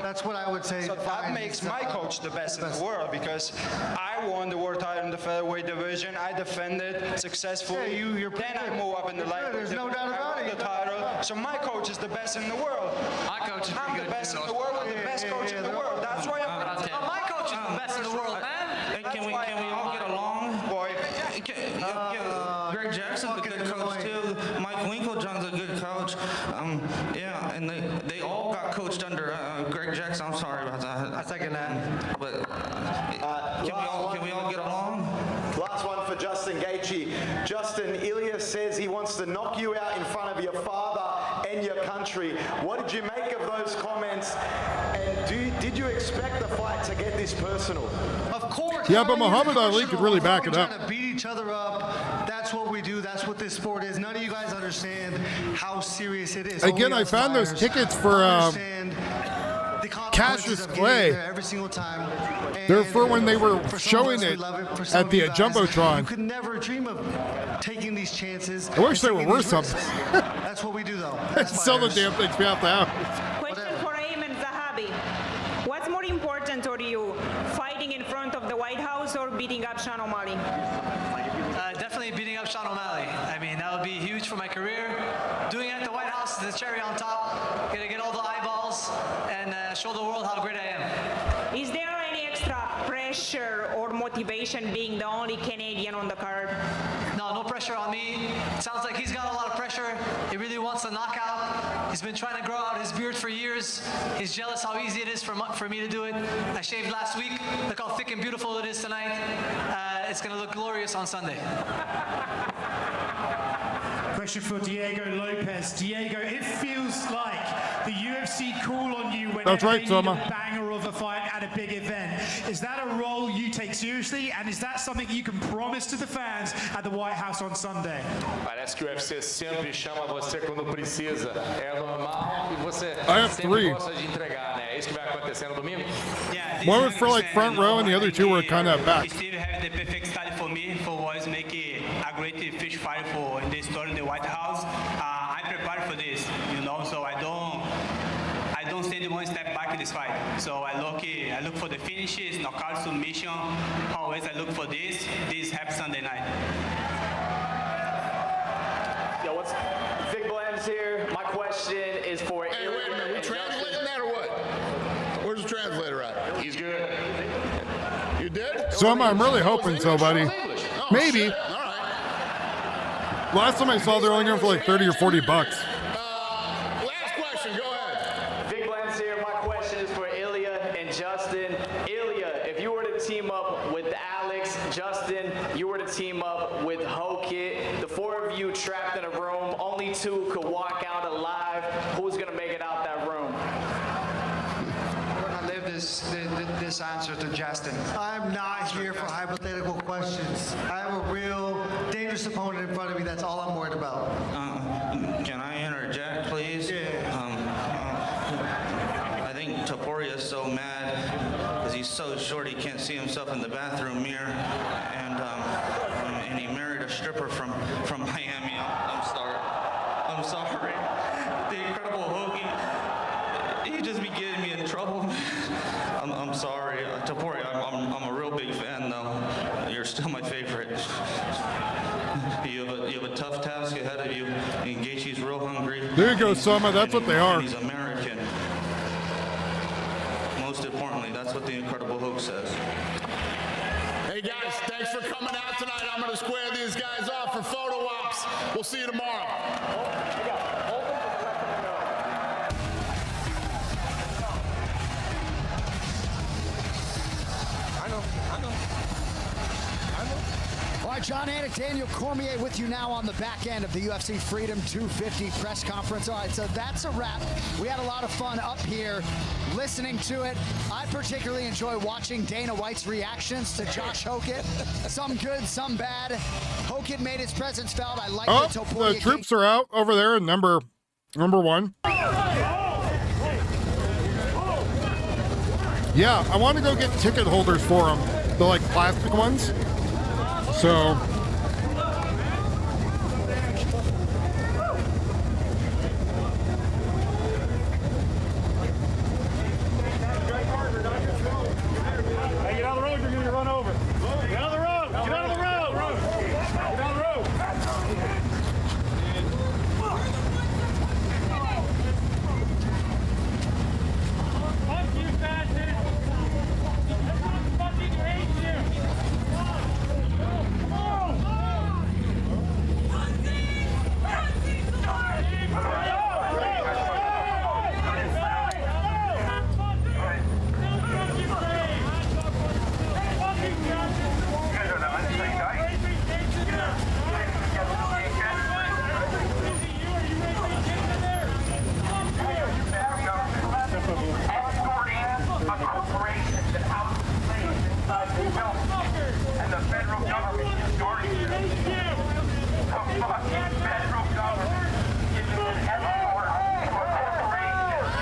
That's what I would say. So that defines makes himself. my coach the best in the world because I won the world title in the featherweight division. I defended successfully. Yeah, you're then I good. move up in the You're good. lightweight There's no division. doubt about I won it. the title. So my coach is the best in the world. My coach is I'm pretty the good best too. in the world. I'm the best coach in the world. That's why I'm gonna take. My coach is the best in the world, man. Can we all get along? Boy, Greg Jackson's a good coach too. Mike Winklejohn's a good coach. Yeah, and they all got coached under Greg Jackson. I'm sorry about that. I second that. But can we all get along? Last one for Justin Gaethje. Justin, Ilya says he wants to knock you out in front of your father and your country. What did you make of those comments? And did you expect the fight to get this personal? Of course. Yeah, how but are you Muhammad Ali could really back it up. Trying to beat each other up. That's what we do. That's what this sport is. None of you guys understand how serious it is. Again, Only I us found those fighters tickets for understand the consequences Cassius of getting Clay. there every single time. They're And for when they were for some of showing us, we it love it. For some at of the you guys, Jumbotron. You could never dream of taking these chances. I wish and they were taking worth these risks. something. That's what we do, though. That's Sell the fighters. damn things we have to have. Question for Ayman Zahabi. What's more important to you, fighting in front of the White House or beating up Sean O'Malley? Definitely beating up Sean O'Malley. I mean, that would be huge for my career. Doing it at the White House is the cherry on top. Gonna get all the eyeballs and show the world how great I am. Is there any extra pressure or motivation being the only Canadian on the card? No pressure on me. It sounds like he's got a lot of pressure. He really wants a knockout. He's been trying to grow out his beard for years. He's jealous how easy it is for me to do it. I shaved last week. Look how thick and beautiful it is tonight. It's going to look glorious on Sunday. Question for Diego Lopez. Diego, it feels like the UFC call on you whenever That's right, they need Soma. a banger of a fight at a big event. Is that a role you take seriously, and is that something you can promise to the fans at the White House on Sunday? Parece que o UFC sempre chama você quando precisa. É normal e você I have sempre three. gosta de entregar, né? É isso que vai acontecer no domingo? One was for like front row, and the other two were kind of back. Steve have the perfect style for me for was make a great fish fight for in the story in the White House. I prepared for this, so I don't stand one step back in this fight. So I look for the finishes, knockout, submission. Always I look for this. This happens Sunday night. Yo, what's Vic Bland's here? My question is for Hey, wait a minute. We translating that or what? Where's the translator So I'm really hoping so, buddy. Maybe. Last time I saw they're only going for like 30 or 40 bucks. Last question, go ahead. Big Blends here. My question is for Ilya and Justin. Ilya, if you were to team up with Alex, Justin, you were to team up with Hokit, the four of you trapped in a room, only two could walk out alive. Who's going to make it out that room? I'm gonna leave this answer to Justin. I'm not here for hypothetical questions. I have a real dangerous opponent in front of me. That's all I'm worried about. Can I interject, please? Yeah. I think Taporia's so mad because he's so short he can't see himself in the bathroom mirror, and he married a stripper from Miami. I'm sorry. The Incredible Hoagie, he just be getting me in trouble. I'm sorry, Taporia. I'm a real big fan, though. You're still my favorite. You have a tough task ahead of you. And Gaethje's real hungry. There you go, Soma. That's what they are. He's American. Most importantly, that's what the Incredible Hulk says. Hey guys, thanks for coming out tonight. I'm going to square these guys off for photo ops. We'll see you tomorrow. All right, John Anik, Daniel Cormier with you now on the back end of the UFC Freedom 250 press conference. All right, so that's a wrap. We had a lot of fun up here listening to it. I particularly enjoy watching Dana White's reactions to Josh Hokit. Some good, some bad. Hokit made his presence felt. I like the Topuria. The troops are out over there in number one. Yeah, I want to go get ticket holders for them. The like plastic ones. So Hey, get out of the road, you're going to run over. Get out of the road! Get out of the road! Get out of the road! Fuck you, bastard! Everyone fucking hates you! Come on! And the federal government is guarding you. The fucking federal government is an escort for corporations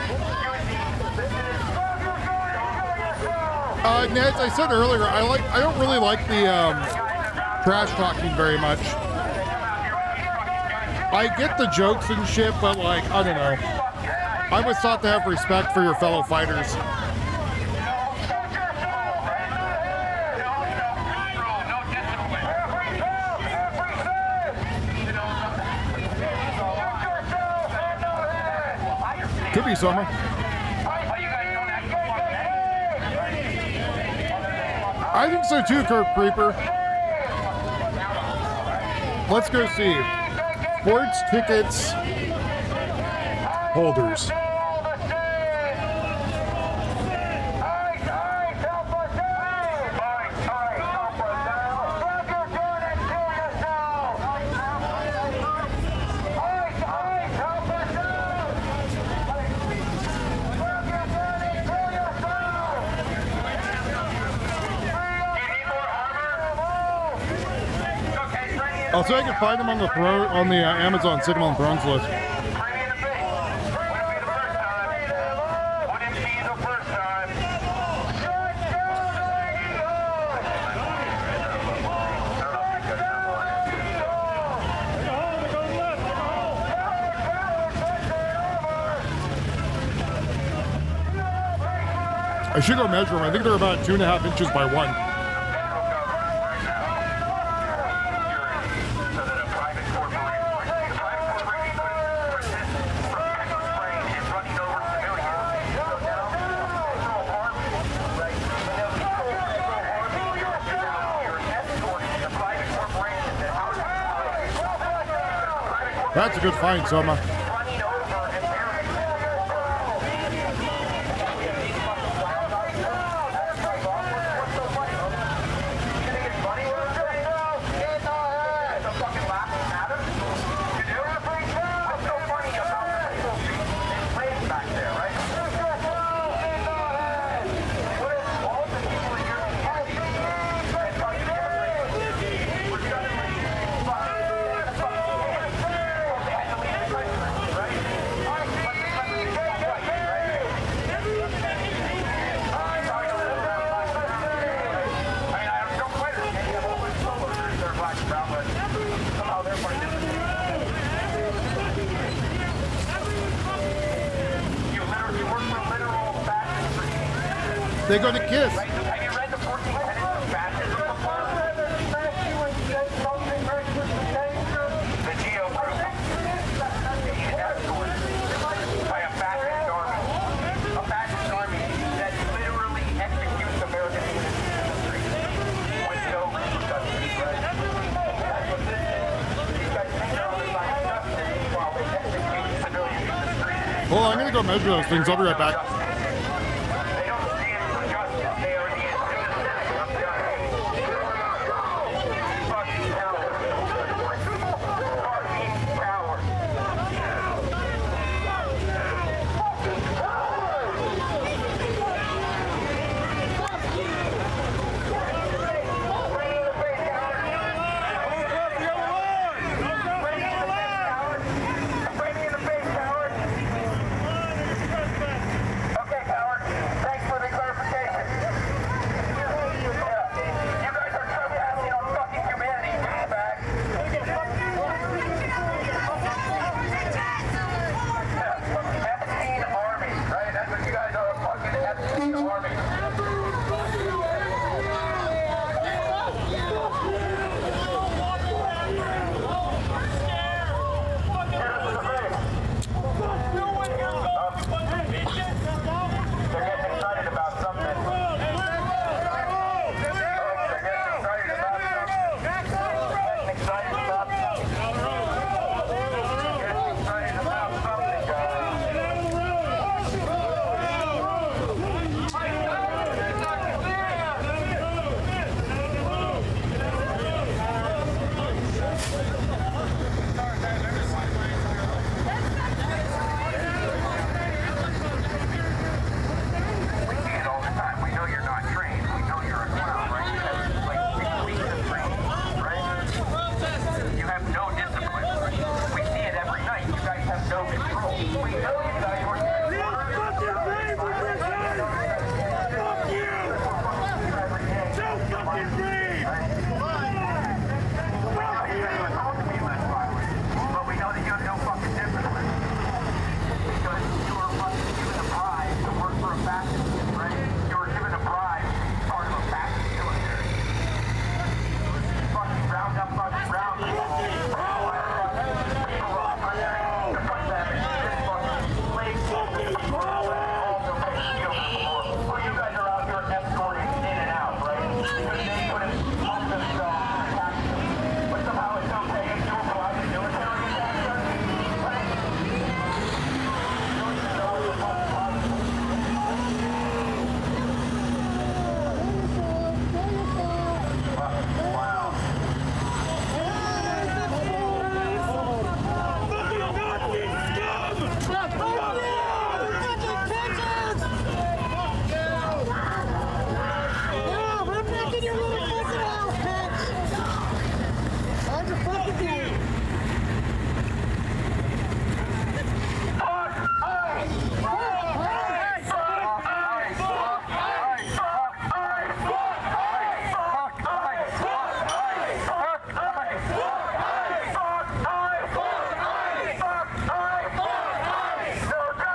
using Ned, as I said earlier, I don't really like the trash talking very much. I get the jokes and shit, but like, I don't know. I was taught to have respect for your fellow fighters. Could be summer. I think so too, Kirk Creeper. Let's go see. Sports tickets holders. I'll see if I can find them on the Amazon Signal and Thrones list. I should go measure them. I think they're about 2.5 inches by 1. That's a good find, Soma. They're going to kiss. Have you read the 14 Tenets of Fascism before? The Geo Group. He's escorted by a fascist army. A fascist army that literally executes American industry with no repercussions, right? That's what this is. These guys think they're on the side of justice while they execute civilian industry. Well, I'm going to go measure those things. I'll be right back.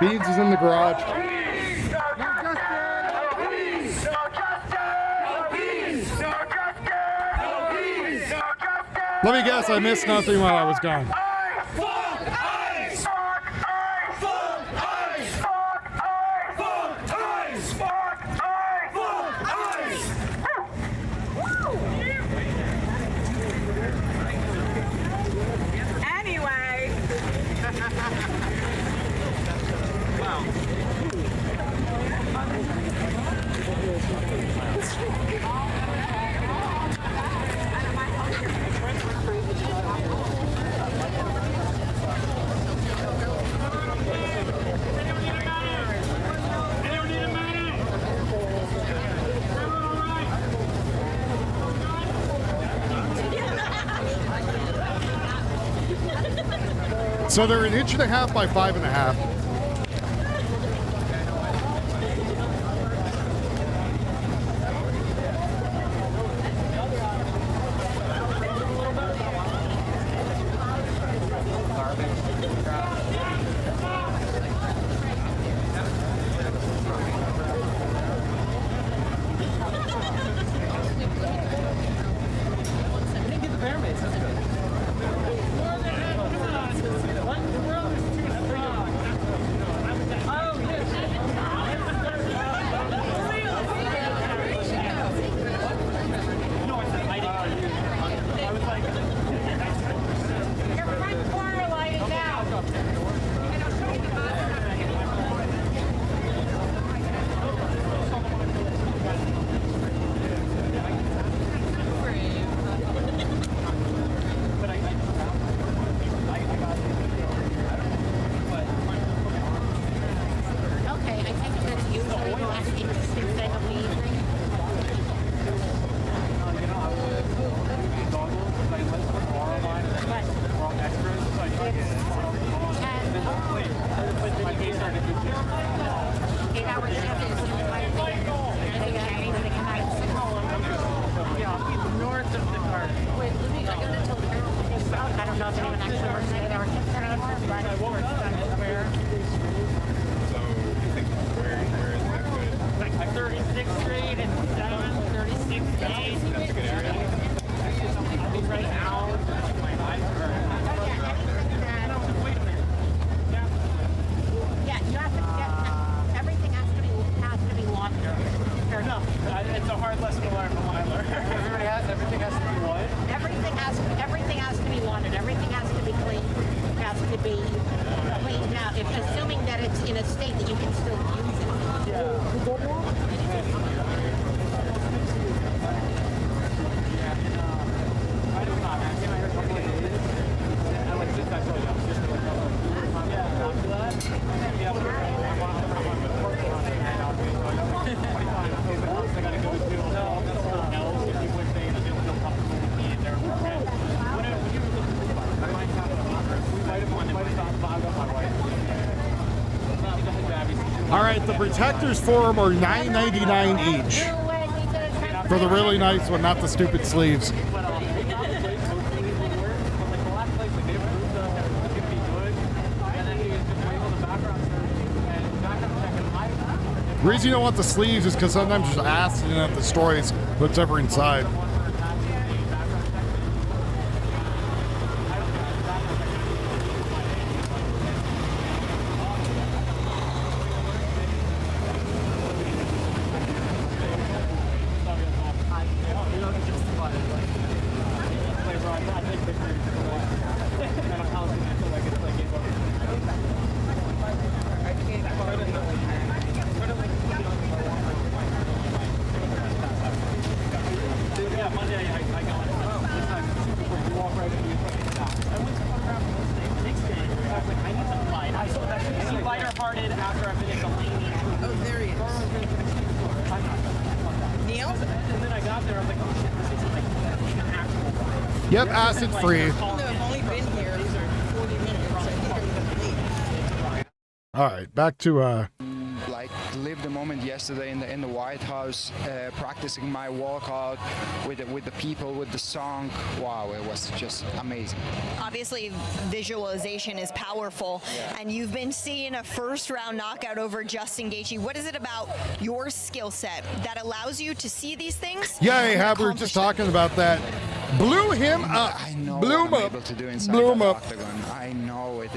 Beans is in the garage. Let me guess, I missed nothing while I was gone. Anyway, So they're 1.5 inches by 5.5. The protectors for them are $9.99 each. For the really nice one, not the stupid sleeves. The reason you don't want the sleeves is because sometimes there's acid in it that destroys whatever inside. Yep, acid free. All right, back to like lived the moment yesterday in the White House, practicing my walkout with the people, with the song. Wow, it was just amazing. Obviously, visualization is powerful, and you've been seeing a first-round knockout over Justin Gaethje. What is it about your skill set that allows you to see these things? Yeah, hey, we were just talking about that. Blew him up. I know Blew him what I'm up. able to do inside Blew him the up. octagon. I know it.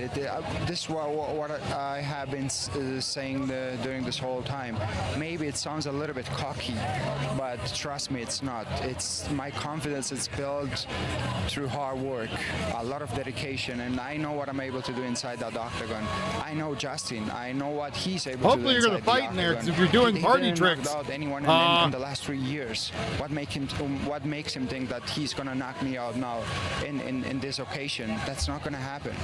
This is what I have been saying during this whole time. Maybe it sounds a little bit cocky, but trust me, it's not. It's my confidence is built through hard work, a lot of dedication, and I know what I'm able to do inside that octagon. I know Justin. I know what he's able Hopefully to do. you're going to fight in there, because if you're doing He party didn't tricks. knock out anyone in the last 3 years. What makes him think that he's going going to knock me out now in this occasion. That's not going to happen.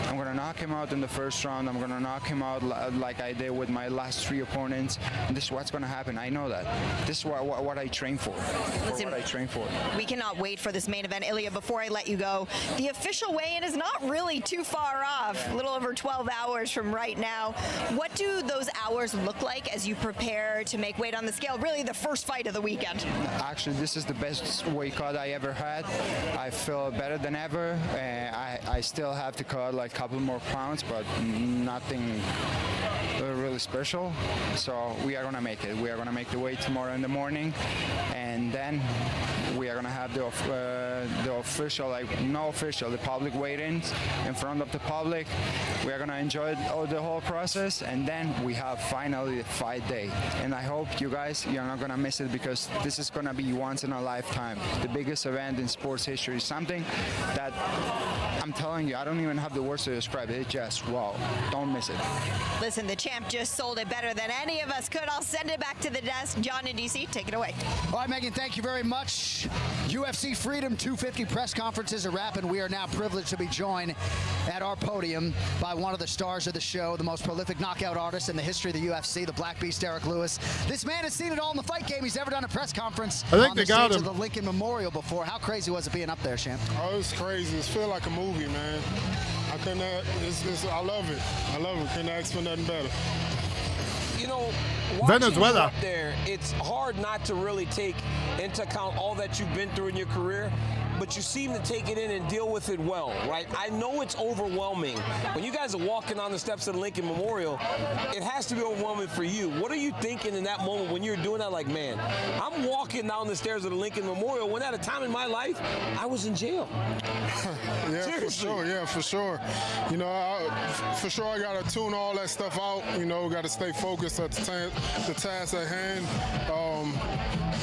I'm going to knock him out in the first round. I'm going to knock him out like I did with my last 3 opponents. And this is what's going to happen. I know that. This is what I train for. Listen, what I train for. We cannot wait for this main event. Ilya, before I let you go, the official weigh-in is not really too far off. A little over 12 hours from right now. What do those hours look like as you prepare to make weight on the scale? Really the first fight of the weekend. Actually, this is the best weight cut I ever had. I feel better than ever. I still have to cut like a couple more pounds, but nothing really special. So we are gonna make it. We are gonna make the weight tomorrow in the morning, and then we are gonna have the official, the public weigh-ins in front of the public. We are gonna enjoy the whole process, and then we have finally the fight day. And I hope you guys, you're not gonna miss it, because this is gonna be once in a lifetime, the biggest event in sports history. Something that I'm telling you, I don't even have the words to describe it. It's just wow. Don't miss it. Listen, the champ just sold it better than any of us could. I'll send it back to the desk. John in DC, take it away. All right, Megan, thank you very much. UFC Freedom 250 press conference is a wrap, and we are now privileged to be joined at our podium by one of the stars of the show, the most prolific knockout artist in the history of the UFC, the Black Beast, Derek Lewis. This man has seen it all in the fight game. He's never done a press conference on the stage of the Lincoln Memorial before. How crazy was it being up there, champ? Oh, it's crazy. It feels like a movie, man. I love it. I love it. Couldn't ask for nothing better. You know, watching Venezuela. you up there, it's hard not to really take into account all that you've been through in your career, but you seem to take it in and deal with it well, right? I know it's overwhelming. When you guys are walking on the steps of the Lincoln Memorial, it has to be overwhelming for you. What are you thinking in that moment when you're doing that? Like, man, I'm walking down the stairs of the Lincoln Memorial when at a time in my life, I was in jail. Yeah, Seriously. for sure. Yeah, for sure. You know, I got to tune all that stuff out. You know, got to stay focused at the task at hand.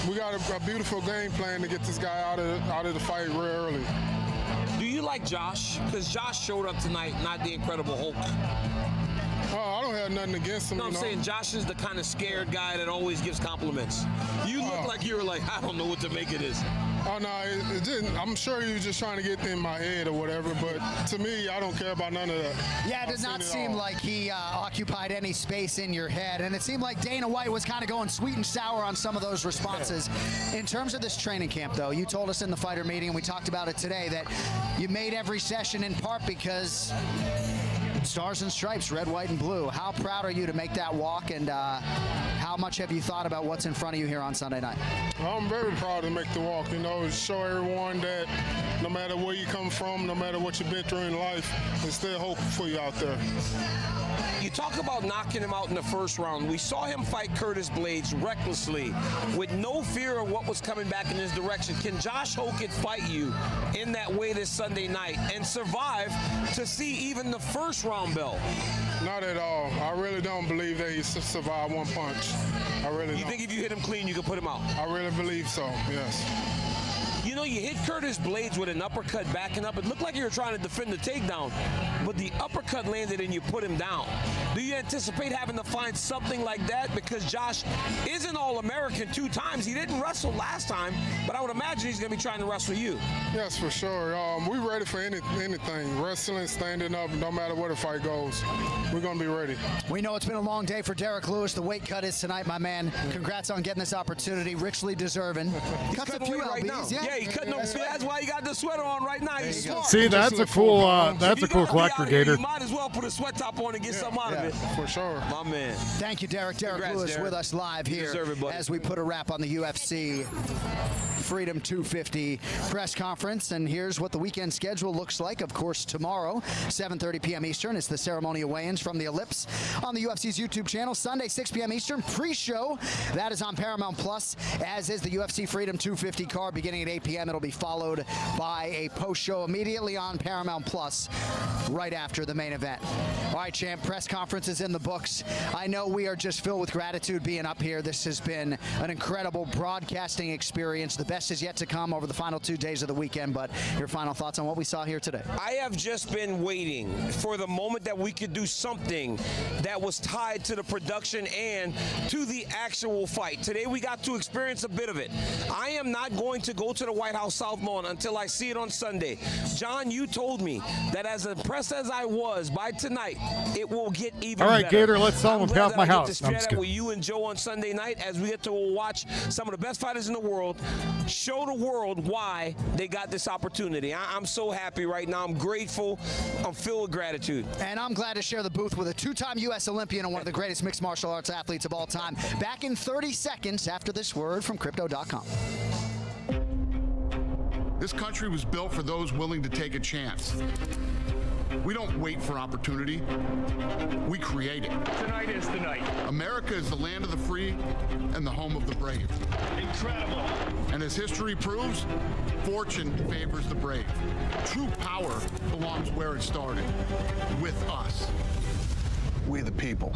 We got a beautiful game plan to get this guy out of the fight real early. Do you like Josh? Because Josh showed up tonight, not the Incredible Hulk. I don't have nothing against him. No, I'm saying Josh is the kind of scared guy that always gives compliments. You look like you were like, I don't know what to make of this. Oh, no, it didn't. I'm sure he was just trying to get in my head or whatever, but to me, I don't care about none of that. Yeah, it did not seem like he occupied any space in your head, and it seemed like Dana White was kind of going sweet and sour on some of those responses. In terms of this training camp, though, you told us in the fighter meeting, and we talked about it today, that you made every session in part because Stars and Stripes, red, white, and blue. How proud are you to make that walk, and how much have you thought about what's in front of you here on Sunday night? I'm very proud to make the walk, you know, show everyone that no matter where you come from, no matter what you've been through in life, there's still hope for you out there. You talk about knocking him out in the first round. We saw him fight Curtis Blades recklessly with no fear of what was coming back in his direction. Can Josh Hokett fight you in that way this Sunday night and survive to see even the first round bell? Not at all. I really don't believe that he survived one punch. I really don't. You think if you hit him clean, you could put him out? I really believe so, yes. You know, you hit Curtis Blades with an uppercut backing up. It looked like you were trying to defend the takedown, but the uppercut landed and you put him down. Do you anticipate having to find something like that? Because Josh is an All-American 2 times. He didn't wrestle last time, but I would imagine he's going to be trying to wrestle you. Yes, for sure. We're ready for anything. Wrestling, standing up, no matter where the fight goes. We're going to be ready. We know it's been a long day for Derek Lewis. The weight cut is tonight, my man. Congrats on getting this opportunity. Richly deserving. Cuts a few right lbs, now. Yeah, he cut no. See, that's why he got the sweater on right now. He's smart. See, that's a cool collector, Gator. You might as well put a sweat top on and get something out of it. For sure. My man. Thank you, Derek. Derek Congrats, Lewis Derek. with us live here as we put a wrap on the UFC Freedom 250 press conference. And here's what the weekend schedule looks like. Of course, tomorrow, 7:30 p.m. Eastern, it's the ceremonial weigh-ins from the Ellipse on the UFC's YouTube channel. Sunday, 6 p.m. Eastern, pre-show. That is on Paramount Plus, as is the UFC Freedom 250 card beginning at 8 p.m. It'll be followed by a post-show immediately on Paramount Plus right after the main event. All right, champ, press conference is in the books. I know we are just filled with gratitude being up here. This has been an incredible broadcasting experience, the best best is yet to come over the final 2 days of the weekend, but your final thoughts on what we saw here today? I have just been waiting for the moment that we could do something that was tied to the production and to the actual fight. Today we got to experience a bit of it. I am not going to go to the White House South Lawn until I see it on Sunday. John, you told me that as impressed as I was by tonight, it will get even better. All right, Gator, let's tell them about my house. To share that with you and Joe on Sunday night as we get to watch some of the best fighters in the world show the world why they got this opportunity. I'm so happy right now. I'm grateful. I'm filled with gratitude. And I'm glad to share the booth with a two-time U.S. Olympian and one of the greatest mixed martial arts athletes of all time. Back in 30 seconds after this word from Crypto.com. This country was built for those willing to take a chance. We don't wait for opportunity. We create it. Tonight is the night. America is the land of the free and the home of the brave. Incredible. And as history proves, fortune favors the brave. True power belongs where it started, with us. We the people.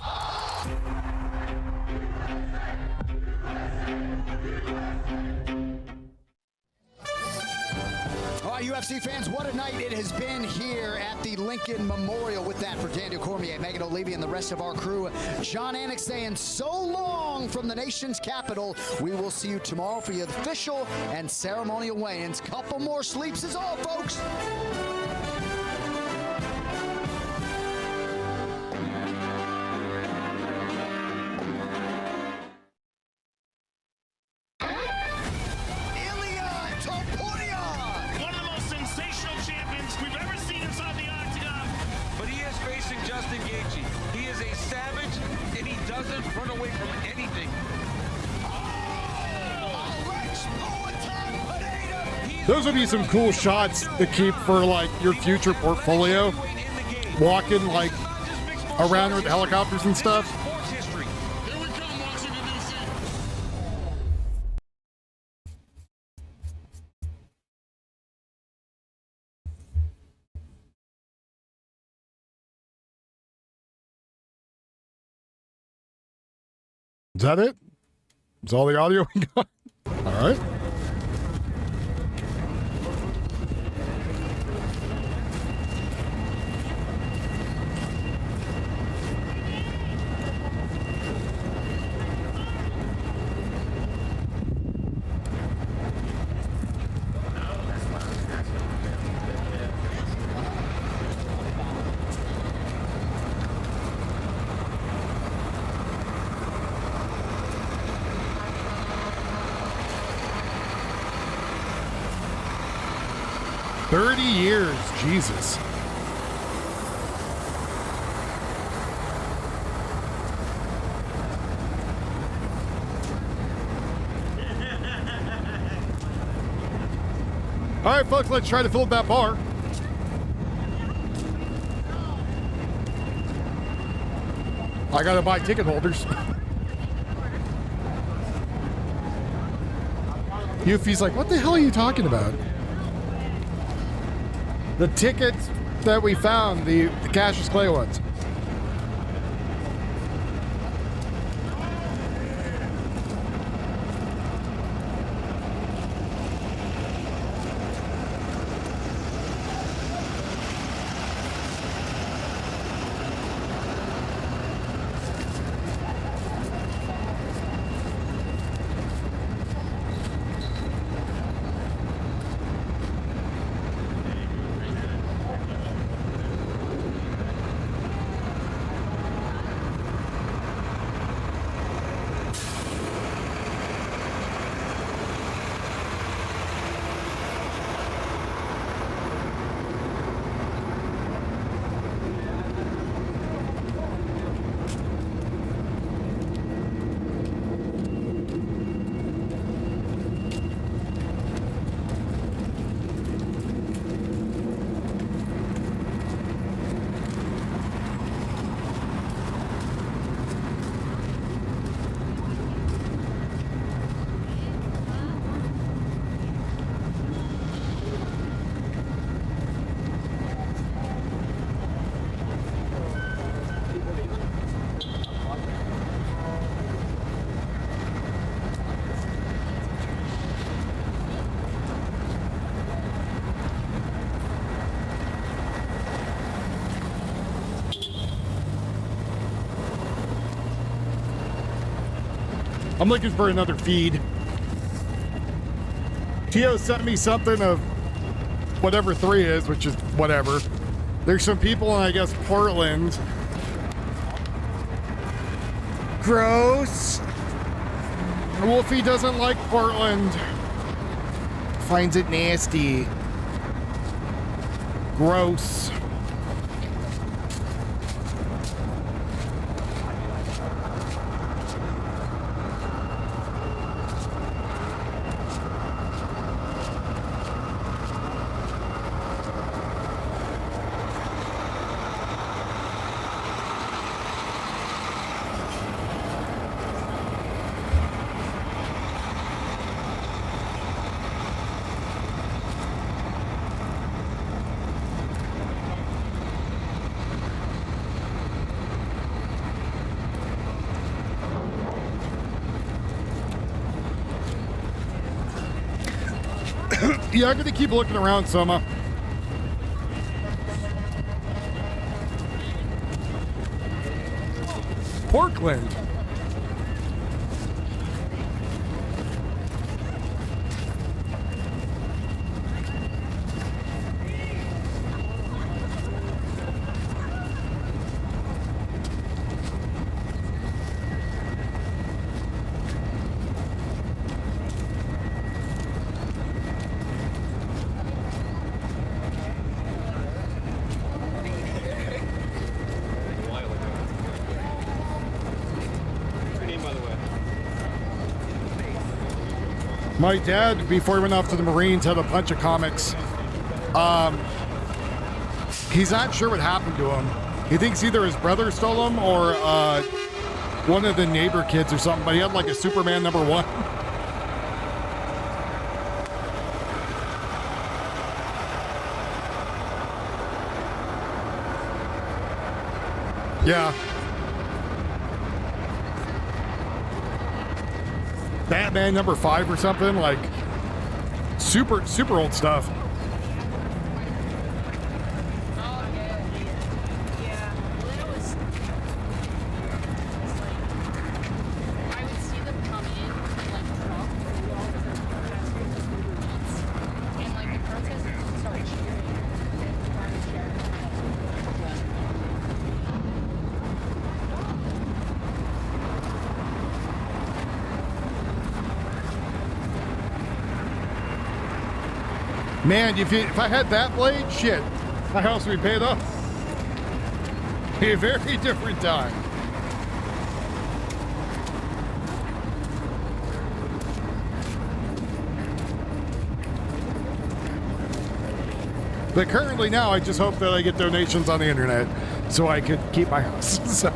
All right, UFC fans, what a night it has been here at the Lincoln Memorial. With that, for Daniel Cormier, Megan O'Leary, and the rest of our crew, John Anik saying so long from the nation's capital. We will see you tomorrow for your official and ceremonial weigh-ins. Couple more sleeps is all, folks. Those would be some cool shots to keep for like your future portfolio. Walking like around with helicopters and stuff. Is that it? Is all the audio we got? All right. Years, Jesus. All right, folks, let's try to fill up that bar. I gotta buy ticket holders. Yuffie's like, what the hell are you talking about? The tickets that we found, the Cassius Clay ones. I'm looking for another feed. Tio sent me something of whatever 3 is, which is whatever. There's some people in, I guess, Portland. Gross. Wolfie doesn't like Portland. Finds it nasty. Gross. Yeah, I'm gonna keep looking around, Soma. Portland. My dad, before he went off to the Marines, had a bunch of comics. He's not sure what happened to him. He thinks either his brother stole them or one of the neighbor kids or something, but he had like a Superman #1. Yeah. Batman #5 or something, like super old stuff. Man, if I had that blade, shit, my house would be paid off. Be a very different time. But currently now, I just hope that I get donations on the internet so I could keep my house. So.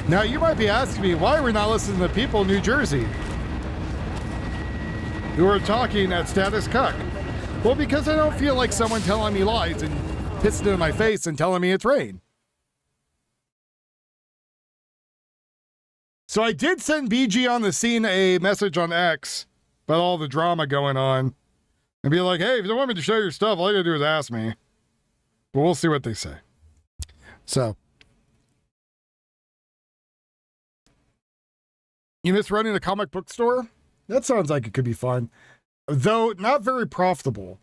Now, you might be asking me, why are we not listening to people in New Jersey who are talking at status cuck? Well, because I don't feel like someone telling me lies and pissing in my face and telling me it's rain. So I did send BG on the scene a message on X about all the drama going on and be like, hey, if you don't want me to show your stuff, all you gotta do is ask me. But we'll see what they say. So. You miss running a comic book store? That sounds like it could be fun. Though not very profitable.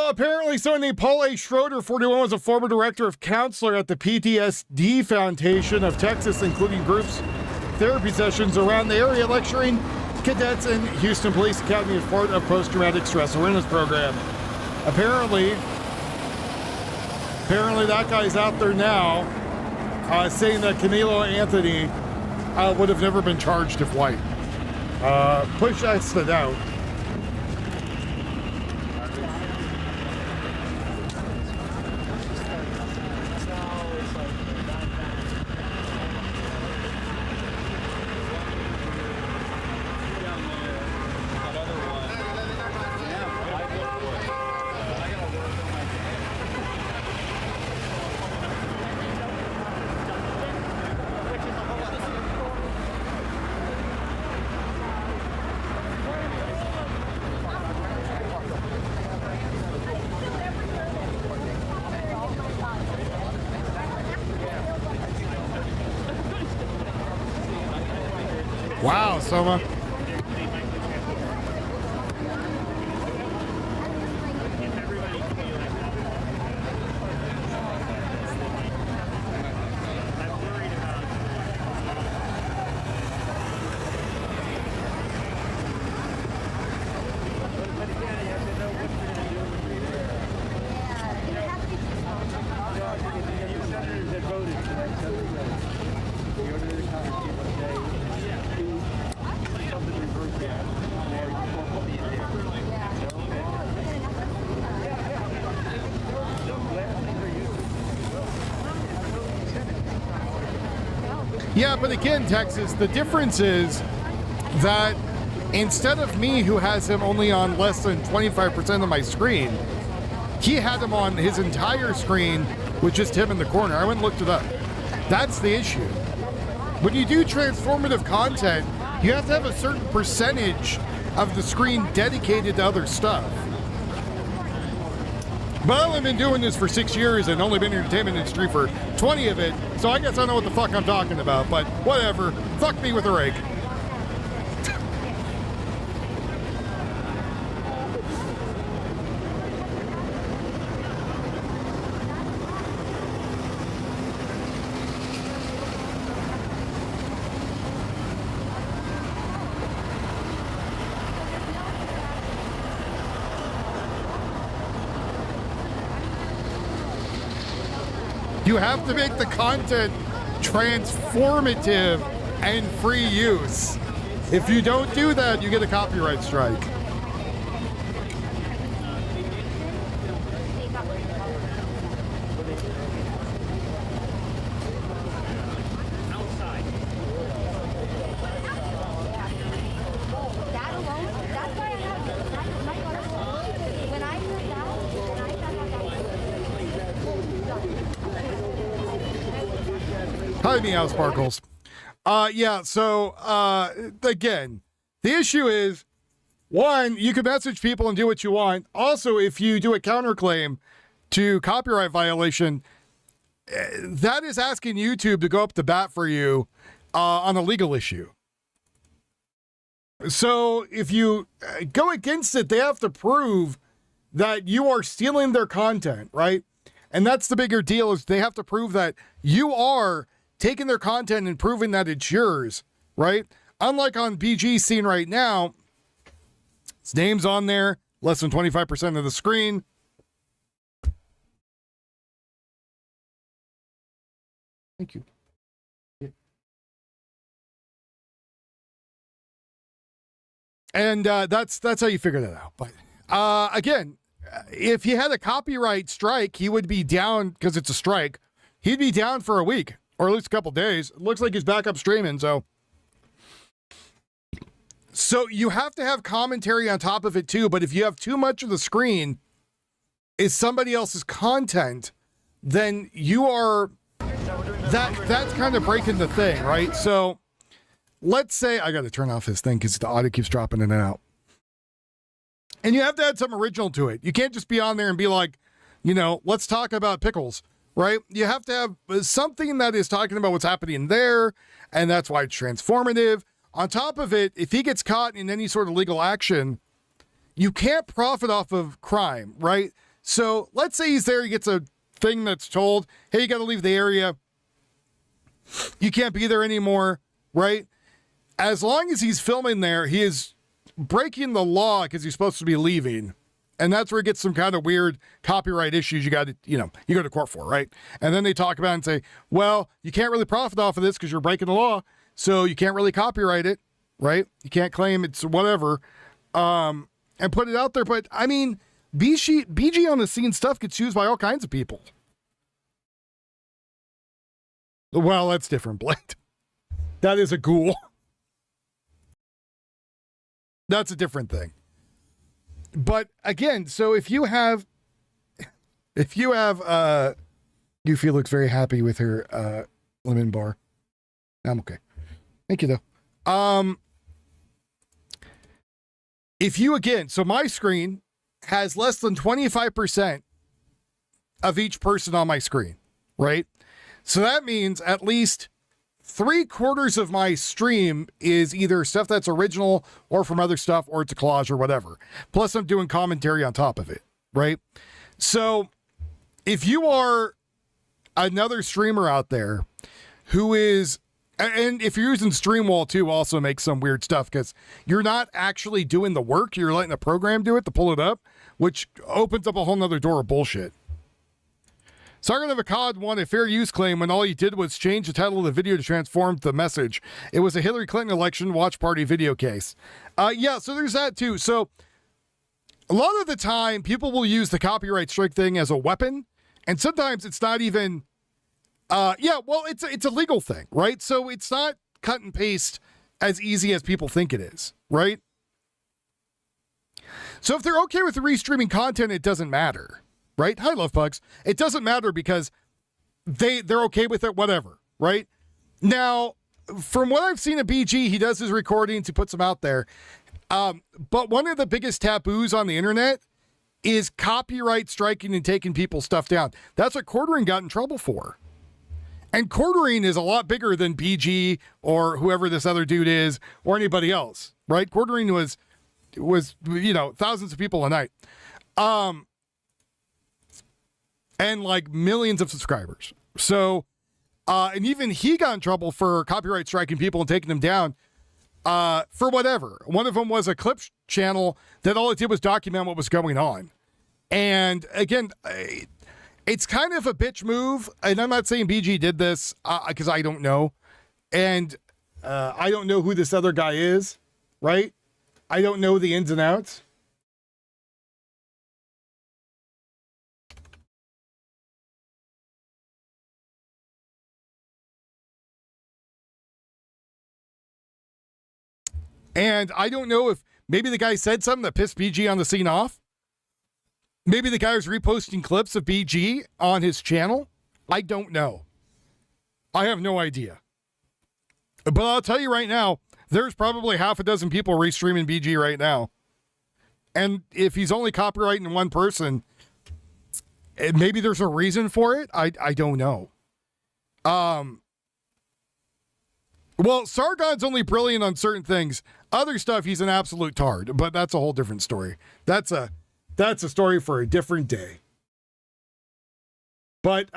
Apparently, someone named Paul A. Schroeder, 41, was a former director of counselor at the PTSD Foundation of Texas, including groups, therapy sessions around the area, lecturing cadets in Houston Police Academy as part of post-traumatic stress awareness program. Apparently that guy's out there now saying that Camilo Anthony would have never been charged if white. Push us to doubt. Wow, Soma. Yeah, but again, Texas, the difference is that instead of me, who has him only on less than 25% of my screen, he had him on his entire screen with just him in the corner. I went and looked it up. That's the issue. When you do transformative content, you have to have a certain percentage of the screen dedicated to other stuff. But I've only been doing this for 6 years and only been in the entertainment industry for 20 of it, so I guess I know what the fuck I'm talking about, but whatever. Fuck me with a rake. You have to make the content transformative and free use. If you don't do that, you get a copyright strike. Hi, Meow Sparkles. Yeah, so, again, the issue is, one, you can message people and do what you want. Also, if you do a counterclaim to copyright violation, that is asking YouTube to go up to bat for you on a legal issue. So if you go against it, they have to prove that you are stealing their content, right? And that's the bigger deal, is they have to prove that you are taking their content and proving that it's yours, right? Unlike on BG's scene right now, his name's on there, less than 25% of the screen. Thank you. And that's how you figure that out. But again, if he had a copyright strike, he would be down, because it's a strike. He'd be down for a week, or at least a couple days. It looks like he's back up streaming, so you have to have commentary on top of it too. But if you have too much of the screen is somebody else's content, then you are that's kind of breaking the thing, right? So let's say I got to turn off this thing because the audio keeps dropping in and out. And you have to add something original to it. You can't just be on there and be like, let's talk about pickles. Right? You have to have something that is talking about what's happening there, and that's why it's transformative. On top of it, if he gets caught in any sort of legal action, you can't profit off of crime, right? So let's say he's there, he gets a thing that's told, hey, you got to leave the area. You can't be there anymore, right? As long as he's filming there, he is breaking the law because he's supposed to be leaving. And that's where it gets some kind of weird copyright issues you got to, you go to court for, right? And then they talk about it and say, well, you can't really profit off of this because you're breaking the law, so you can't really copyright it, right? You can't claim it's whatever, and put it out there. But, I mean, BG on the scene stuff gets used by all kinds of people. Well, that's different, Blade. That is a ghoul. That's a different thing. But again, so if you have Yuffie looks very happy with her lemon bar. I'm okay. Thank you though. If you so my screen has less than 25% of each person on my screen, right? So that means at least 3/4 of my stream is either stuff that's original or from other stuff, or it's a collage or whatever. Plus I'm doing commentary on top of it, right? So if you are another streamer out there who is, and if you're using Streamwall too, also makes some weird stuff because you're not actually doing the work. You're letting the program do it to pull it up, which opens up a whole nother door of bullshit. Sargon of Akkad won a fair use claim when all he did was change the title of the video to transform the message. It was a Hillary Clinton election watch party video case. Yeah, so there's that too. So a lot of the time, people will use the copyright strike thing as a weapon, and sometimes it's not even. It's a legal thing, right? So it's not cut and paste as easy as people think it is, right? So if they're okay with the restreaming content, it doesn't matter, right? Hi, Love Pugs. It doesn't matter because they're okay with it, whatever, right? Now, from what I've seen of BG, he does his recordings, he puts them out there. But one of the biggest taboos on the internet is copyright striking and taking people's stuff down. That's what Quartering got in trouble for. And Quartering is a lot bigger than BG or whoever this other dude is or anybody else, right? Quartering was thousands of people a night. And like millions of subscribers. So, and even he got in trouble for copyright striking people and taking them down for whatever. One of them was a clip channel that all it did was document what was going on. And again, it's kind of a bitch move, and I'm not saying BG did this because I don't know. And I don't know who this other guy is, right? I don't know the ins and outs. And I don't know if maybe the guy said something that pissed BG on the scene off. Maybe the guy was reposting clips of BG on his channel. I don't know. I have no idea. But I'll tell you right now, there's probably half a dozen people restreaming BG right now. And if he's only copyrighting one person, maybe there's a reason for it. I don't know. Well, Sargon's only brilliant on certain things. Other stuff, he's an absolute tard. But that's a whole different story. That's a story for a different day. But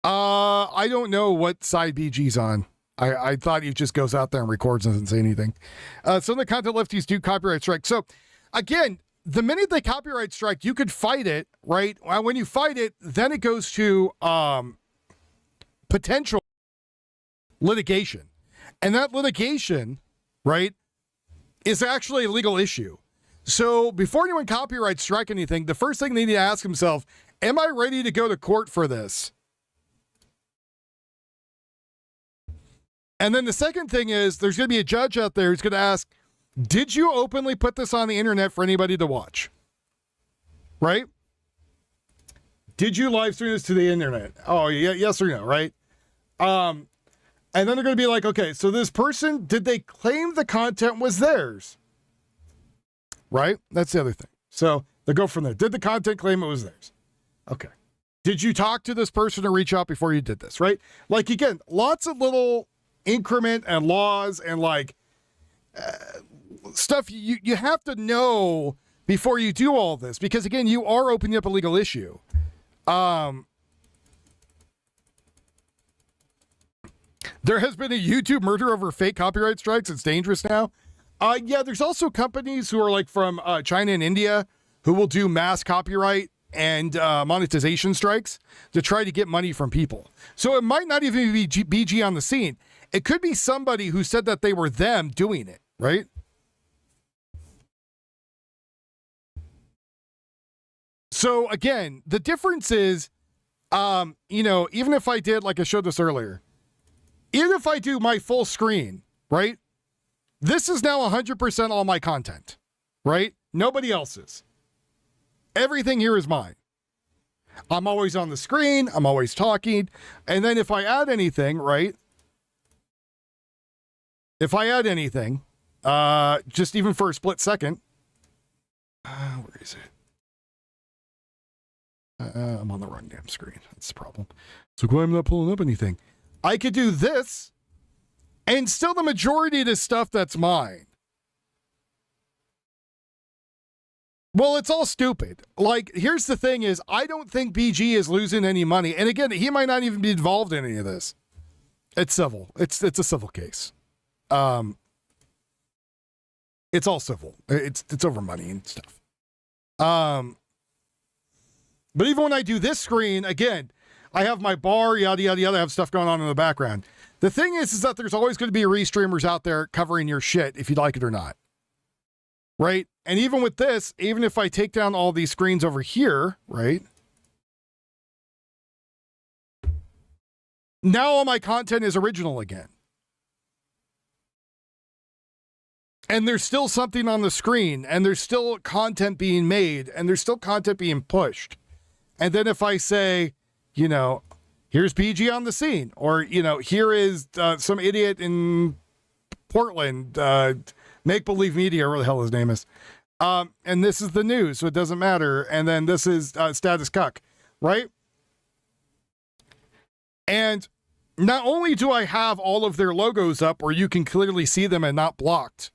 I don't know what side BG's on. I thought he just goes out there and records and doesn't say anything. Some of the content lefties do copyright strike. So again, the minute they copyright strike, you could fight it, right? When you fight it, then it goes to potential litigation. And that litigation, right, is actually a legal issue. So before anyone copyright strike anything, the first thing they need to ask themselves, am I ready to go to court for this? And then the second thing is there's going to be a judge out there who's going to ask, did you openly put this on the internet for anybody to watch? Right? Did you live stream this to the internet? Oh, yeah, yes or no, right? And then they're going to be like, okay, so this person, did they claim the content was theirs? Right? That's the other thing. So they go from there. Did the content claim it was theirs? Okay. Did you talk to this person or reach out before you did this? Right? Like, again, lots of little increment and laws and like stuff you have to know before you do all this. Because, again, you are opening up a legal issue. There has been a YouTube murder over fake copyright strikes. It's dangerous now. Yeah, there's also companies who are like from China and India who will do mass copyright and monetization strikes to try to get money from people. So it might not even be BG on the scene. It could be somebody who said that they were them doing it, right? So again, the difference is, even if I did, like I showed this earlier, even if I do my full screen, right? This is now 100% all my content, right? Nobody else's. Everything here is mine. I'm always on the screen. I'm always talking. And then if I add anything, right? If I add anything, just even for a split second, where is it? I'm on the wrong damn screen. That's the problem. So why I'm not pulling up anything? I could do this, and still the majority of the stuff that's mine. Well, it's all stupid. Like, here's the thing is, I don't think BG is losing any money. And again, he might not even be involved in any of this. It's civil. It's a civil case. It's all civil. It's over money and stuff. But even when I do this screen, again, I have my bar, yada, yada, yada, I have stuff going on in the background. The thing is that there's always going to be restreamers out there covering your shit if you like it or not. Right? And even with this, even if I take down all these screens over here, right? Now all my content is original again. And there's still something on the screen, and there's still content being made, and there's still content being pushed. And then if I say, you know, here's BG on the scene, or, you know, here is some idiot in Portland, Make-Believe Media, whatever the hell his name is. And this is the news, so it doesn't matter. And then this is Status Cuck, right? And not only do I have all of their logos up where you can clearly see them and not blocked,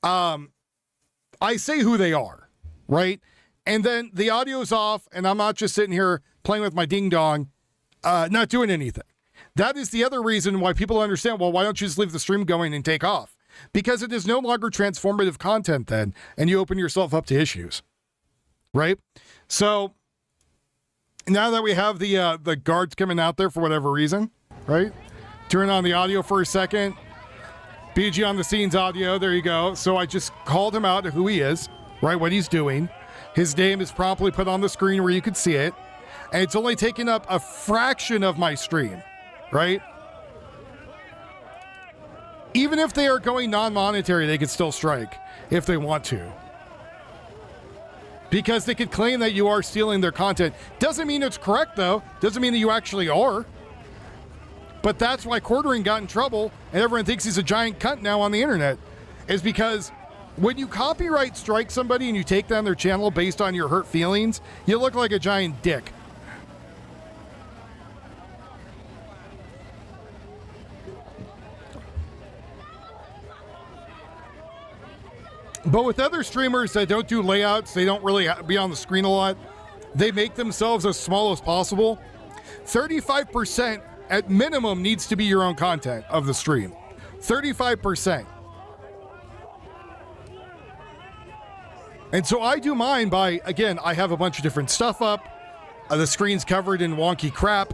I say who they are, right? And then the audio's off, and I'm not just sitting here playing with my ding-dong, not doing anything. That is the other reason why people understand, well, why don't you just leave the stream going and take off? Because it is no longer transformative content then, and you open yourself up to issues, right? So now that we have the guards coming out there for whatever reason, right? Turn on the audio for a second. BG on the scenes audio, there you go. So I just called him out who he is, right? What he's doing. His name is promptly put on the screen where you could see it. And it's only taking up a fraction of my stream, right? Even if they are going non-monetary, they could still strike if they want to. Because they could claim that you are stealing their content. Doesn't mean it's correct, though. Doesn't mean that you actually are. But that's why Quartering got in trouble, and everyone thinks he's a giant cunt now on the internet, is because when you copyright strike somebody and you take down their channel based on your hurt feelings, you look like a giant dick. But with other streamers that don't do layouts, they don't really be on the screen a lot, they make themselves as small as possible. 35% at minimum needs to be your own content of the stream. 35%. And so I do mine by, again, I have a bunch of different stuff up. The screen's covered in wonky crap.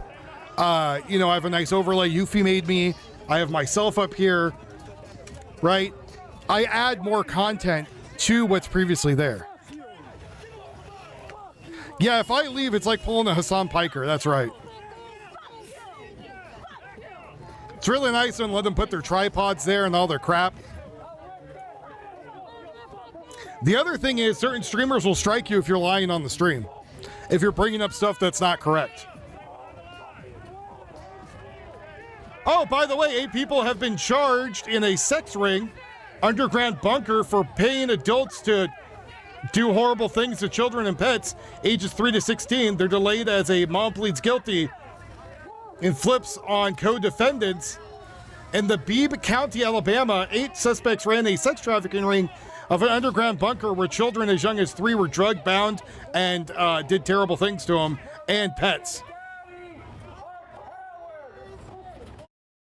You know, I have a nice overlay Yuffie made me. I have myself up here, right? I add more content to what's previously there. Yeah, if I leave, it's like pulling a Hassan Piker. That's right. It's really nice and let them put their tripods there and all their crap. The other thing is certain streamers will strike you if you're lying on the stream. If you're bringing up stuff that's not correct. Oh, by the way, 8 people have been charged in a sex ring underground bunker for paying adults to do horrible things to children and pets ages 3 to 16. They're delayed as a mom pleads guilty and flips on co-defendants. In the Beebe County, Alabama, 8 suspects ran a sex trafficking ring of an underground bunker where children as young as 3 were drug bound and did terrible things to them, and pets.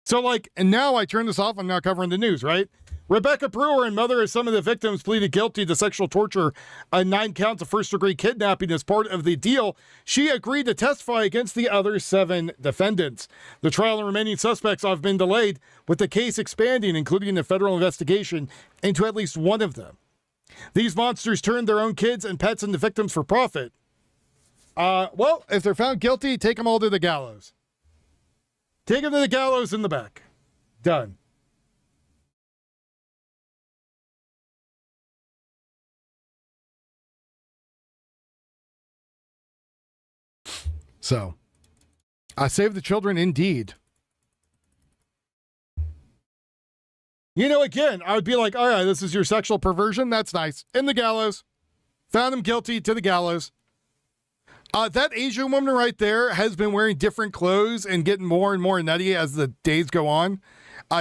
So like, and now I turn this off, I'm now covering the news, right? Rebecca Brewer and mother of some of the victims pleaded guilty to sexual torture on 9 counts of first-degree kidnapping as part of the deal. She agreed to testify against the other 7 defendants. The trial and remaining suspects have been delayed, with the case expanding, including a federal investigation into at least one of them. These monsters turned their own kids and pets into victims for profit. Well, if they're found guilty, take them all to the gallows. Take them to the gallows in the back. Done. So, save the children indeed. You know, again, I would be like, all right, this is your sexual perversion. That's nice. In the gallows. Found him guilty, to the gallows. That Asian woman right there has been wearing different clothes and getting more and more nutty as the days go on.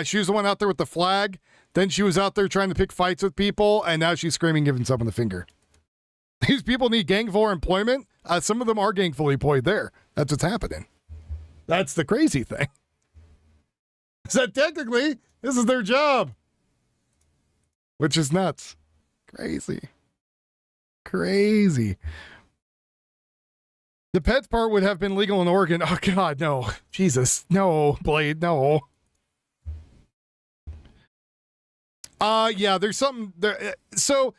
She was the one out there with the flag. Then she was out there trying to pick fights with people, and now she's screaming, giving someone the finger. These people need gainful employment. Some of them are gainfully employed there. That's what's happening. That's the crazy thing. So technically, this is their job. Which is nuts. Crazy. Crazy. The pets part would have been legal in Oregon. Oh, God, no. Jesus. No, Blade, no. Yeah, there's something there. So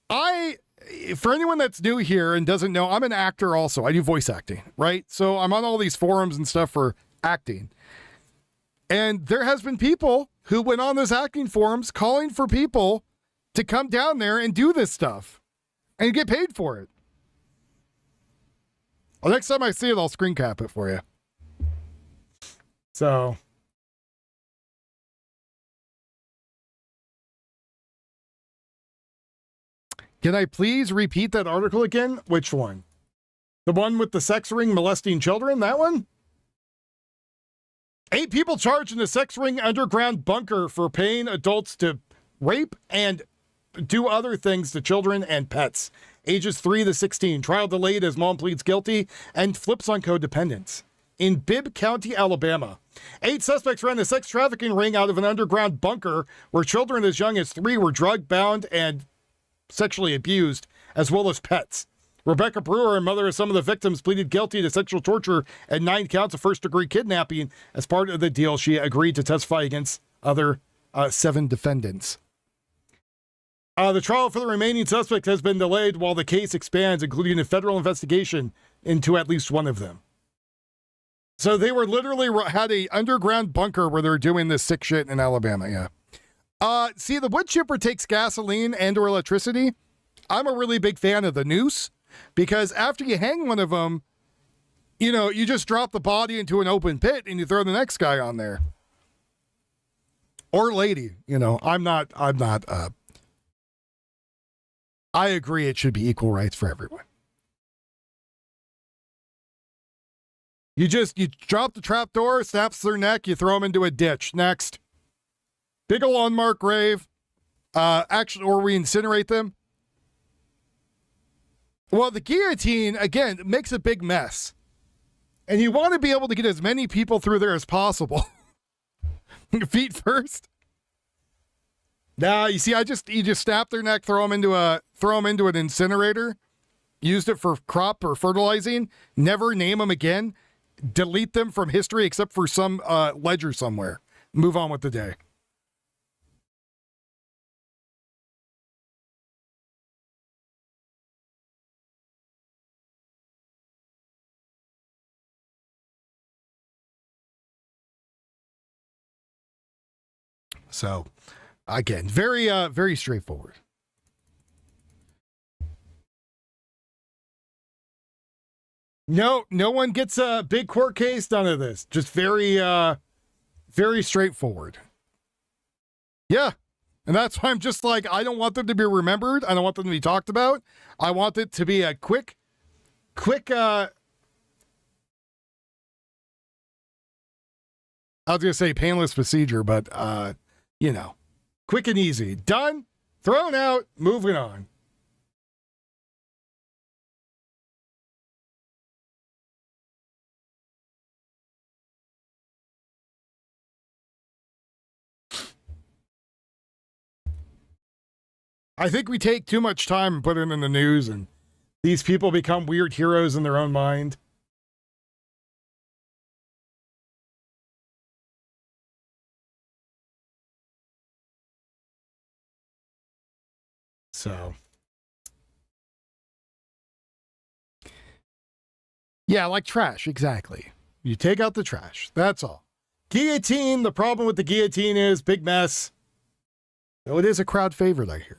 for anyone that's new here and doesn't know, I'm an actor also. I do voice acting, right? So I'm on all these forums and stuff for acting. And there has been people who went on those acting forums calling for people to come down there and do this stuff and get paid for it. Well, next time I see it, I'll screen cap it for you. So. Can I please repeat that article again? Which one? The one with the sex ring molesting children? That one? 8 people charged in a sex ring underground bunker for paying adults to rape and do other things to children and pets. Ages 3 to 16. Trial delayed as mom pleads guilty and flips on codependence. In Bibb County, Alabama, 8 suspects ran a sex trafficking ring out of an underground bunker where children as young as 3 were drugged, bound, and sexually abused, as well as pets. Rebecca Brewer, a mother of some of the victims, pleaded guilty to sexual torture and 9 counts of first-degree kidnapping. As part of the deal, she agreed to testify against other 7 defendants. The trial for the remaining suspects has been delayed while the case expands, including a federal investigation into at least one of them. So they were literally had a underground bunker where they're doing this sick shit in Alabama, yeah. See, the wood chipper takes gasoline and or electricity. I'm a really big fan of the noose because after you hang one of them, you know, you just drop the body into an open pit and you throw the next guy on there. Or lady, you know, I agree it should be equal rights for everyone. You drop the trap door, snaps their neck, you throw them into a ditch. Next. Big ol' unmarked grave. Or we incinerate them. Well, the guillotine, again, makes a big mess. And you want to be able to get as many people through there as possible. Feet first. Nah, you see, you just snap their neck, throw them into an incinerator, used it for crop or fertilizing, never name them again, delete them from history except for some ledger somewhere. Move on with the day. So, again, very straightforward. No one gets a big court case, none of this. Just very straightforward. Yeah. And that's why I'm just like, I don't want them to be remembered. I don't want them to be talked about. I want it to be a quick, I was going to say painless procedure, but, you know, quick and easy. Done, thrown out, moving on. I think we take too much time and put it in the news, and these people become weird heroes in their own mind. So, yeah, like trash, exactly. You take out the trash, that's all. Guillotine, the problem with the guillotine is big mess. Though it is a crowd favorite, I hear.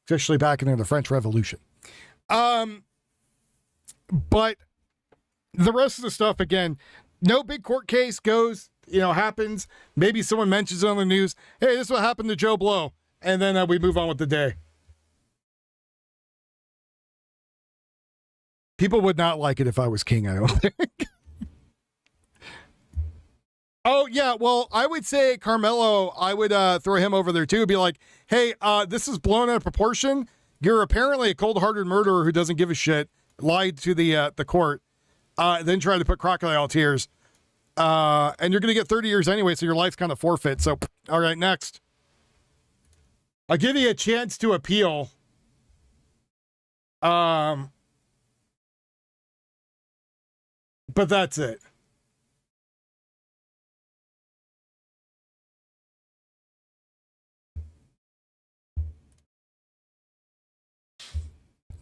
Especially back in the French Revolution. But the rest of the stuff, again, no big court case goes, happens. Maybe someone mentions it on the news. Hey, this is what happened to Joe Blow. And then we move on with the day. People would not like it if I was king, I don't think. Oh, yeah, well, I would say Carmelo, I would throw him over there too. Be like, hey, this is blown out of proportion. You're apparently a cold-hearted murderer who doesn't give a shit, lied to the court, then tried to put crocodile tears. And you're going to get 30 years anyway, so your life's kind of forfeit. So, all right, next. I'll give you a chance to appeal. But that's it.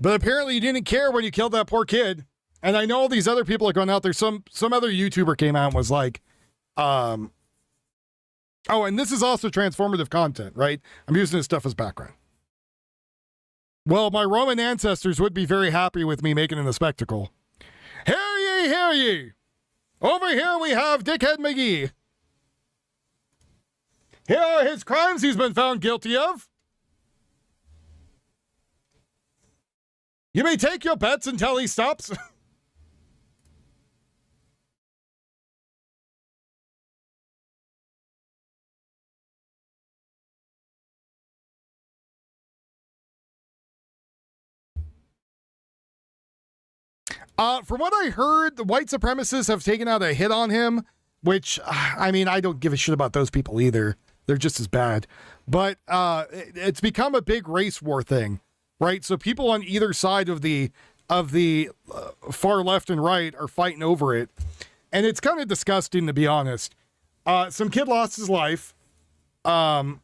But apparently you didn't care when you killed that poor kid. And I know all these other people are going out there. Some other YouTuber came out and was like, oh, and this is also transformative content, right? I'm using this stuff as background. Well, my Roman ancestors would be very happy with me making it a spectacle. Hear ye, hear ye. Over here we have Dickhead McGee. Here are his crimes he's been found guilty of. You may take your bets until he stops. From what I heard, the white supremacists have taken out a hit on him, which, I mean, I don't give a shit about those people either. They're just as bad. But it's become a big race war thing, right? So people on either side of the far left and right are fighting over it. And it's kind of disgusting, to be honest. Some kid lost his life. And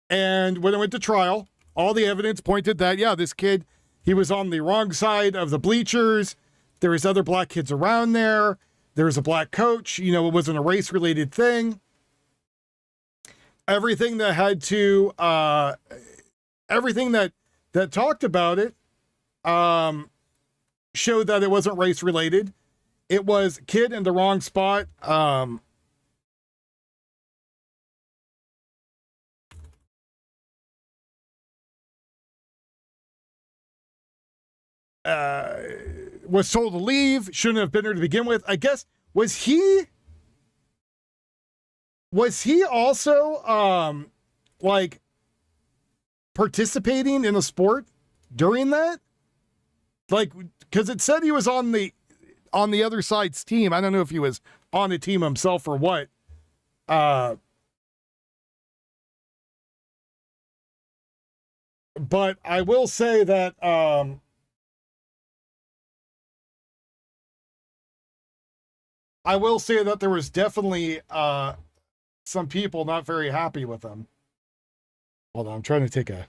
when it went to trial, all the evidence pointed that, yeah, this kid, he was on the wrong side of the bleachers. There was other black kids around there. There was a black coach. You know, it wasn't a race-related thing. Everything that had to, everything that talked about it, showed that it wasn't race-related. It was kid in the wrong spot. Was told to leave, shouldn't have been there to begin with. I guess, was he also, like, participating in a sport during that? Like, because it said he was on the other side's team. I don't know if he was on a team himself or what. But I will say that, there was definitely some people not very happy with him. Hold on, I'm trying to take a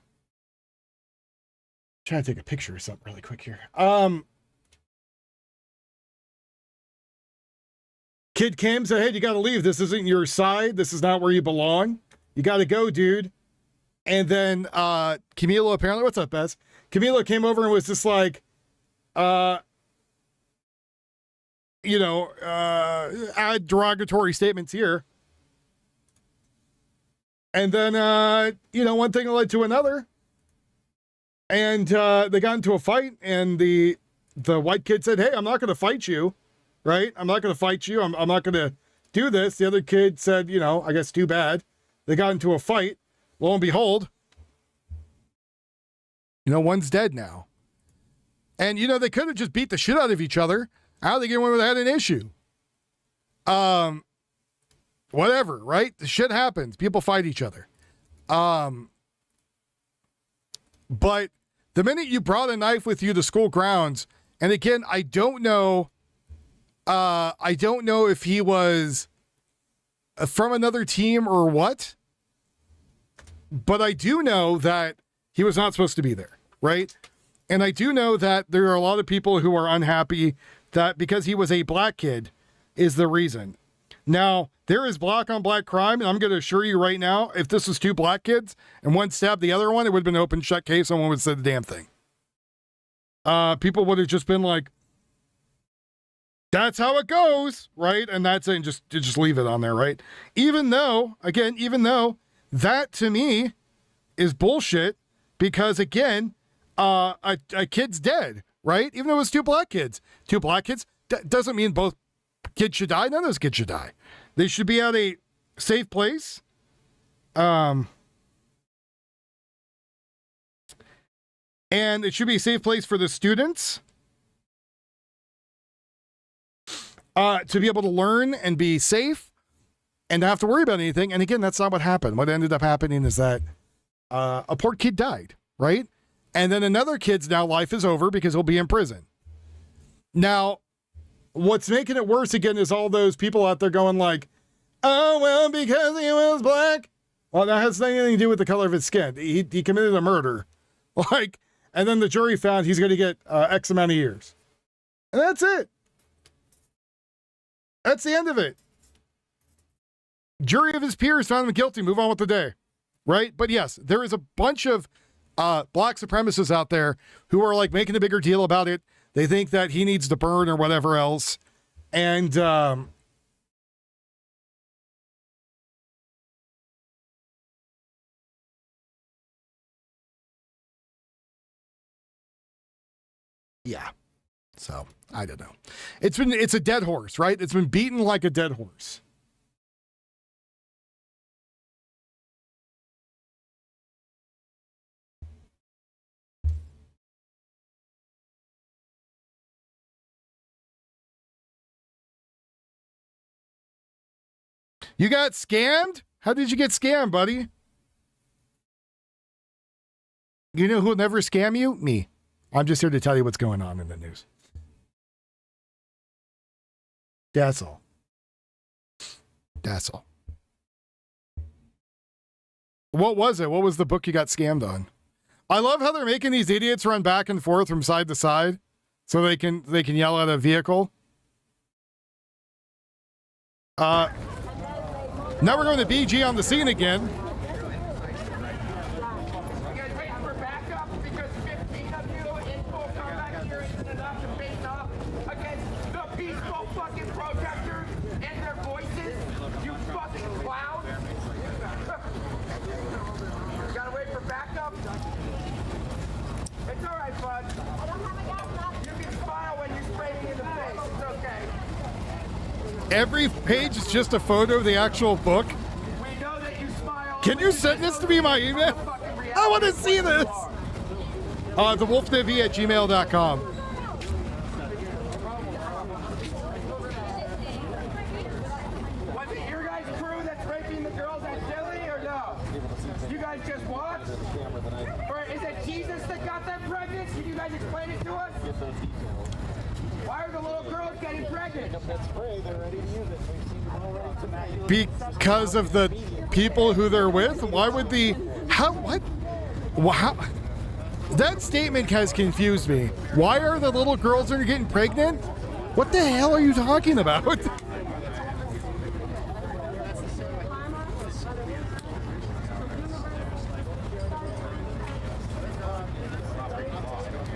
picture or something really quick here. Kid came, said, hey, you got to leave. This isn't your side. This is not where you belong. You got to go, dude. And then Camilo, apparently, what's up, Bess? Camilo came over and was just like, add derogatory statements here. And then, one thing led to another. And they got into a fight, and the white kid said, hey, I'm not going to fight you, right? I'm not going to fight you. I'm not going to do this. The other kid said, I guess too bad. They got into a fight. Lo and behold, one's dead now. And, they could have just beat the shit out of each other. I don't think anyone would have had an issue. Whatever, right? The shit happens. People fight each other. But the minute you brought a knife with you to school grounds, and again, I don't know if he was from another team or what, but I do know that he was not supposed to be there, right? And I do know that there are a lot of people who are unhappy that because he was a black kid is the reason. Now, there is black on black crime, and I'm going to assure you right now, if this was two black kids and one stabbed the other one, it would have been an open shut case. Someone would have said the damn thing. People would have just been like, that's how it goes, right? And that's it, and just leave it on there, right? Even though that to me is bullshit, because again, a kid's dead, right? Even though it was 2 black kids. 2 black kids doesn't mean both kids should die. None of those kids should die. They should be at a safe place. And it should be a safe place for the students to be able to learn and be safe and not have to worry about anything. And again, that's not what happened. What ended up happening is that a poor kid died, right? And then another kid's now life is over because he'll be in prison. Now, what's making it worse again is all those people out there going like, oh, well, because he was black. Well, that has nothing to do with the color of his skin. He committed a murder. Like, and then the jury found he's going to get X amount of years. And that's it. That's the end of it. Jury of his peers found him guilty. Move on with the day. Right? But yes, there is a bunch of black supremacists out there who are like making a bigger deal about it. They think that he needs to burn or whatever else. And yeah. So, I don't know. It's a dead horse, right? It's been beaten like a dead horse. You got scammed? How did you get scammed, buddy? You know who will never scam you? Me. I'm just here to tell you what's going on in the news. That's all. That's all. What was it? What was the book you got scammed on? I love how they're making these idiots run back and forth from side to side so they can yell at a vehicle. Now we're going to BG on the scene again. Every page is just a photo of the actual book. Can you send this to me in my email? I want to see this. thewolftv@gmail.com. Was it your guys' crew that's raping the girls at Philly or no? You guys just watched? Or is it Jesus that got them pregnant? Can you guys explain it to us? Why are the little girls getting pregnant? Because of the people who they're with? Why would what? Wow. That statement has confused me. Why are the little girls that are getting pregnant? What the hell are you talking about?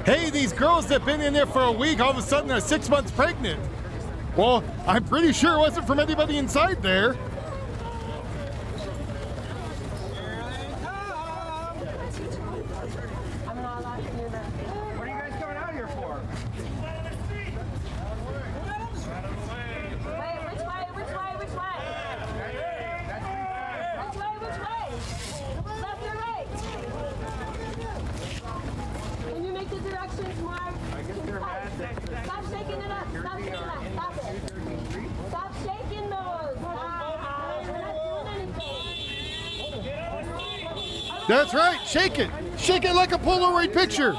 Hey, these girls that have been in there for a week, all of a sudden are 6 months pregnant. Well, I'm pretty sure it wasn't from anybody inside there. What are you guys going out here for? Can you make the directions more concise? Stop shaking it up. Stop shaking it up. Stop it. Stop shaking those. We're not doing anything. That's right. Shake it. Shake it like a Polaroid picture.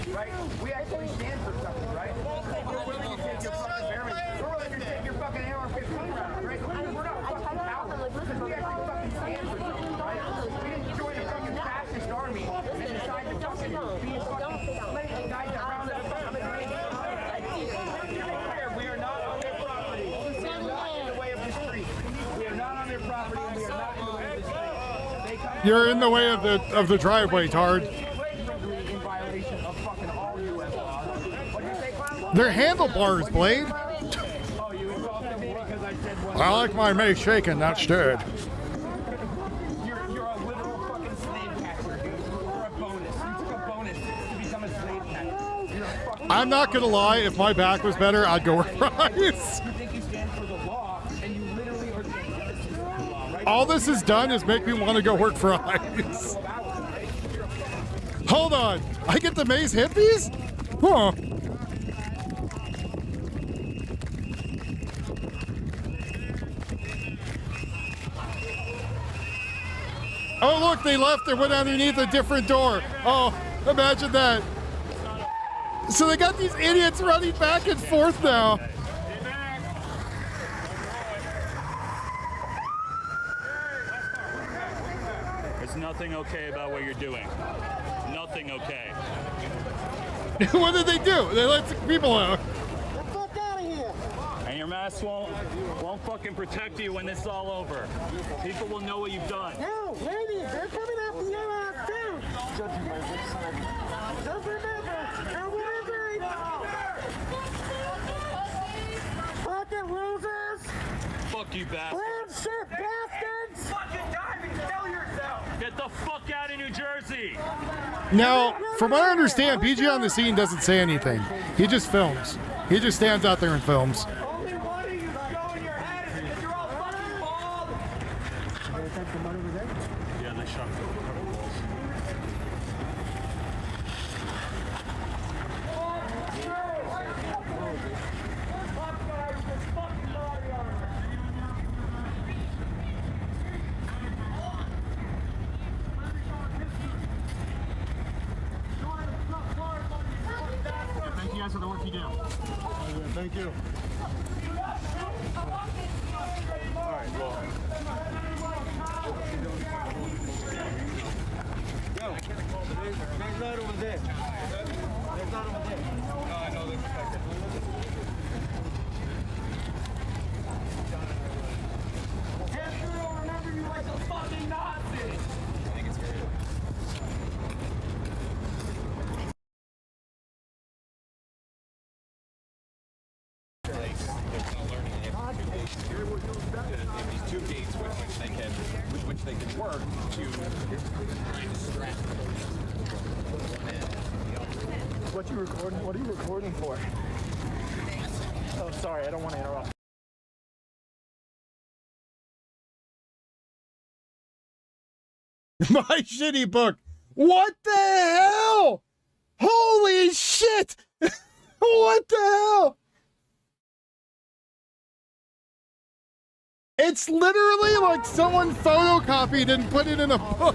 Right? We actually stand for something, right? We're willing to take your fucking berries. We're willing to take your fucking AR-15 rounds, right? We're not fucking cowards. Because we actually fucking stand for something, right? We didn't join a fucking fascist army and decide to fucking be a fucking slave and guys that rounded up fucking we are not on their property. We are not in the way of the street. We are not on their property and we are not in the way of the street. You're in the way of the driveway, Tard. They're handlebars, Blade. I like my mace shaken, not stirred. You're a literal fucking slave catcher, dude. You're a bonus. You took a bonus to become a slave catcher. You're a fucking I'm not gonna lie, if my back was better, I'd go with Price. You think you stand for the law, and you literally are saying that this is the law, right? All this has done is make me want to go work for ICE. Hold on, I get the maze hippies? Huh. Oh look, they left and went underneath a different door. Oh, imagine that. So they got these idiots running back and forth now. There's nothing okay about what you're doing. Nothing okay. What did they do? They let people out. And your mask won't fucking protect you when this is all over. People will know what you've done. No, ladies, they're coming after your ass too. Just remember, and fucking losers. Fuck you, bastard. Shit, bastards. Fucking dive and kill yourself. Get the fuck out of New Jersey. Now, from what I understand, BG on the scene doesn't say anything. He just films. He just stands out there and films. Only one of you go in your head is because you're all fucking bald. Yeah, they shot the walls. Thank you guys for the work you do. Thank you. All right, well. There's not over there. There's not over there. No, I know they're protected. Remember you like a fucking Nazi. These two gates which they can work to try and distract. What you recording? What are you recording for? Oh, sorry, I don't want to interrupt. My shitty book. What the hell? Holy shit! What the hell? It's literally like someone photocopied and put it in a book.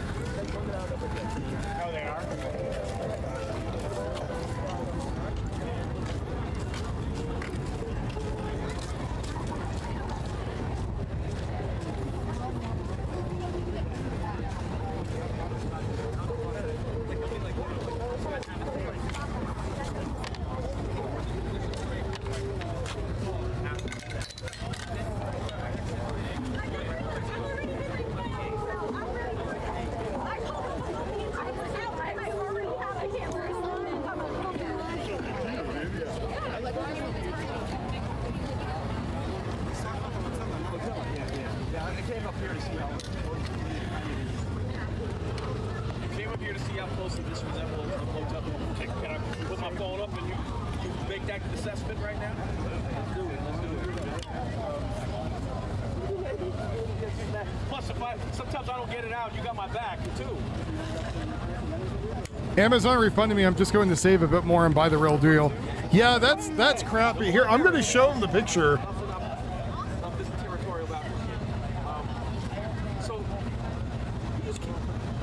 Amazon refunded me. I'm just going to save a bit more and buy the real deal. Yeah, that's crappy. Here, I'm going to show him the picture.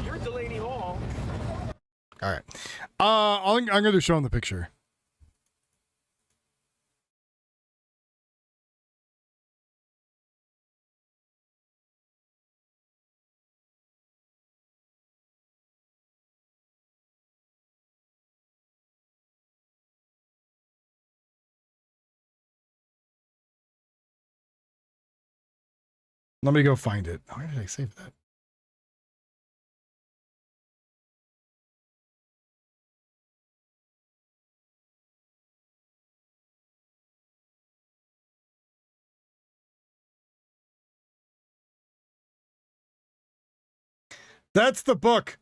You're Delaney Hall. All right. I'm going to show him the picture. Let me go find it. Where did I save that? That's the book.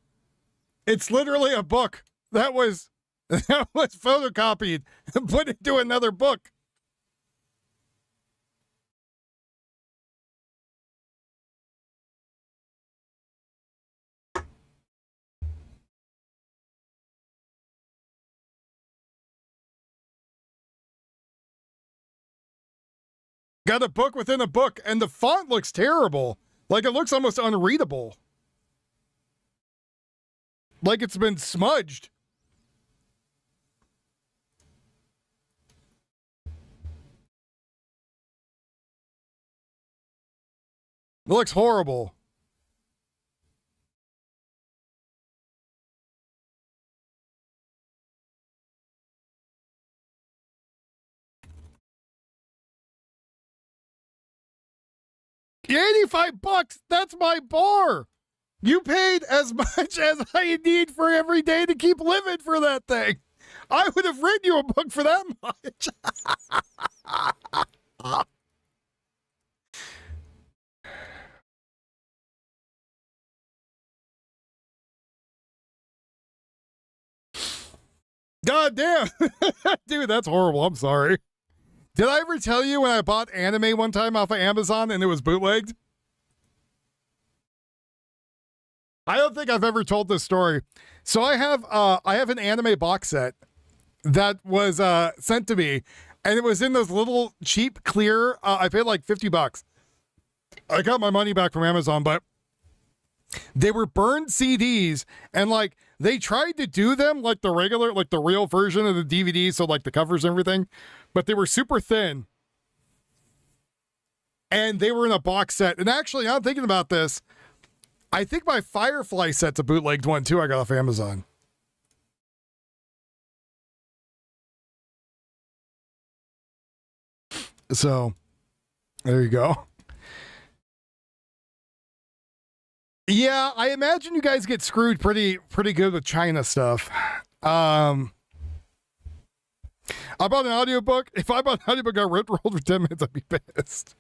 It's literally a book that was photocopied and put into another book. Got a book within a book, and the font looks terrible. Like, it looks almost unreadable. Like it's been smudged. It looks horrible. $85, that's my bar. You paid as much as I need for every day to keep living for that thing. I would have written you a book for that much. God damn. Dude, that's horrible. I'm sorry. Did I ever tell you when I bought anime one time off of Amazon and it was bootlegged? I don't think I've ever told this story. So I have an anime box set that was sent to me, and it was in those little cheap clear. I paid like $50. I got my money back from Amazon, but they were burned CDs, and like they tried to do them like the regular, like the real version of the DVD, so like the covers and everything, but they were super thin, and they were in a box set. And actually, now I'm thinking about this, I think my Firefly set's a bootlegged one too. I got off Amazon. So there you go. Yeah, I imagine you guys get screwed pretty good with China stuff. I bought an audiobook. If I bought an audiobook got ripped-rolled for 10 minutes, I'd be pissed.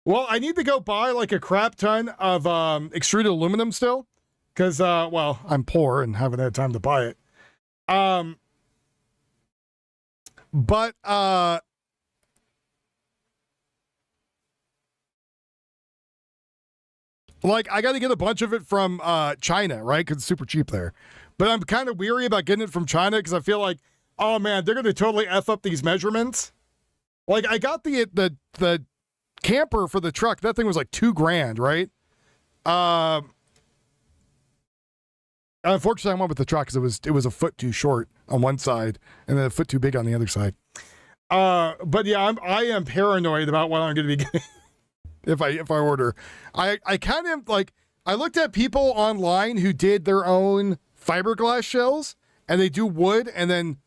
Well, I need to go buy like a crap ton of extruded aluminum still. Because, well, I'm poor and haven't had time to buy it. But, like, I got to get a bunch of it from China, right? Because it's super cheap there. But I'm kind of weary about getting it from China because I feel like, oh man, they're going to totally F up these measurements. Like, I got the camper for the truck. That thing was like $2,000, right? Unfortunately, I went with the truck because it was a foot too short on one side and then a foot too big on the other side. But yeah, I am paranoid about what I'm going to be getting. If I order, I kind of like, I looked at people online who did their own fiberglass shells and they do wood and then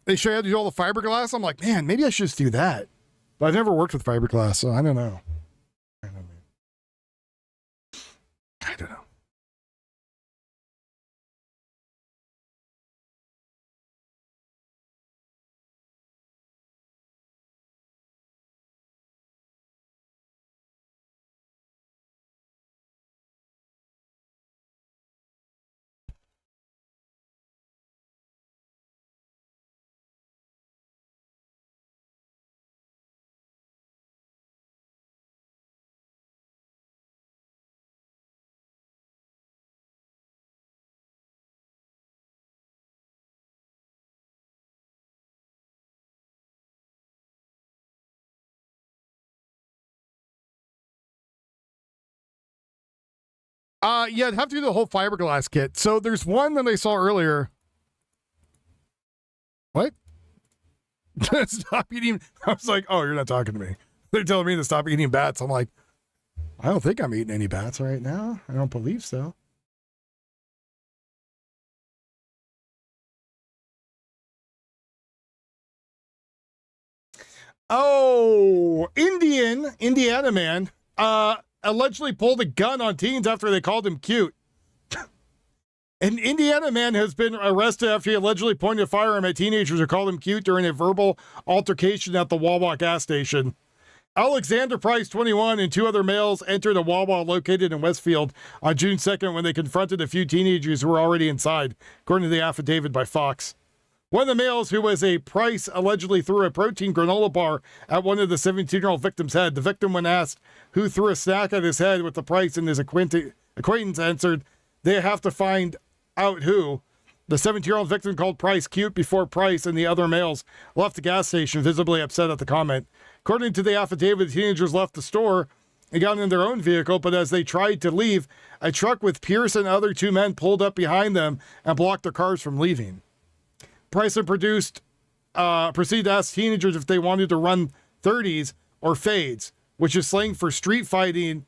they show you how to do all the fiberglass. I'm like, man, maybe I should just do that. But I've never worked with fiberglass, so I don't know. I don't know. Yeah, I'd have to do the whole fiberglass kit. So there's one that I saw earlier. What? Stop eating. I was like, oh, you're not talking to me. They're telling me to stop eating bats. I'm like, I don't think I'm eating any bats right now. I don't believe so. Oh, Indiana man, allegedly pulled a gun on teens after they called him cute. An Indiana man has been arrested after he allegedly pointed a firearm at teenagers who called him cute during a verbal altercation at the Wawa gas station. Alexander Price, 21, and two other males entered a Wawa located in Westfield on June 2nd when they confronted a few teenagers who were already inside, according to the affidavit by Fox. One of the males, who was a Price, allegedly threw a protein granola bar at one of the 17-year-old victim's head. The victim, when asked who threw a snack at his head with the Price and his acquaintance, answered, "They have to find out who." The 17-year-old victim called Price cute before Price and the other males left the gas station, visibly upset at the comment. According to the affidavit, the teenagers left the store and got in their own vehicle, but as they tried to leave, a truck with Pierce and other two men pulled up behind them and blocked their cars from leaving. Price had proceeded to ask teenagers if they wanted to run 30s or fades, which is slang for street fighting,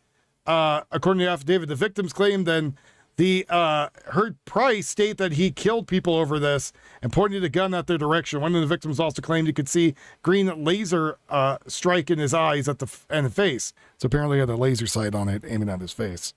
according to the affidavit. The victims claimed then heard Price state that he killed people over this and pointed a gun at their direction. One of the victims also claimed he could see green laser strike in his eyes and the face. So apparently he had a laser sight on it aiming at his face.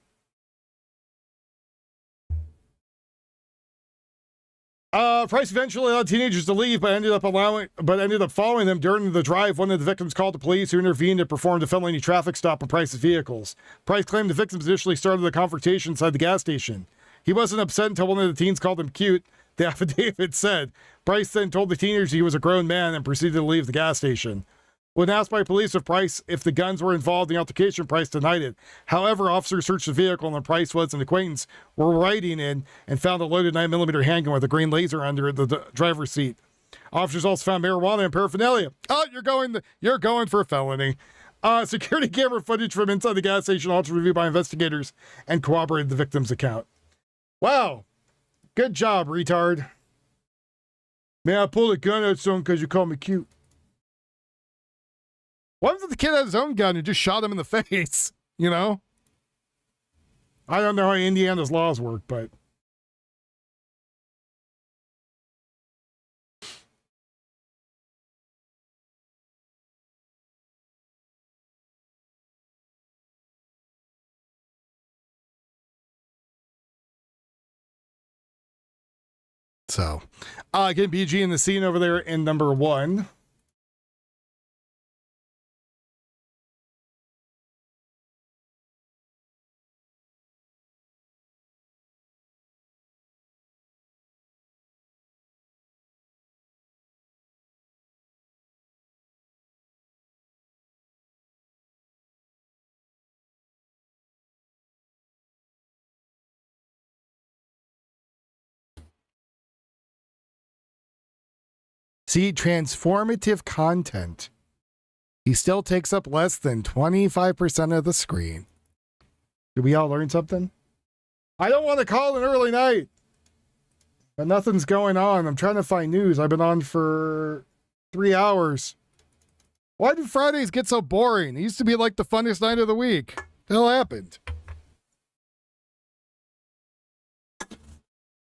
Price eventually allowed teenagers to leave, but ended up following them during the drive. One of the victims called the police, who intervened and performed a felony traffic stop on Price's vehicles. Price claimed the victims initially started the confrontation inside the gas station. He wasn't upset until one of the teens called him cute, the affidavit said. Price then told the teenagers he was a grown man and proceeded to leave the gas station. When asked by police if the guns were involved in the altercation, Price denied it. However, officers searched the vehicle and Price was an acquaintance were riding in and found a loaded 9mm handgun with a green laser under the driver's seat. Officers also found marijuana and paraphernalia. Oh, you're going for a felony. Security camera footage from inside the gas station also reviewed by investigators and corroborated the victim's account. Wow. Good job, retard. Man, I pulled a gun out someone because you called me cute. What if the kid had his own gun and just shot him in the face? You know? I don't know how Indiana's laws work, but... So, again, BG in the scene over there in number 1. See, transformative content. He still takes up less than 25% of the screen. Did we all learn something? I don't want to call an early night, but nothing's going on. I'm trying to find news. I've been on for 3 hours. Why do Fridays get so boring? It used to be like the funnest night of the week. What the hell happened?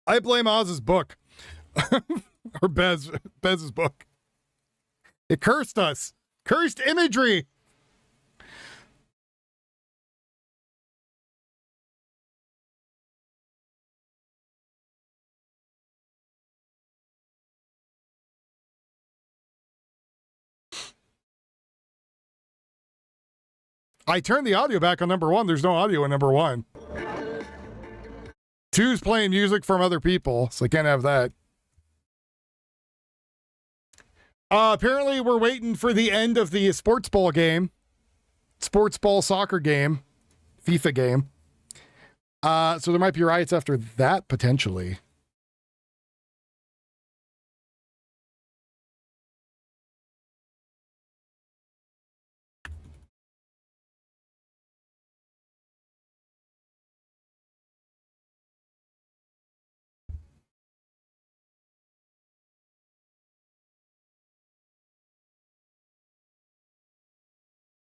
I blame Oz's book. Or Bez's book. It cursed us. Cursed imagery. I turned the audio back on number 1. There's no audio in number 1. 2's playing music from other people, so I can't have that. Apparently, we're waiting for the end of the Sports Bowl game. Sports Bowl soccer game. FIFA game. So there might be riots after that, potentially.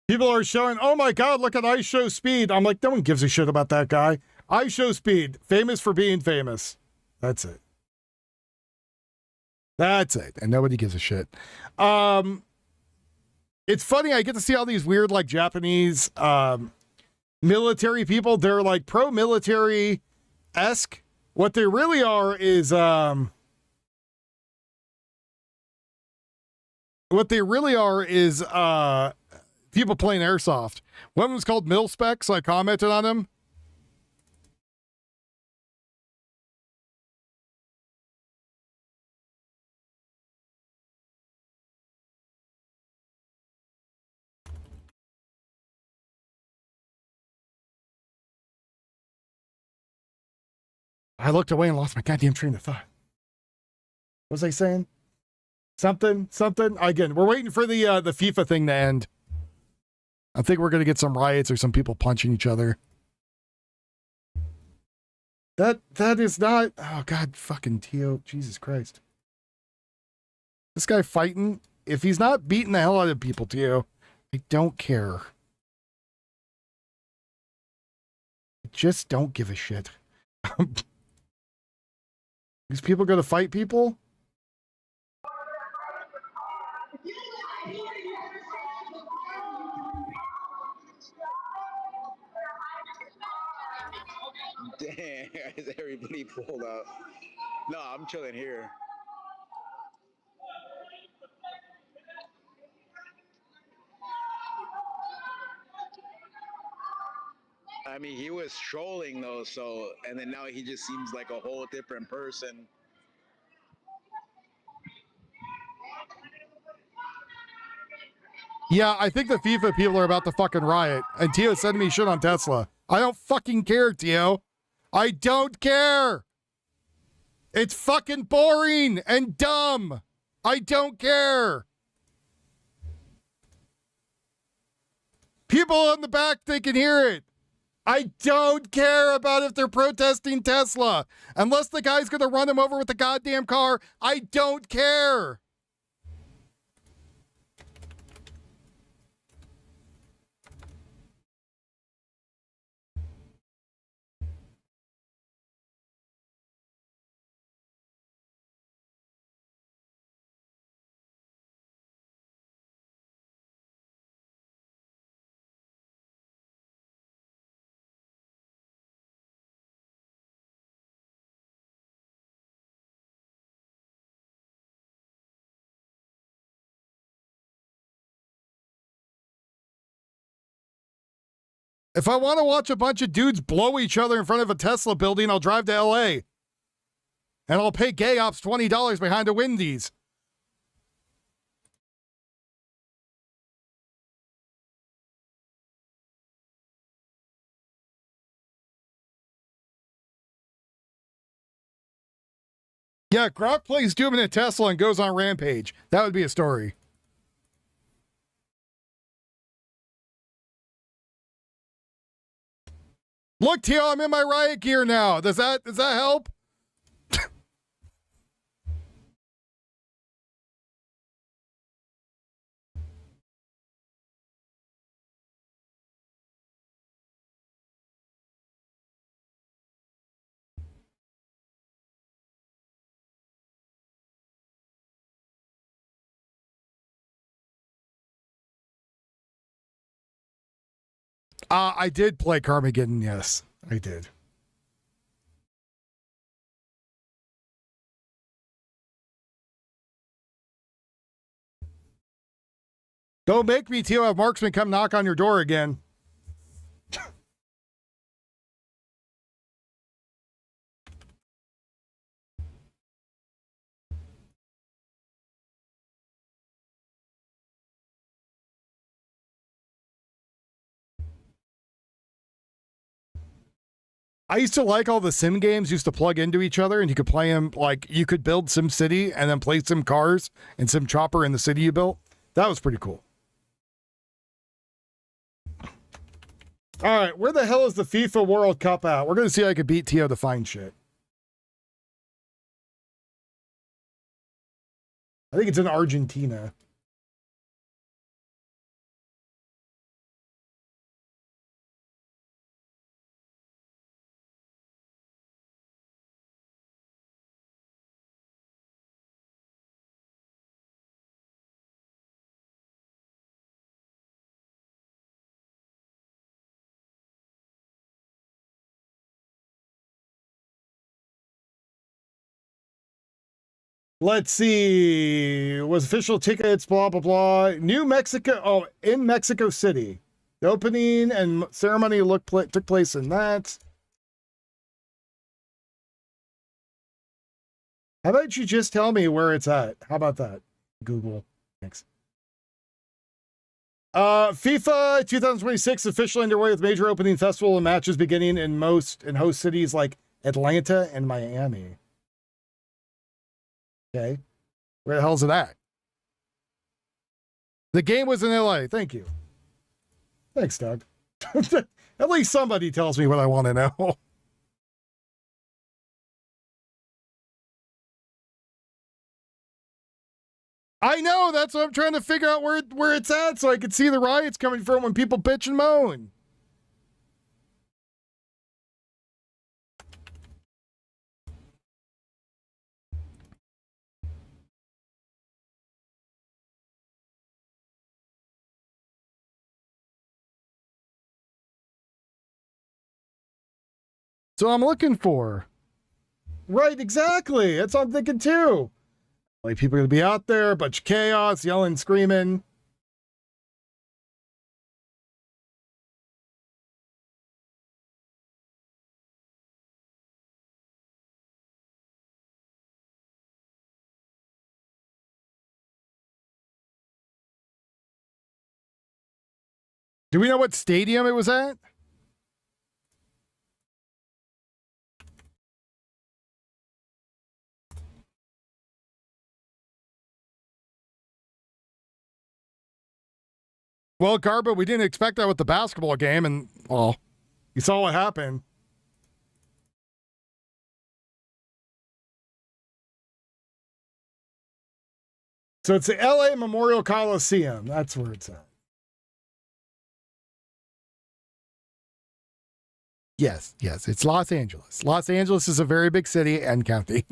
People are showing, oh my God, look at Ice Show Speed. I'm like, no one gives a shit about that guy. Ice Show Speed, famous for being famous. That's it. That's it. And nobody gives a shit. It's funny, I get to see all these weird, like, Japanese military people. They're like pro-military-esque. What they really are is people playing airsoft. One was called Mil Spec, so I commented on him. I looked away and lost my goddamn train of thought. What was I saying? Something. Again, we're waiting for the FIFA thing to end. I think we're gonna get some riots or some people punching each other. That is not. Oh God, fucking Tio, Jesus Christ! This guy fighting. If he's not beating the hell out of people, Tio, I don't care. I just don't give a shit. These people gonna fight people? Damn, guys, everybody pulled up. No, I'm chilling here. I mean, he was trolling though, so, and then now he just seems like a whole different person. Yeah, I think the FIFA people are about to fucking riot. And Tio sending me shit on Tesla. I don't fucking care, Tio. I don't care. It's fucking boring and dumb. I don't care. People in the back, they can hear it. I don't care about if they're protesting Tesla. Unless the guy's going to run him over with the goddamn car, I don't care. If I want to watch a bunch of dudes blow each other in front of a Tesla building, I'll drive to LA. And I'll pay gay ops $20 behind a Wendy's. Yeah, Grok plays Doom in a Tesla and goes on Rampage. That would be a story. Look, Tio, I'm in my riot gear now. Does that help? I did play Carmageddon, yes. I did. Don't make me, Tio, have marksman come knock on your door again. I used to like all the sim games used to plug into each other and you could play them, like you could build Sim City and then play Sim Cars and Sim Chopper in the city you built. That was pretty cool. All right, where the hell is the FIFA World Cup at? We're going to see if I can beat Tio to find shit. I think it's in Argentina. Let's see. Was official tickets, blah, blah, blah. New Mexico. Oh, in Mexico City. The opening and ceremony took place in that. How about you just tell me where it's at? How about that? Google. Thanks. FIFA 2026 officially underway with major opening festival and matches beginning in host cities like Atlanta and Miami. Okay. Where the hell's it at? The game was in LA. Thank you. Thanks, Doug. At least somebody tells me what I want to know. I know, that's what I'm trying to figure out where it's at so I can see the riots coming from when people bitch and moan. So I'm looking for. Right, exactly. That's what I'm thinking too. Like people are gonna be out there, a bunch of chaos, yelling, screaming. Do we know what stadium it was at? Well, Garba, we didn't expect that with the basketball game, and, well, you saw what happened. So it's the LA Memorial Coliseum. That's where it's at. Yes, it's Los Angeles. Los Angeles is a very big city and county.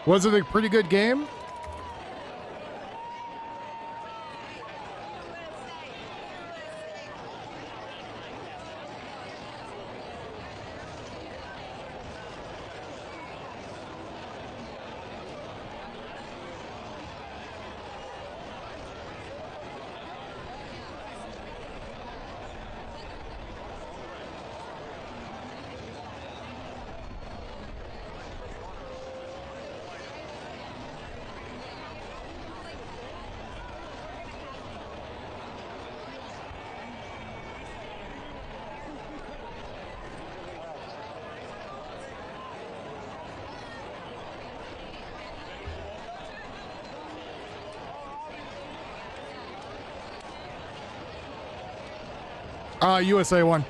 Was it a pretty good game? USA won.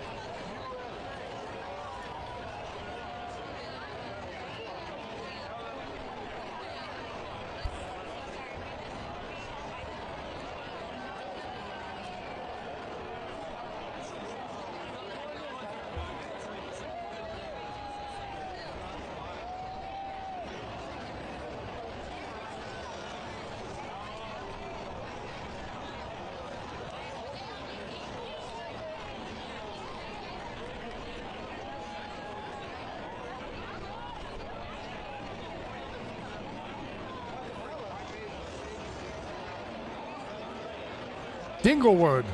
Dinglewood.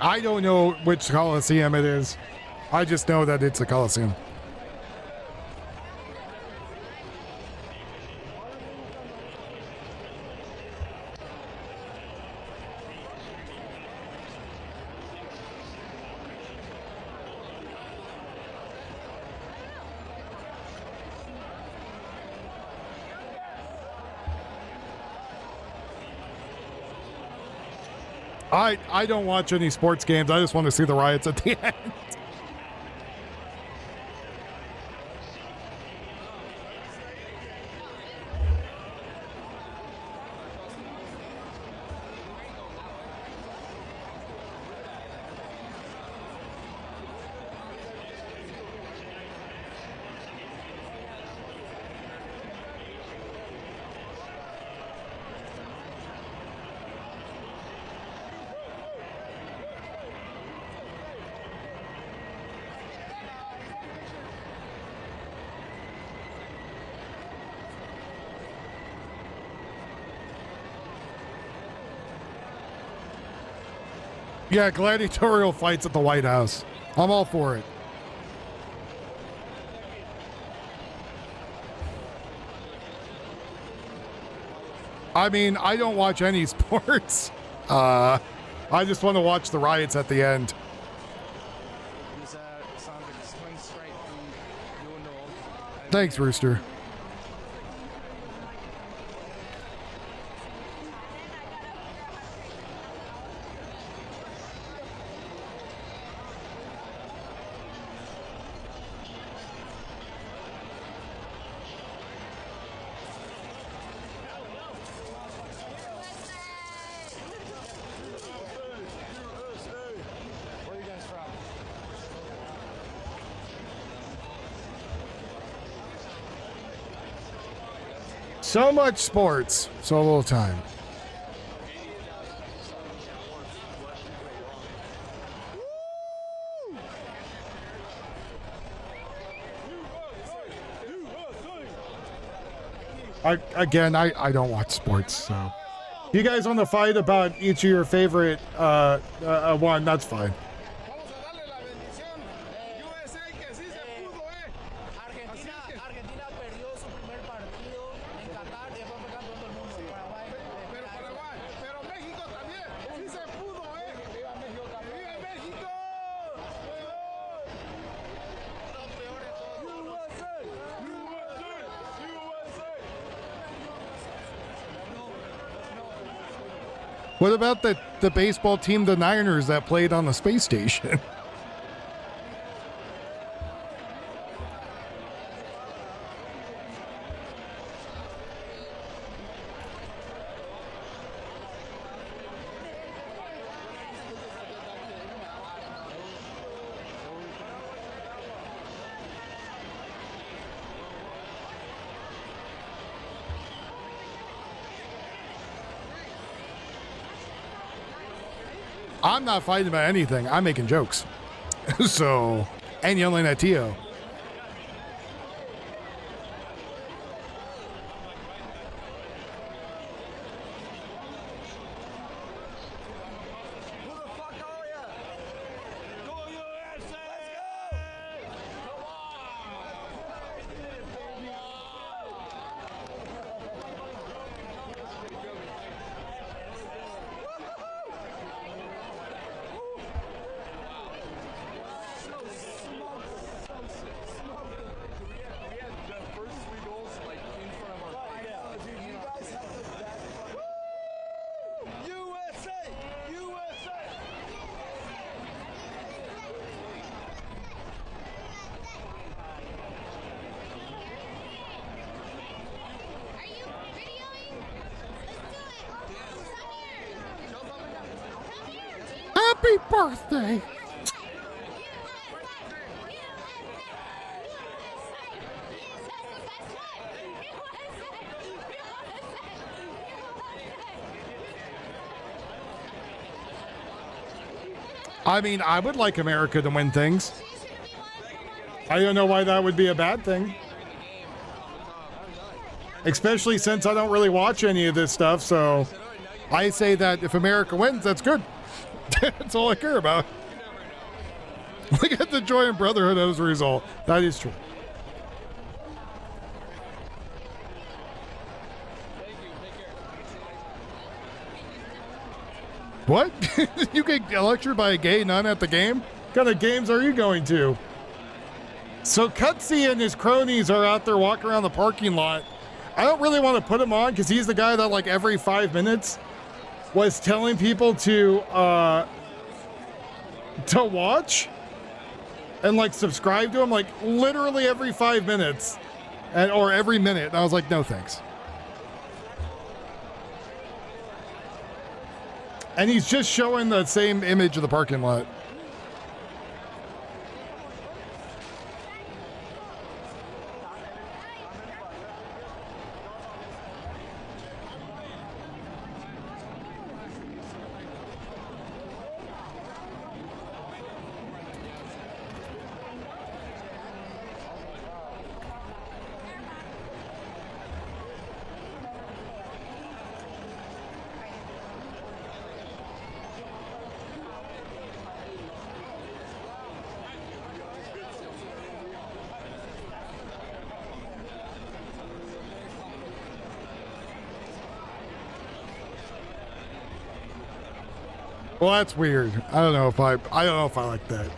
I don't know which Coliseum it is. I just know that it's a Coliseum. I don't watch any sports games. I just want to see the riots at the end. Yeah, gladiatorial fights at the White House. I'm all for it. I mean, I don't watch any sports. I just want to watch the riots at the end. Thanks, Rooster. So much sports, so little time. I don't watch sports, so. You guys want to fight about each of your favorite one, that's fine. What about the baseball team, the Niners, that played on the space station? I'm not fighting about anything. I'm making jokes. So, and yelling at Tio. Happy birthday! I mean, I would like America to win things. I don't know why that would be a bad thing. Especially since I don't really watch any of this stuff, so I say that if America wins, that's good. That's all I care about. Look at the joy and brotherhood as a result. That is true. What? You get lectured by a gay nun at the game? What kind of games are you going to? So Cutsy and his cronies are out there walking around the parking lot. I don't really want to put him on because he's the guy that like every 5 minutes was telling people to watch and like subscribe to him like literally every 5 minutes or every minute. And I was like, no thanks. And he's just showing the same image of the parking lot. Well, that's weird. I don't know if I like that.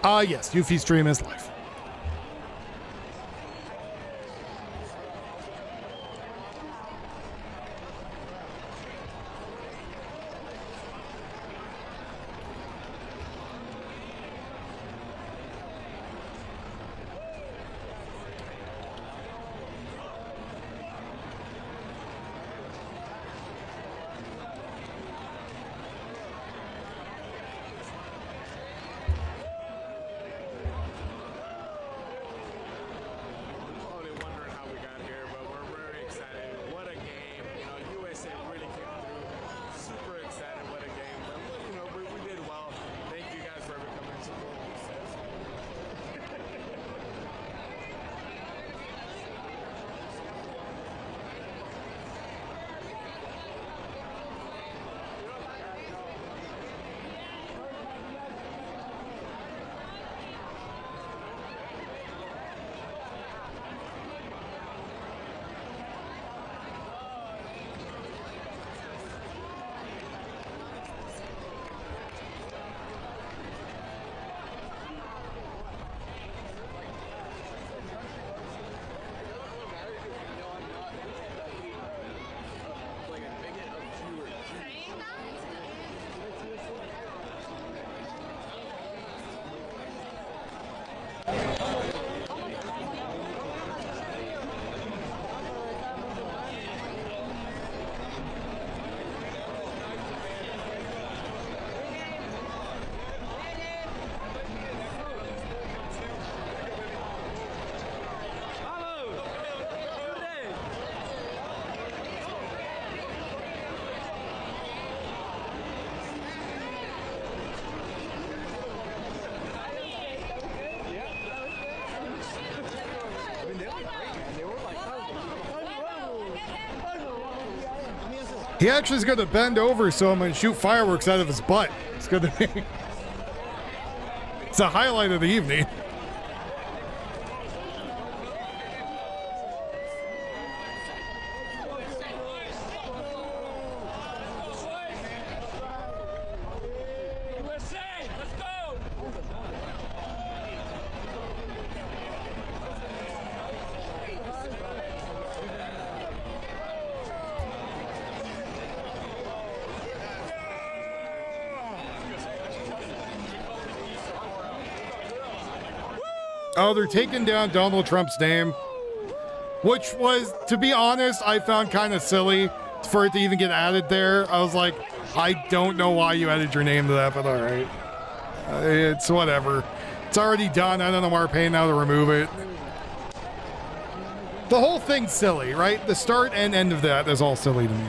Yes, Yuffie stream is live. He actually is going to bend over so I'm going to shoot fireworks out of his butt. It's going to be... It's a highlight of the evening. Oh, they're taking down Donald Trump's name, which was, to be honest, I found kind of silly for it to even get added there. I was like, I don't know why you added your name to that, but all right. It's whatever. It's already done. I don't know why we're paying now to remove it. The whole thing's silly, right? The start and end of that is all silly to me.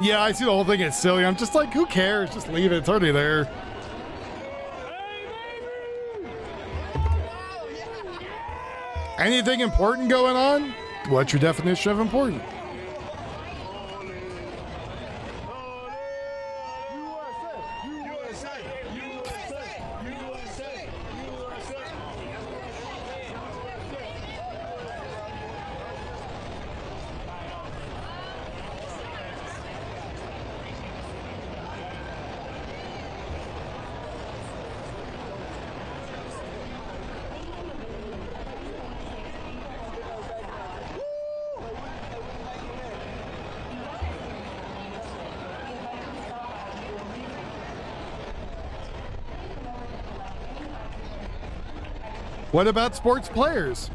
Yeah, I see the whole thing is silly. I'm just like, who cares? Just leave it. It's already there. Anything important going on? What's your definition of important? What about sports players?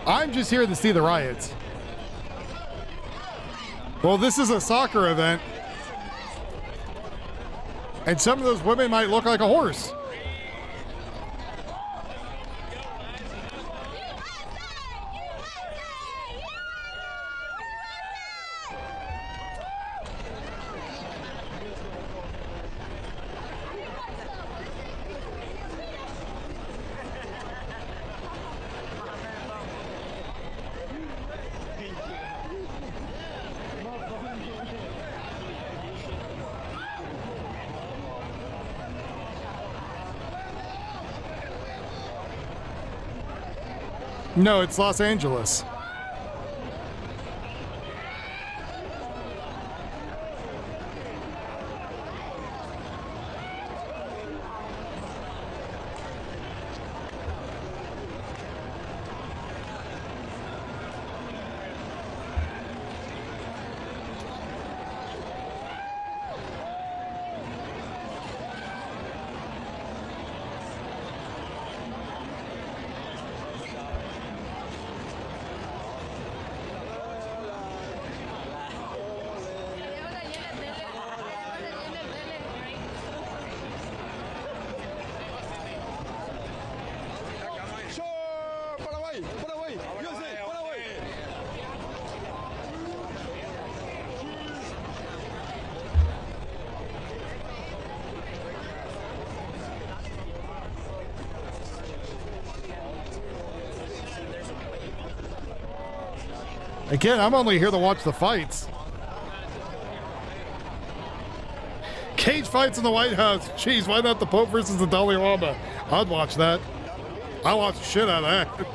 I'm just here to see the riots. Well, this is a soccer event, and some of those women might look like a horse. No, it's Los Angeles. Again, I'm only here to watch the fights. Cage fights in the White House. Jeez, why not the Pope versus the Dalai Lama? I'd watch that. I'll watch the shit out of that.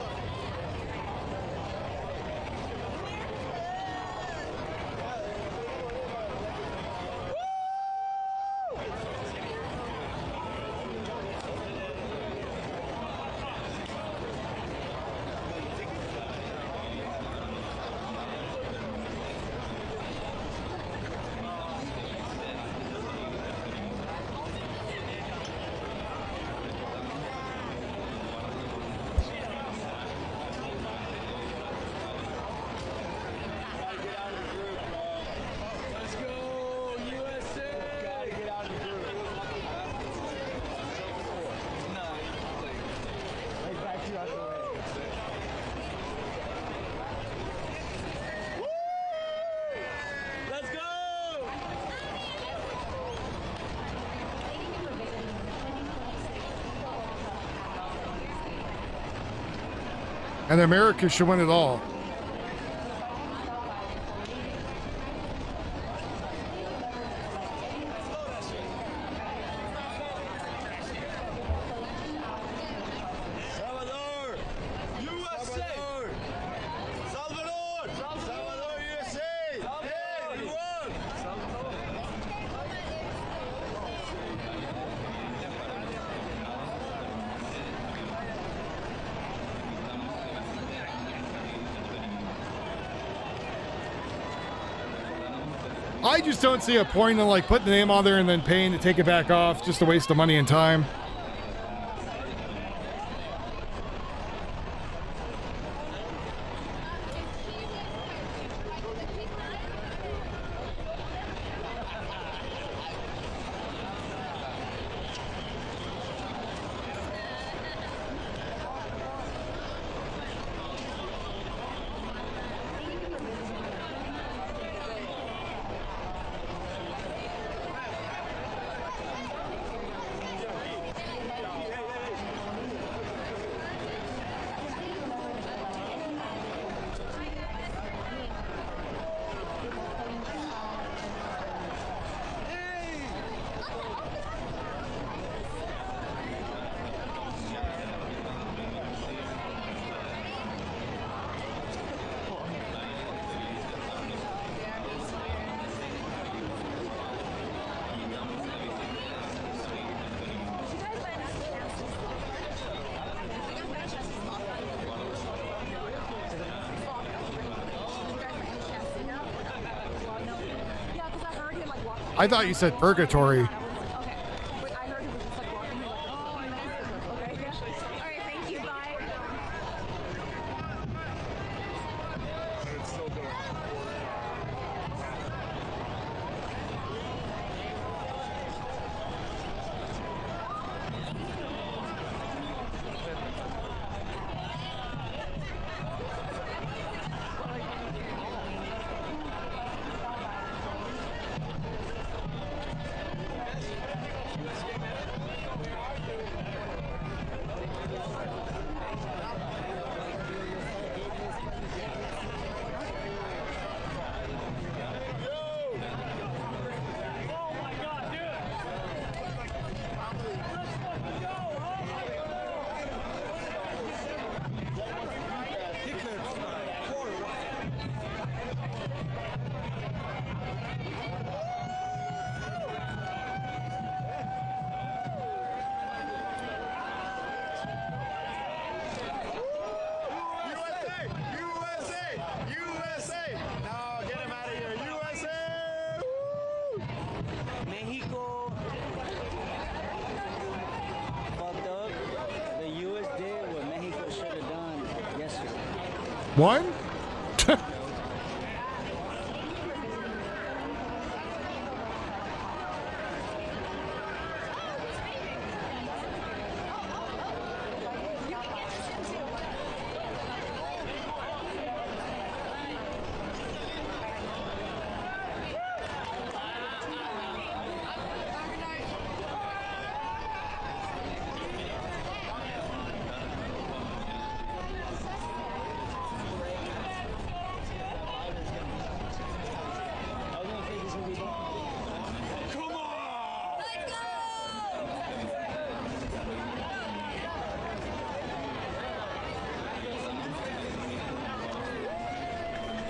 And America should win it all. I just don't see a point in like putting the name on there and then paying to take it back off. Just a waste of money and time. I thought you said purgatory. Mexico fucked up. The U.S. did what Mexico should have done yesterday. What?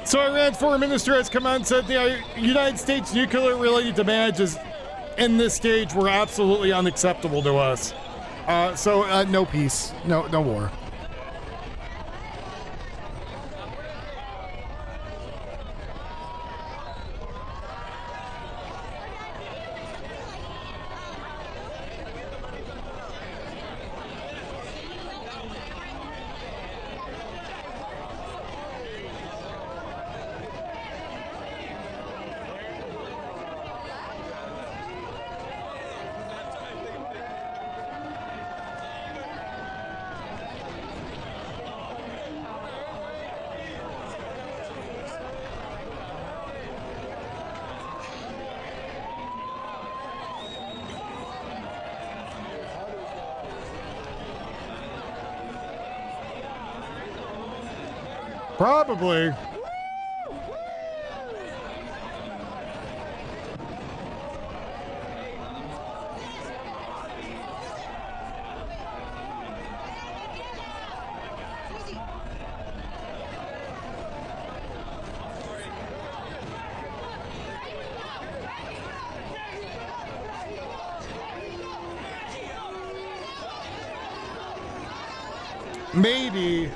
So Iran's foreign minister has come out and said the United States nuclear-related damages in this stage were absolutely unacceptable to us. So no peace, no war. Probably. Maybe.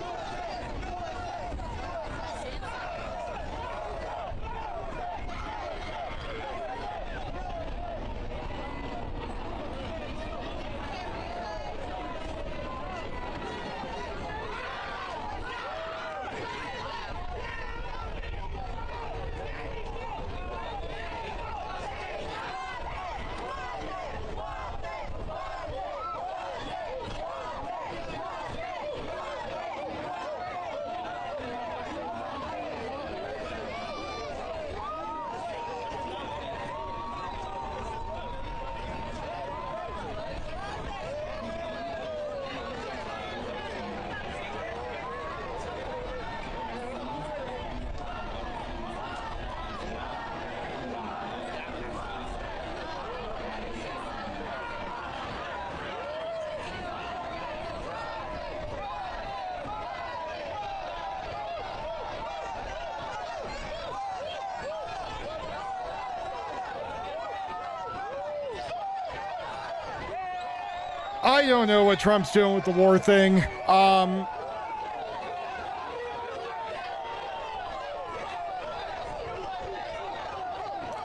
I don't know what Trump's doing with the war thing.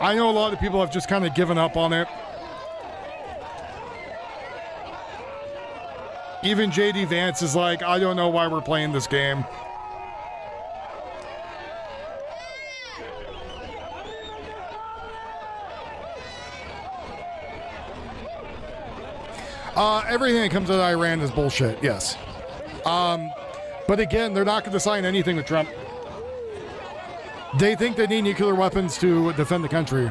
I know a lot of people have just kind of given up on it. Even JD Vance is like, I don't know why we're playing this game. Everything that comes out of Iran is bullshit, yes. But again, they're not going to sign anything with Trump. They think they need nuclear weapons to defend the country.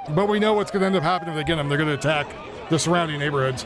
But we know what's going to end up happening if they get them. They're going to attack the surrounding neighborhoods.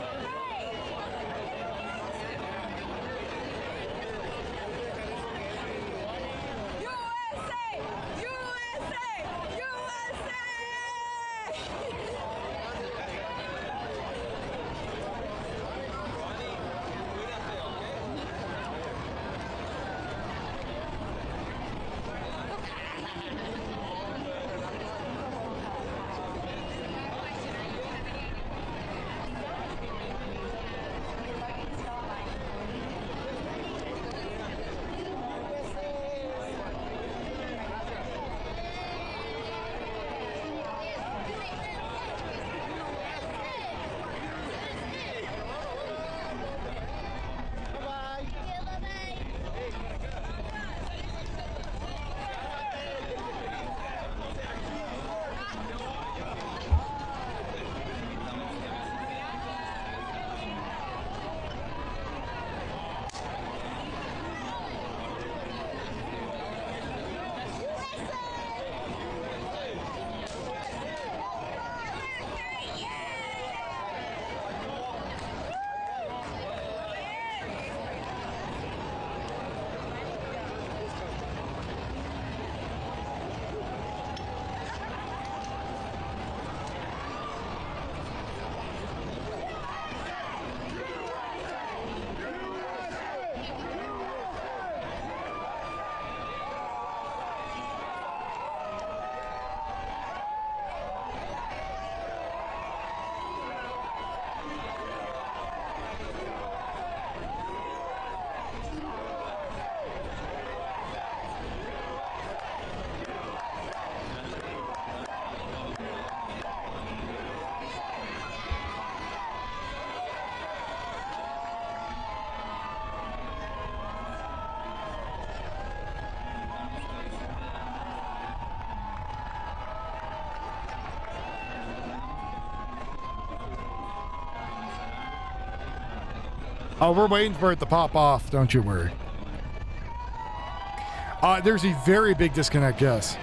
Oh, we're waiting for it to pop off. Don't you worry. There's a very big disconnect, yes.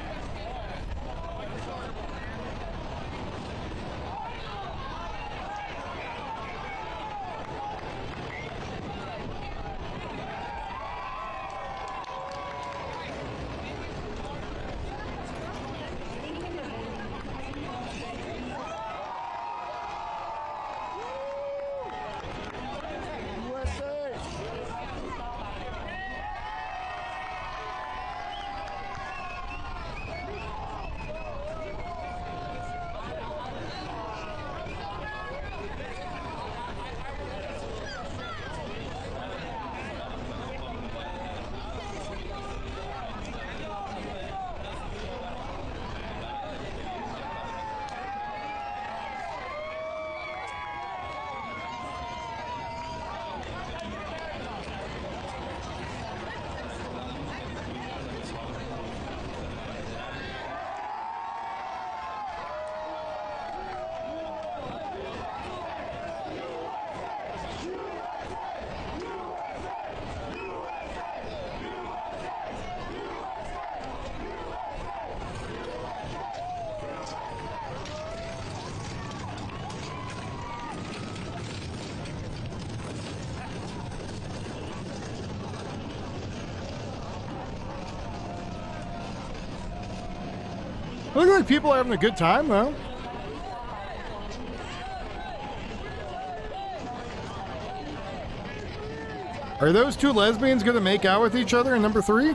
Look like people are having a good time, though. Are those two lesbians going to make out with each other in number 3?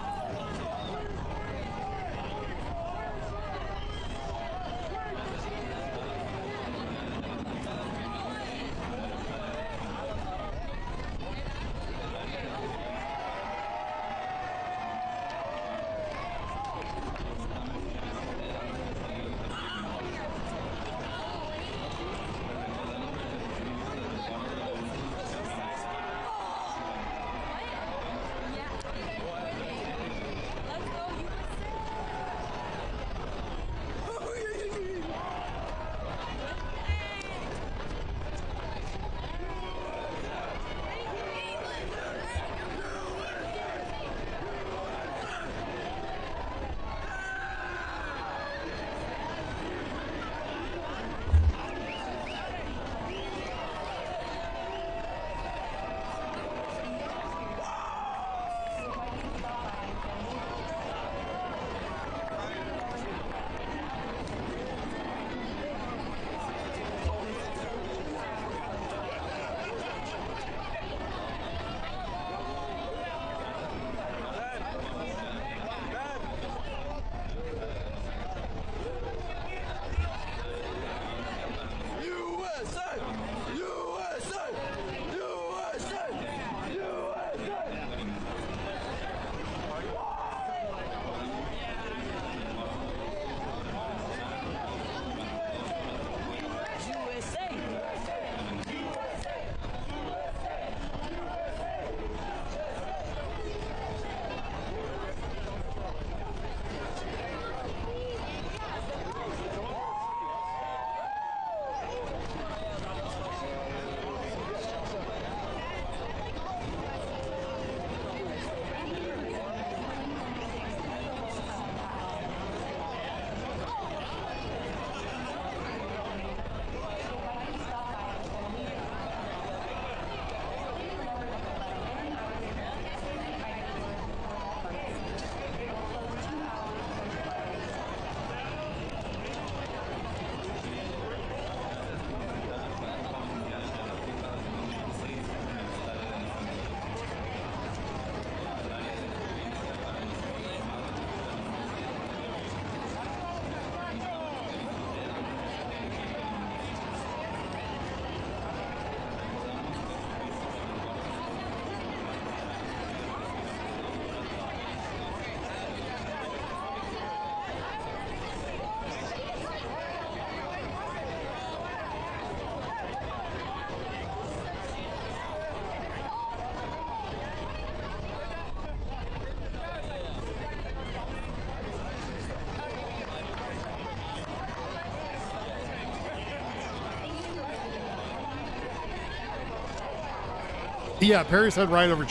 Yeah, Perry said right over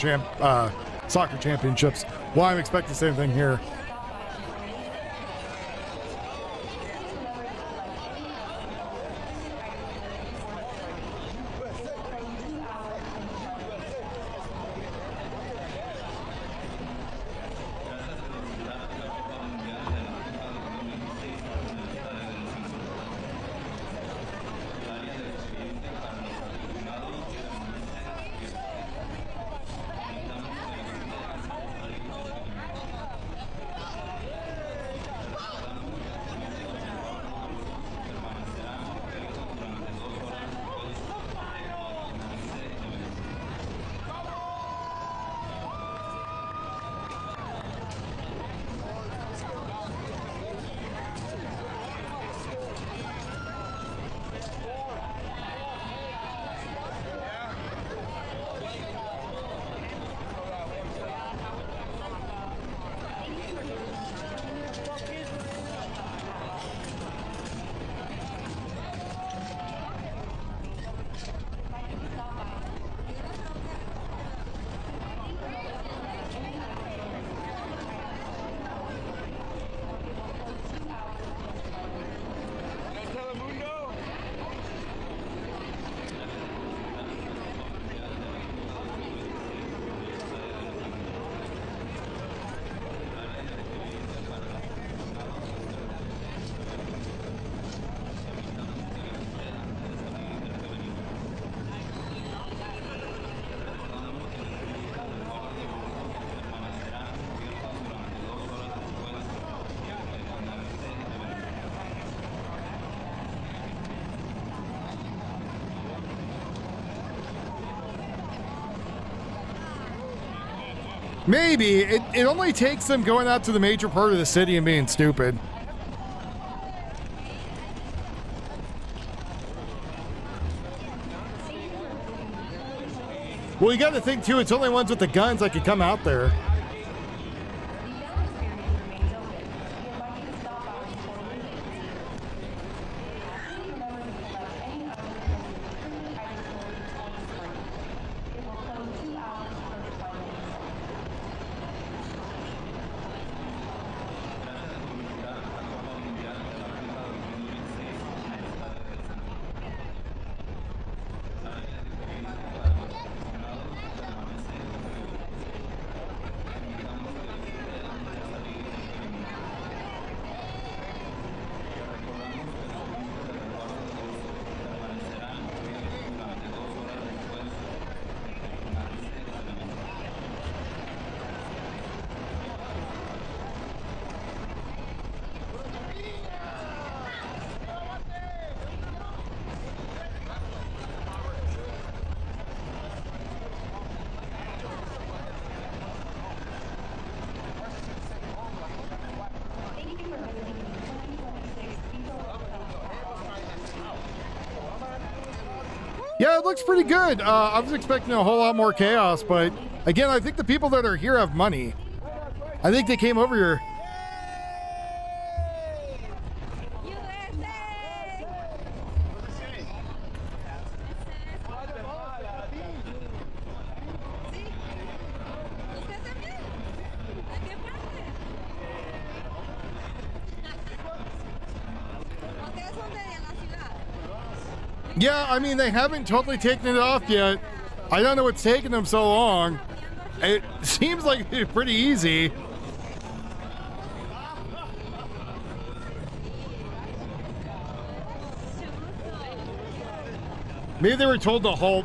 soccer championships. Well, I'm expecting the same thing here. Maybe. It only takes them going out to the major part of the city and being stupid. Well, you got to think, too, it's only ones with the guns that could come out there. Yeah, it looks pretty good. I was expecting a whole lot more chaos, but again, I think the people that are here have money. I think they came over here. Yeah, I mean, they haven't totally taken it off yet. I don't know what's taking them so long. It seems like it's pretty easy. Maybe they were told to halt.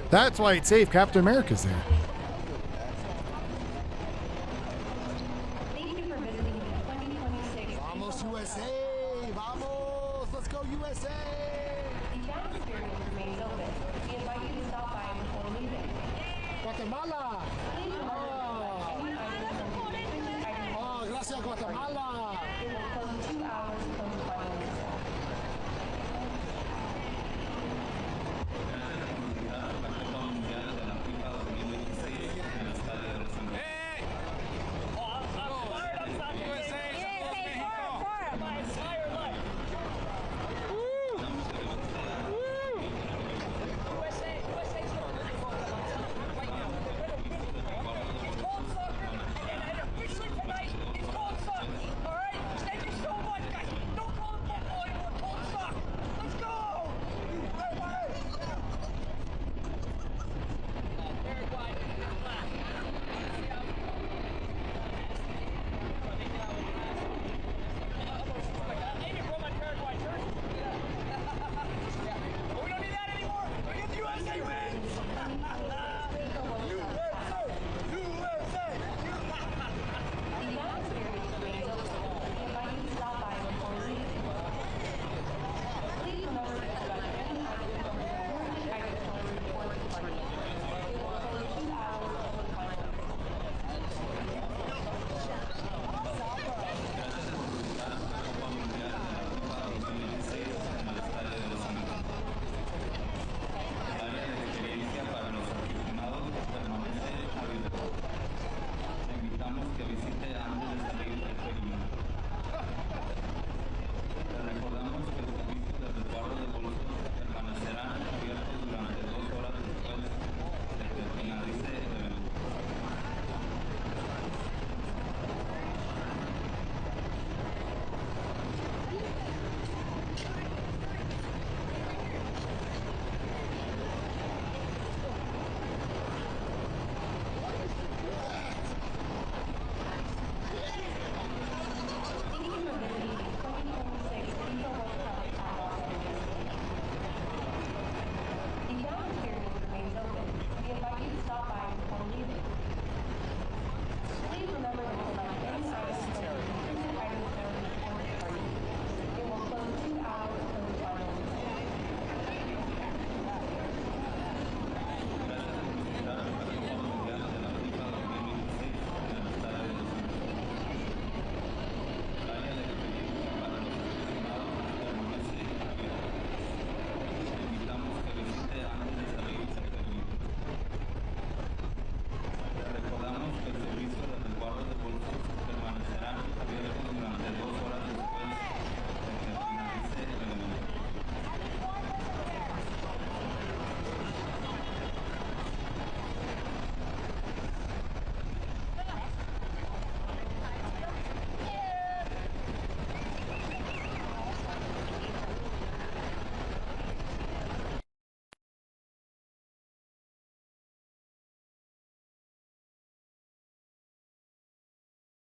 That's why it's safe. Captain America's there.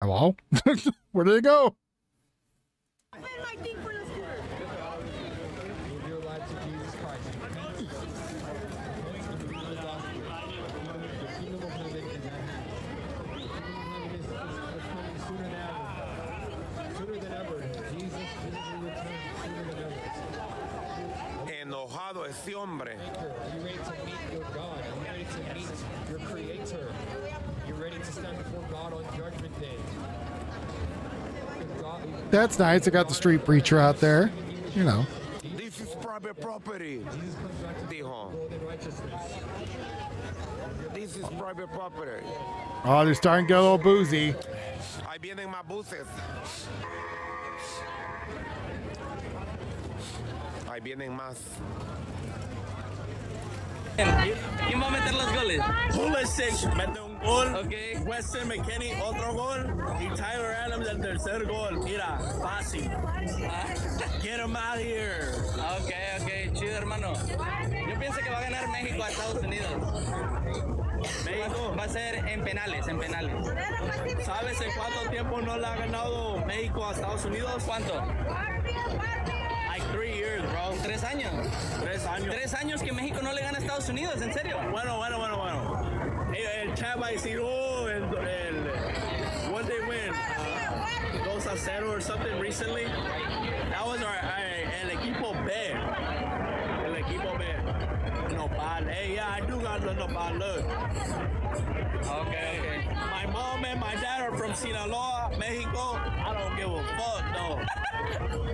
Hello? Where did it go? Enojado ese hombre. Are you ready to meet your God? Are you ready to meet your Creator? You're ready to stand before God on Judgment Day. That's nice. I got the street preacher out there. You know. This is private property. Dijo. This is private property. Oh, they're starting to get a little boozy. Ahí vienen más buses. Ahí vienen más. ¿Quién va a meter los goles? Pulisic mete un gol. Okay. Weston McKennie otro gol. Y Tyler Adams el tercer gol. Mira, fácil. Get him out of here. Ok, chido, hermano. Yo pienso que va a ganar México a Estados Unidos. México va a ser en penales. ¿Sabes en cuánto tiempo no le ha ganado México a Estados Unidos? ¿Cuánto? Like 3 years, bro. 3 años. 3 años. 3 años que México no le gana a Estados Unidos, ¿en serio? Bueno. El chat va a decir, what they win? 2-0 or something recently. That was el equipo B. El equipo B. Nopal. Hey, yeah, I do got the Nopal look. Okay. My mom and my dad are from Sinaloa, Mexico. I don't give a fuck, though.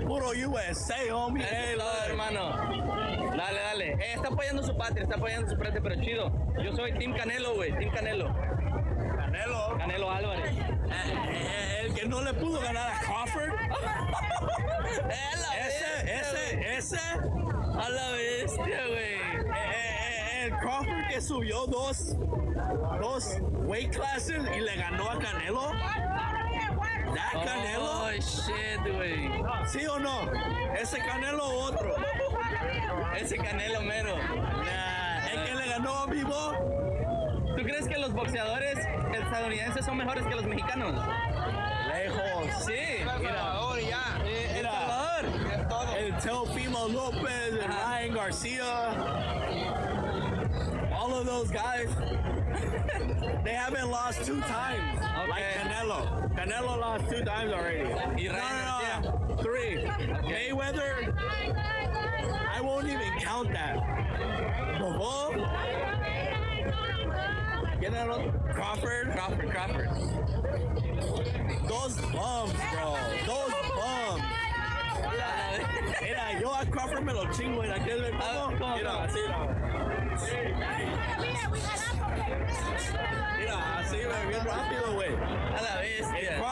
Puro USA, homie. Hey, hermano. Dale. Está apoyando su patria, pero chido. Yo soy Team Canelo, güey. Team Canelo. Canelo Álvarez. El que no le pudo ganar a Crawford. Ese. A la bestia, güey. El Crawford que subió dos weight classes y le ganó a Canelo. Canelo. Oh, shit, güey. ¿Sí o no? ¿Ese Canelo o otro? Ese Canelo mero. El que le ganó a vivo. ¿Tú crees que los boxeadores estadounidenses son mejores que los mexicanos? Lejos. Sí. Mira. El Teofimo Lopez, and Ryan Garcia. All of those guys. They haven't lost 2 times. Okay. Like Canelo. Canelo lost 2 times already. No. 3. Okay. Mayweather, I won't even count that. Bivol, Crawford. Those bums, bro. Those bums. Mira, yo a Crawford me lo chingo en aquel momento. Mira, así.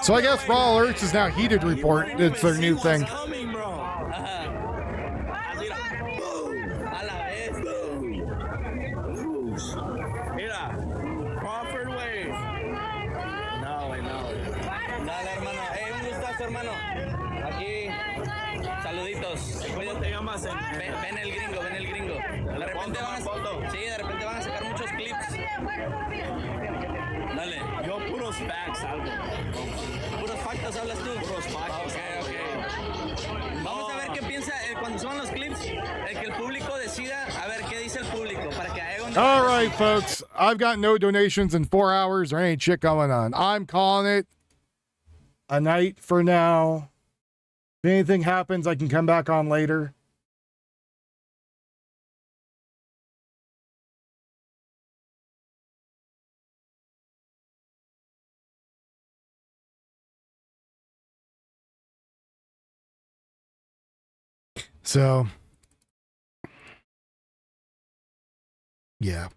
So I guess Raw Alerts is now Heated Report. It's their new thing. Mira, Crawford, güey. No. Dale, hermano. Un gustazo, hermano. Aquí, saluditos. ¿Cómo te llamas? Ven el gringo. De repente van a sacar muchos clips. Dale. Yo puros facts algo. ¿Puros factos hablas tú? Puros factos. Ok. Vamos a ver qué piensa cuando suban los clips, que el público decida, a ver qué dice el público, para que haga un... All right, folks. I've got no donations in 4 hours. There ain't shit going on. I'm calling it a night for now. If anything happens, I can come back on later. So, yeah.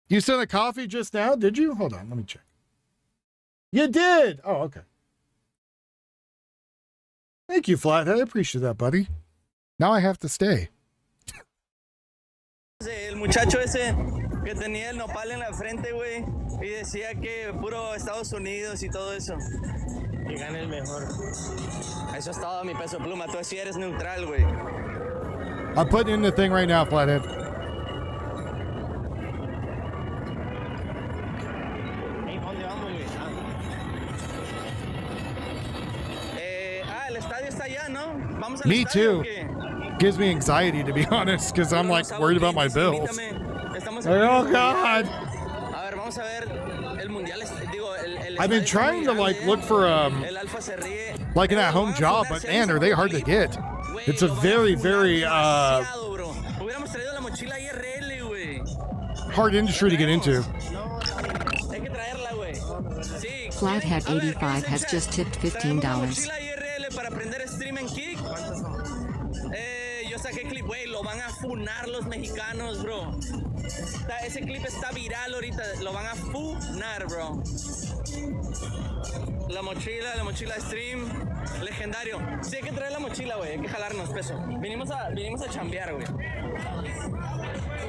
You sent a coffee just now, did you? Hold on, let me check. You did! Oh, okay. Thank you, Flathead. I appreciate that, buddy. Now I have to stay. El muchacho ese que tenía el nopal en la frente, güey, y decía que puro Estados Unidos y todo eso. Que gane el mejor. Eso es todo, mi peso pluma. Tú sí eres neutral, güey. I'm putting in the thing right now, Flathead. allá, ¿no? Vamos al Me estadio, too. ¿o qué? Gives me anxiety, to be honest, because I'm like worried about my bills. Estamos Oh God! A ver, vamos a ver el mundial. Digo, el I've been trying to like look for El Alfa se ríe. like an at-home job, but man, are they hard to get? It's a very, very Hubiéramos traído la mochila IRL, güey. hard industry to get into. Hay que traerla, güey. Sí. Flathead 85 has just tipped $15. Mochila IRL para aprender stream en Kick. Yo saqué clip, güey, lo van a funar los mexicanos, bro. Ese clip está viral ahorita, lo van a funar, bro. La mochila stream, legendario. Sí, hay que traer la mochila, güey, hay que jalarnos peso. Vinimos a chambear, güey.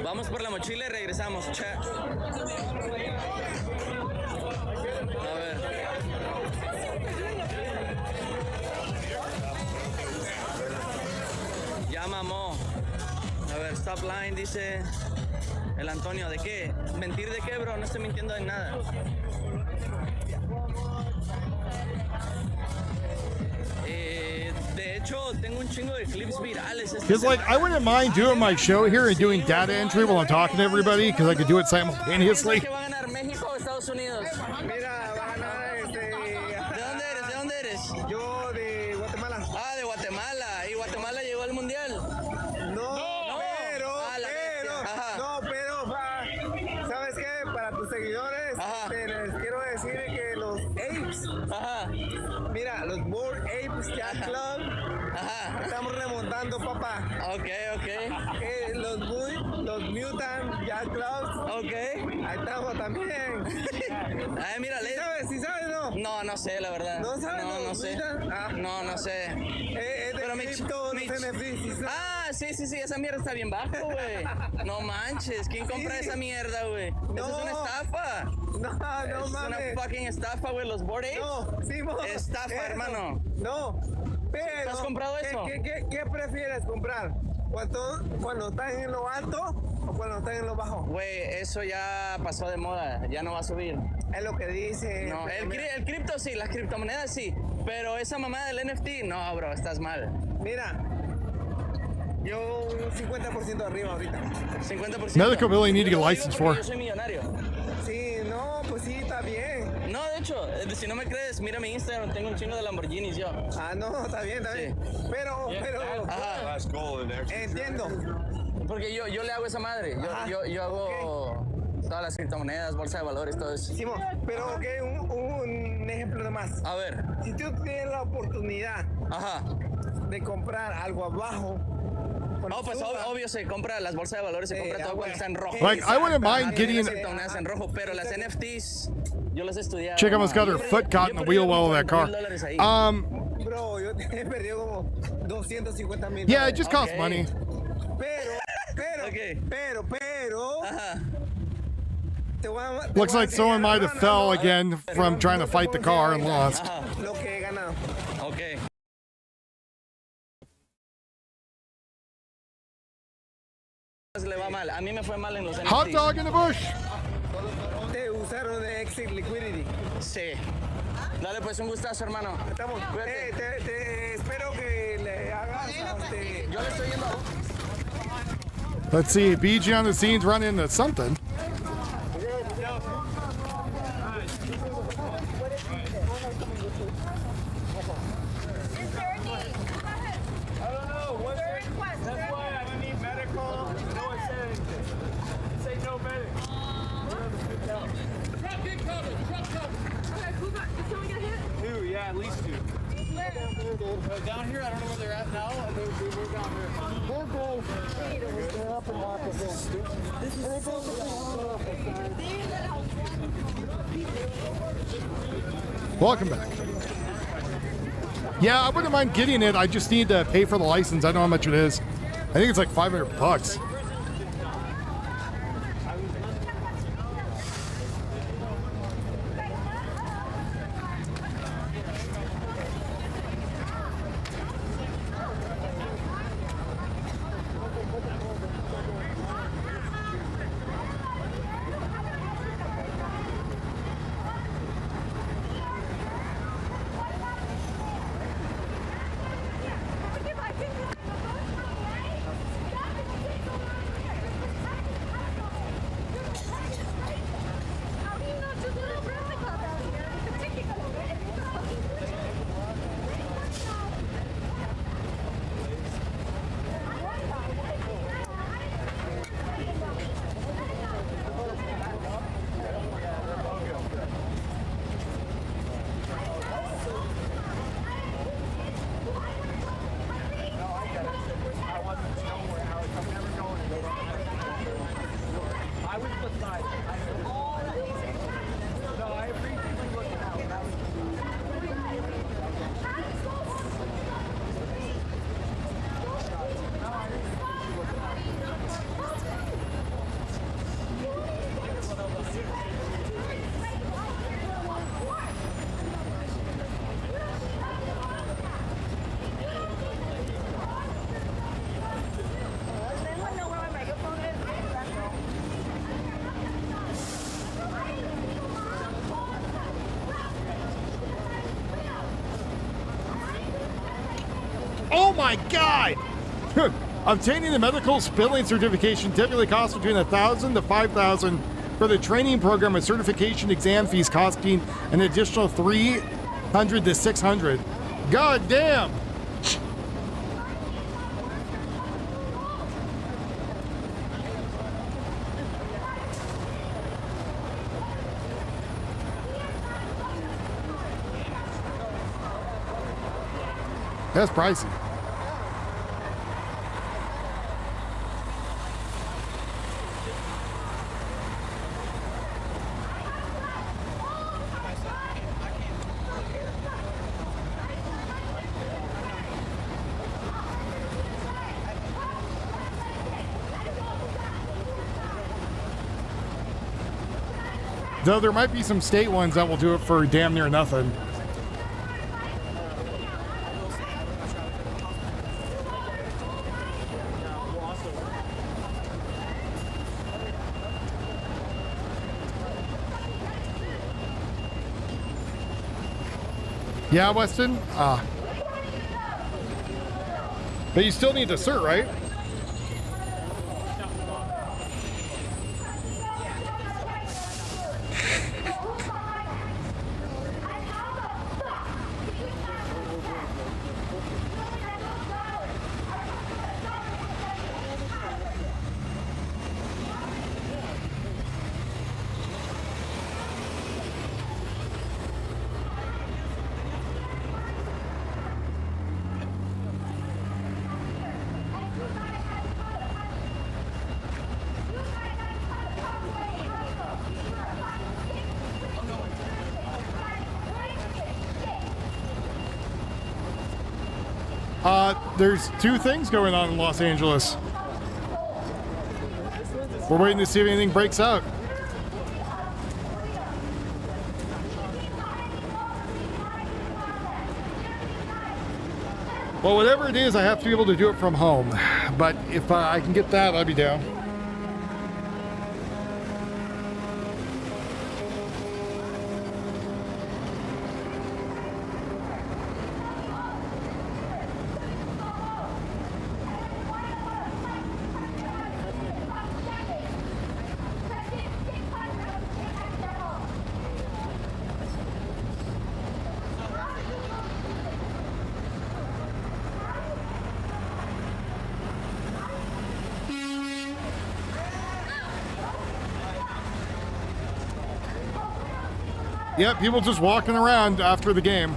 Vamos por la mochila y regresamos. A ver. Ya mamó. A ver, stop line, dice el Antonio. ¿De qué? ¿Mentir de qué, bro? No estoy mintiendo de nada. De hecho, tengo un chingo de clips virales. Because like I wouldn't mind doing my show here and doing data entry while I'm talking to everybody, because I could do it simultaneously. ¿Qué va a ganar, México o Estados Unidos? Mira, va a ganar ¿De dónde eres? Yo de Guatemala. Ah, de Guatemala. ¿Y Guatemala llegó al mundial? ¿Sabes qué? Para tus seguidores, les quiero decir que los Apes, mira, los Board Apes Yacht Club, estamos remontando, papá. Ok. Los Mutant Yacht Clubs, ahí estamos también. Ay, mira, ¿Sí sabes, no? No sé, la verdad. ¿No sabes? No sé. No sé. Pero sí, esa mierda está bien bajo, güey. No manches, ¿quién compra esa mierda, güey? Eso es una estafa. No mames. Es una fucking estafa, güey, los Bored Apes. Estafa, hermano. No, pero... ¿Has comprado eso? ¿Qué prefieres comprar? ¿Cuando estás en lo alto o cuando estás en lo bajo? Güey, eso ya pasó de moda, ya no va a subir. Es lo que dice. No, el cripto sí, las criptomonedas sí, pero esa mamada del NFT, no, bro, estás mal. Mira, yo un 50% arriba ahorita. 50%. Medical billing need to get licensed for. Yo soy millonario. Sí, no, pues sí, está bien. No, de hecho, si no me crees, mira mi Instagram, tengo un chingo de Lamborghinis yo. Ah, no, está bien. Pero, ajá. Entiendo. Porque yo le hago esa madre, yo hago todas las criptomonedas, bolsa de valores, todo eso. Simón, pero un ejemplo nomás. A ver. Si tú tienes la oportunidad de comprar algo abajo. No, pues obvio se compra las bolsas de valores, se compra todo cuando está en rojo. Like I wouldn't mind getting. Las criptomonedas en rojo, pero las NFTs yo las he estudiado. Chick almost got her foot caught in the wheel well of that car. Bro, yo he perdido como 250,000. Yeah, it just costs money. Pero. Looks like someone might have fell again from trying to fight the car and lost. Lo que he ganado. Okay. Le va mal. A mí me fue mal en los NFTs. Hot dog in the bush. Te usaron de exit liquidity. Sí. Dale, pues un gustazo, hermano. Estamos. Te espero que le hagas. Yo le estoy yendo. Let's see, BG on the scenes running into something. Yeah, at least two. Down here, I don't know where they're at now. We're down here. They're up and off of this. Welcome back. Yeah, I wouldn't mind getting it. I just need to pay for the license. I don't know how much it is. I think it's like $500. my God! Obtaining the medical spilling certification typically costs between $1,000 to $5,000. For the training program, a certification exam fees costing an additional $300 to $600. God damn! That's pricey. Though there might be some state ones that will do it for damn near nothing. Yeah, Weston? But you still need the cert, right? There's two things going on in Los Angeles. We're waiting to see if anything breaks out. Well, whatever it is, I have to be able to do it from home. But if I can get that, I'll be down. Yep, people just walking around after the game.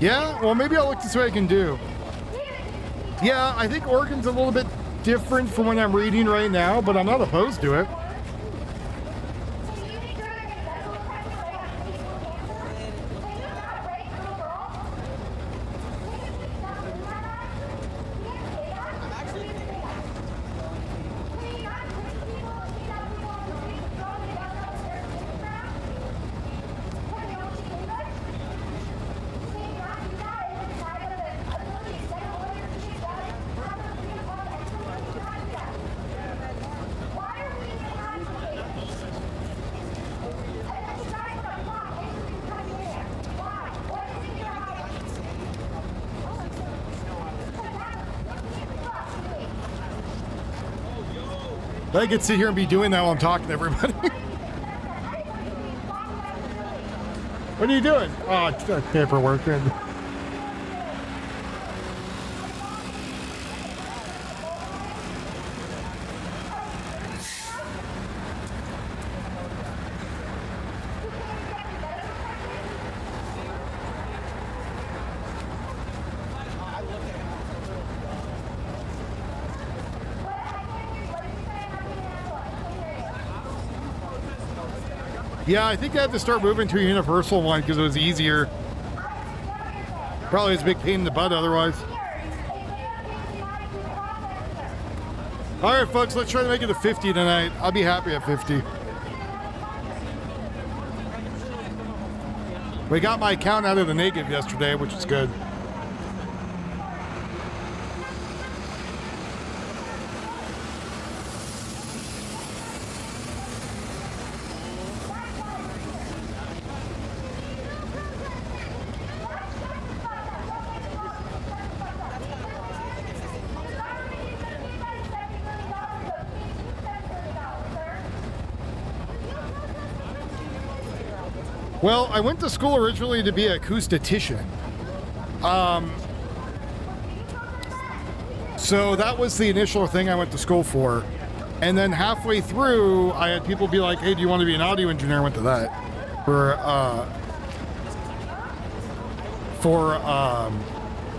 Yeah, well, maybe I'll look to see what I can do. Yeah, I think Oregon's a little bit different from what I'm reading right now, but I'm not opposed to it. I could sit here and be doing that while I'm talking to everybody. What are you doing? Oh, paperwork. Yeah, I think I had to start moving to a universal one because it was easier. Probably was a big pain in the butt otherwise. All right, folks, let's try to make it to 50 tonight. I'll be happy at 50. We got my account out of the negative yesterday, which is good. Well, I went to school originally to be an acoustician. So that was the initial thing I went to school for. And then halfway through, I had people be like, hey, do you want to be an audio engineer? I went to that for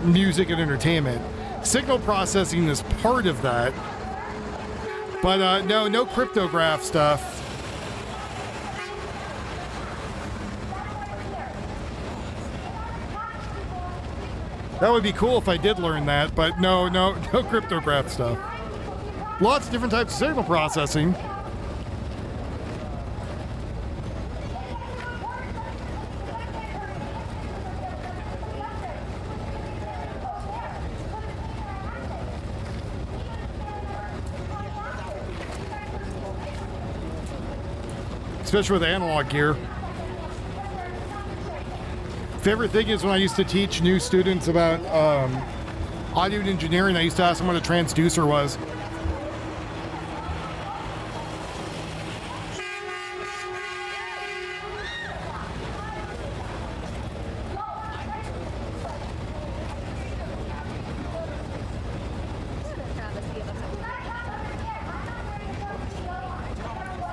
music and entertainment. Signal processing is part of that. But no cryptograph stuff. That would be cool if I did learn that, but no cryptograph stuff. Lots of different types of signal processing. Especially with analog gear. Favorite thing is when I used to teach new students about audio engineering, I used to ask them what a transducer was.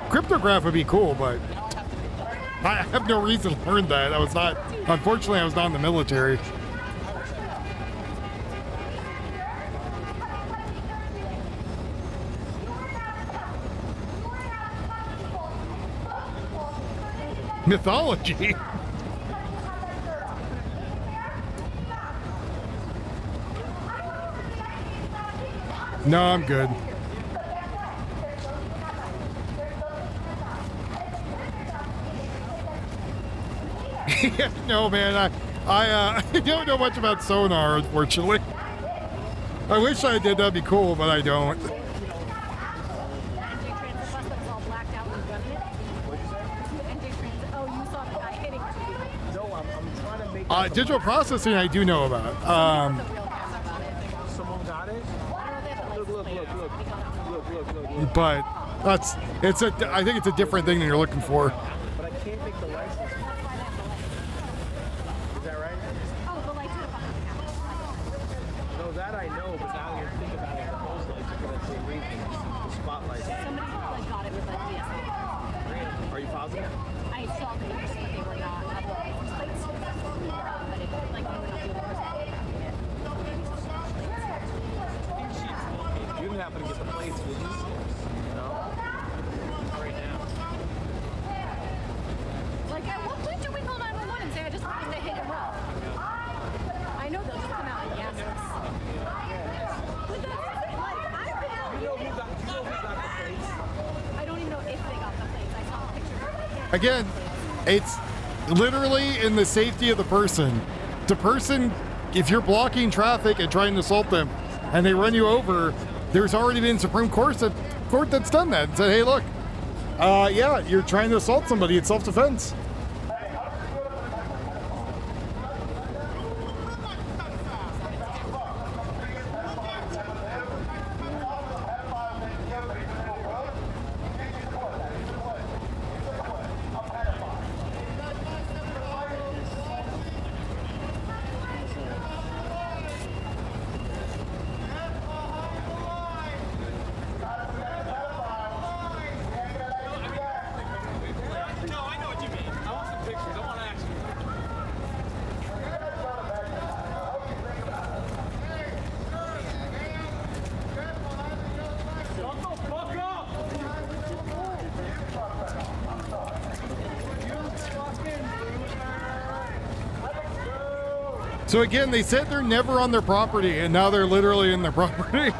Cryptograph would be cool, but I have no reason to learn that. Unfortunately, I was not in the military. Mythology? No, I'm good. No, man, I don't know much about sonar, unfortunately. I wish I did, that'd be cool, but I don't. Digital processing I do know about. But I think it's a different thing than you're looking for. Again, it's literally in the safety of the person. The person, if you're blocking traffic and trying to assault them and they run you over, there's already been Supreme Court that's done that and said, hey, look, yeah, you're trying to assault somebody, it's self-defense. So again, they said they're never on their property, and now they're literally in their property.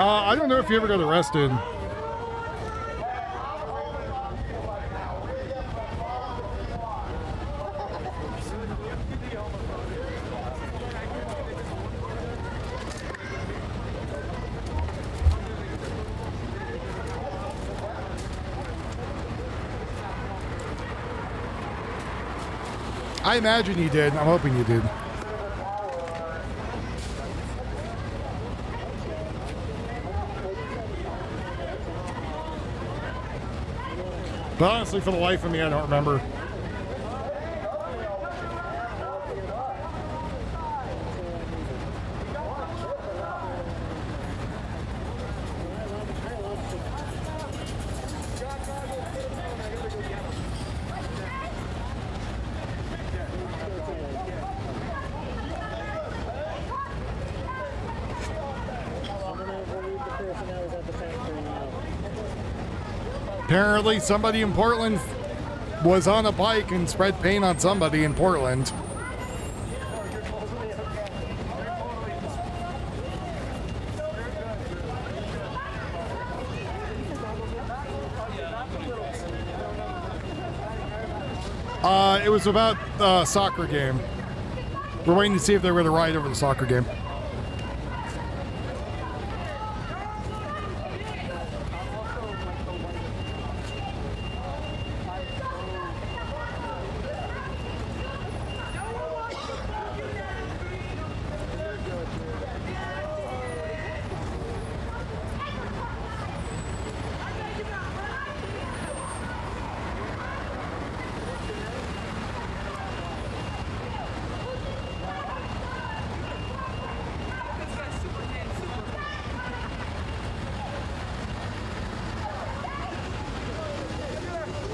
I don't know if you ever got arrested. I imagine you did. I'm hoping you did. But honestly, for the life of me, I don't remember. Apparently, somebody in Portland was on a bike and spread paint on somebody in Portland. It was about the soccer game. We're waiting to see if they were going to ride over the soccer game.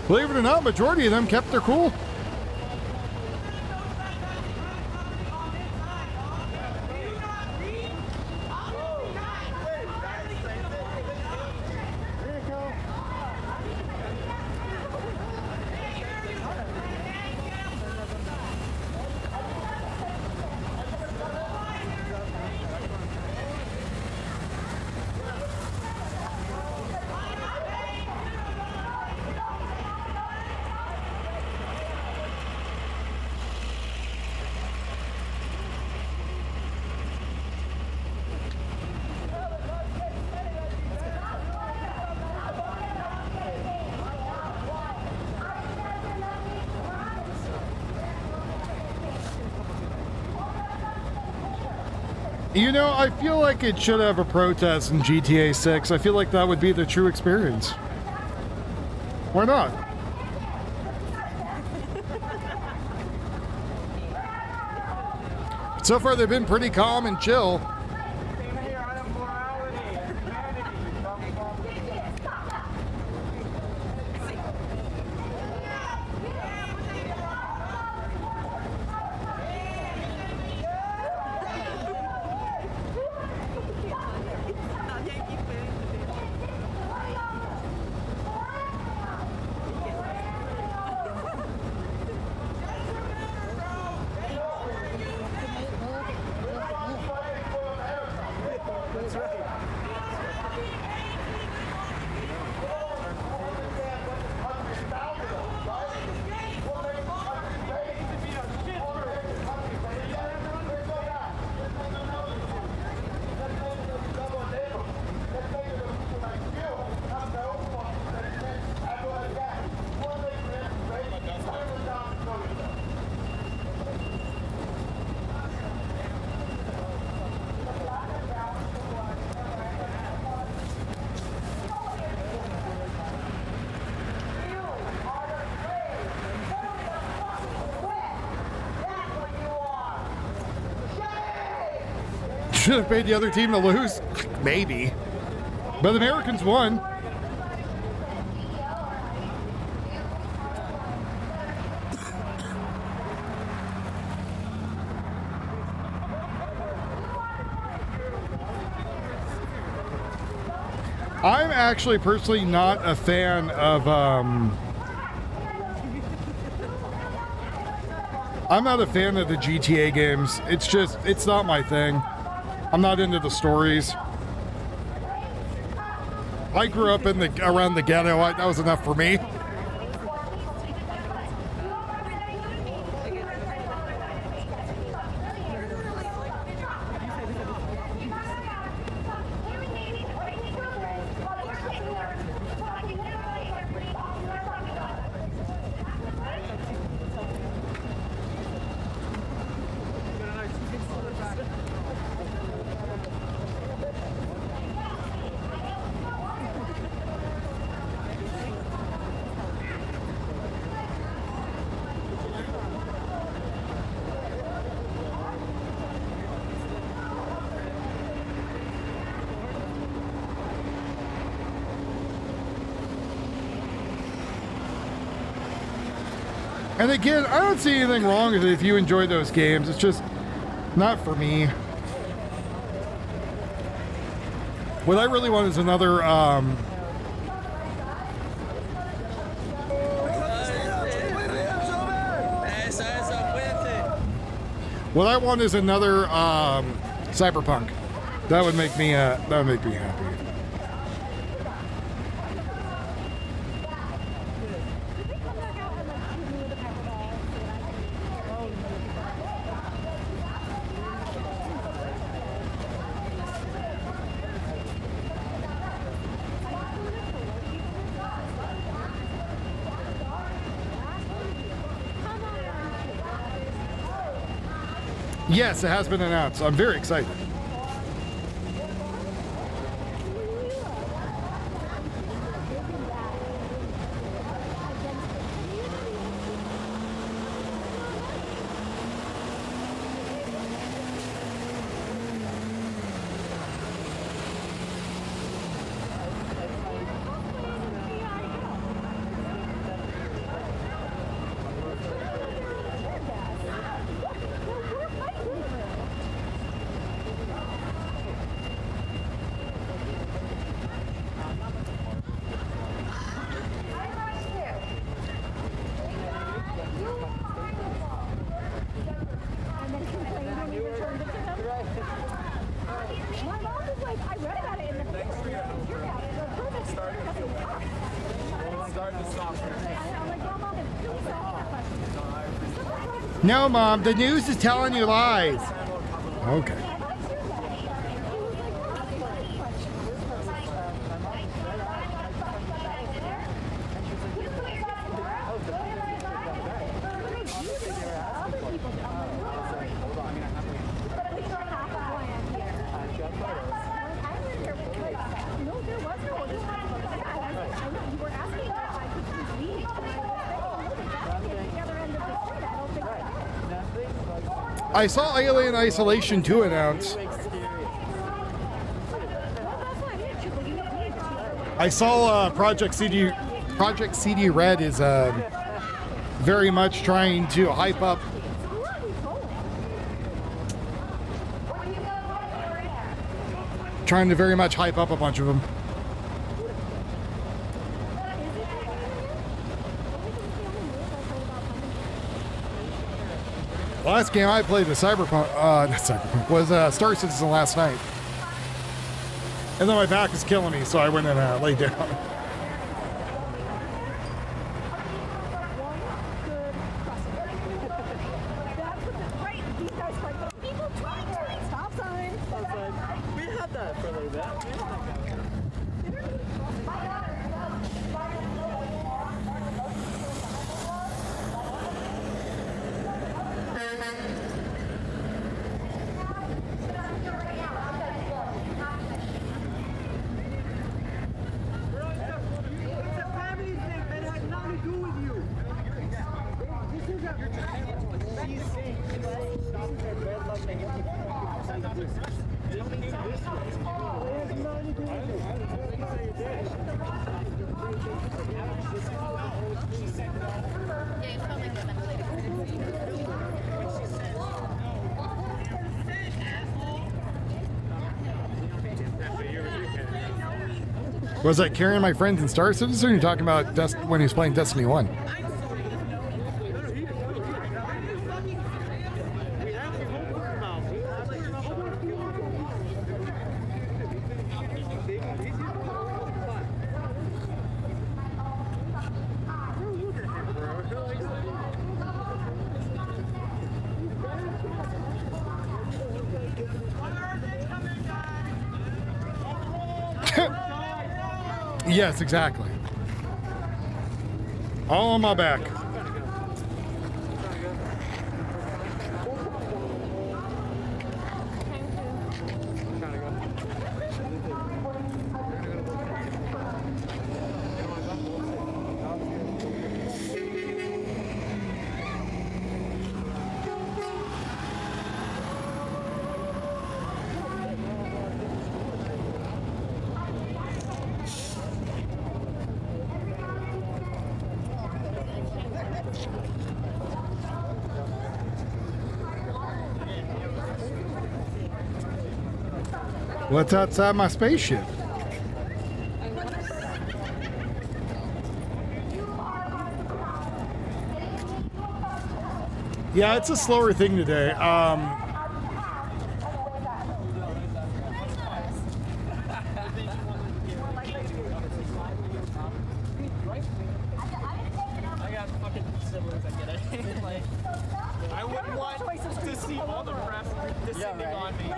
Believe it or not, majority of them kept their cool. You know, I feel like it should have a protest in GTA 6. I feel like that would be the true experience. Why not? So far, they've been pretty calm and chill. Should have paid the other team to lose. Maybe. But the Americans won. I'm actually personally not a fan of I'm not a fan of the GTA games. It's not my thing. I'm not into the stories. I grew up around the ghetto. That was enough for me. And again, I don't see anything wrong with it if you enjoy those games. It's just not for me. What I really want is another what I want is another Cyberpunk. That would make me happy. Yes, it has been announced. I'm very excited. No, Mom, the news is telling you lies. Okay. I saw Alien Isolation 2 announced. I saw Project CD Red is very much trying to hype up. Trying to very much hype up a bunch of them. The last game I played was not Cyberpunk, was Star Citizen last night. And then my back was killing me, so I went and laid down. Was I carrying my friends in Star Citizen, or are you talking about when he was playing Destiny 1? Yes, exactly. All on my back. What's outside my spaceship? Yeah, it's a slower thing today.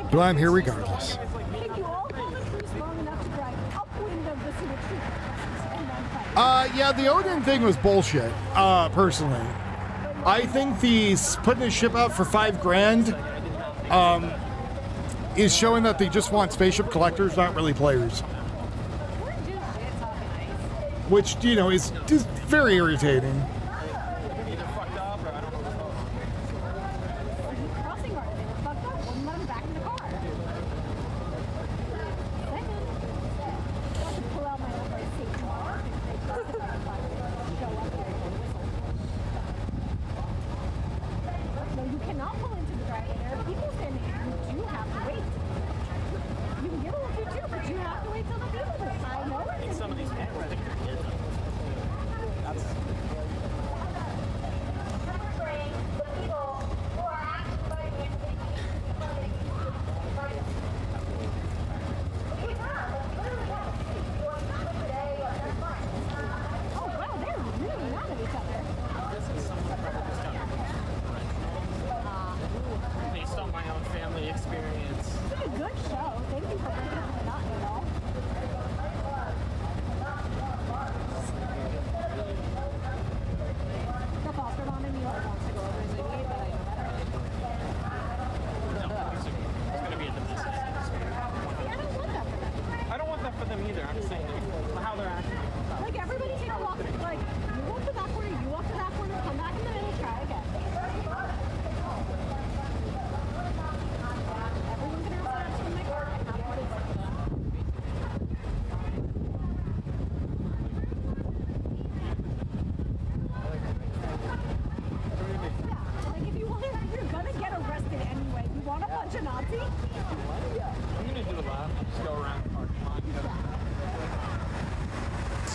But I'm here regardless. Yeah, the Odin thing was bullshit, personally. I think putting the ship out for $5,000 is showing that they just want spaceship collectors, not really players. Which, you know, is just very irritating.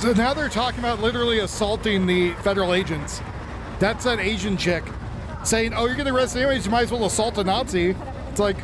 So now they're talking about literally assaulting the federal agents. That's that Asian chick saying, oh, you're getting arrested anyways, you might as well assault a Nazi. It's like,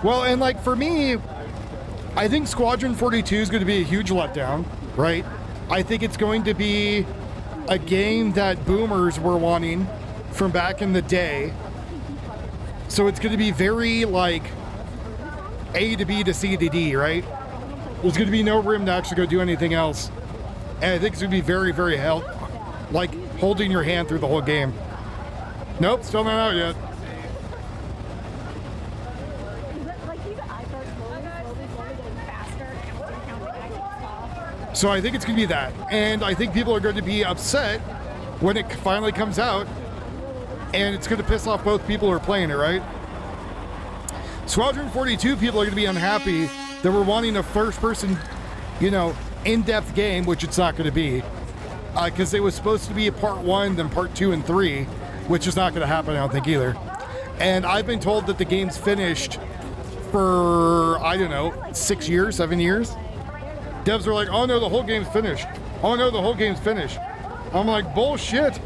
well, and like for me, I think Squadron 42 is going to be a huge letdown, right? I think it's going to be a game that boomers were wanting from back in the day. So it's going to be very like A to B to C to D, right? There's going to be no room to actually go do anything else. And I think it's going to be very, very like holding your hand through the whole game. Nope, still not out yet. So I think it's going to be that. And I think people are going to be upset when it finally comes out. And it's going to piss off both people who are playing it, right? Squadron 42 people are going to be unhappy that we're wanting a first-person, in-depth game, which it's not going to be. Because it was supposed to be a part 1, then part 2 and 3, which is not going to happen, I don't think, either. And I've been told that the game's finished for, 6 years, 7 years. Devs are like, oh no, the whole game's finished. Oh no, the whole game's finished. I'm like, bullshit.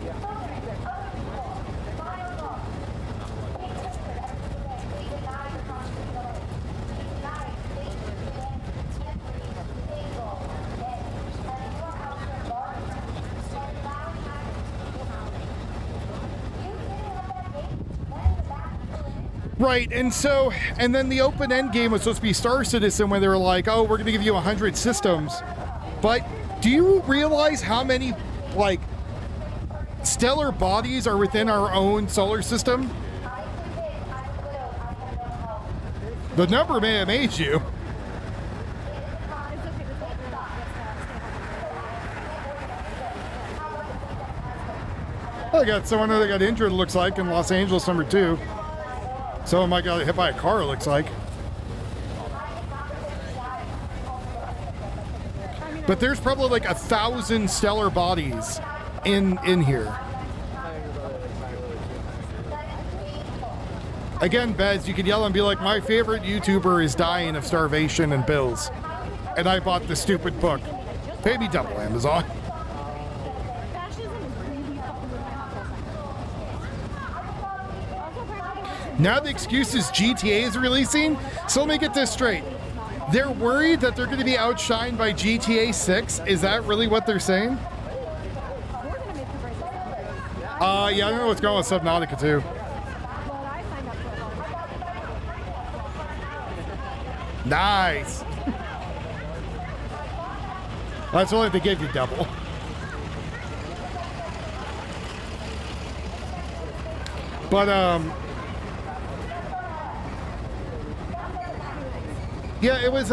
Right, and then the open end game was supposed to be Star Citizen, where they were like, oh, we're gonna give you 100 systems. But do you realize how many, stellar bodies are within our own solar system? The number may amaze you. I got someone that got injured, it looks like, in Los Angeles, number 2. Someone might got hit by a car, it looks like. But there's probably like 1,000 stellar bodies in here. Again, Bez, you could yell and be like, my favorite YouTuber is dying of starvation and bills. And I bought the stupid book. Pay me double, Amazon. Now the excuse is GTA is releasing. So let me get this straight. They're worried that they're going to be outshined by GTA 6. Is that really what they're saying? Yeah, I don't know what's going on with Subnautica too. Nice. That's only if they give you double. But yeah, it was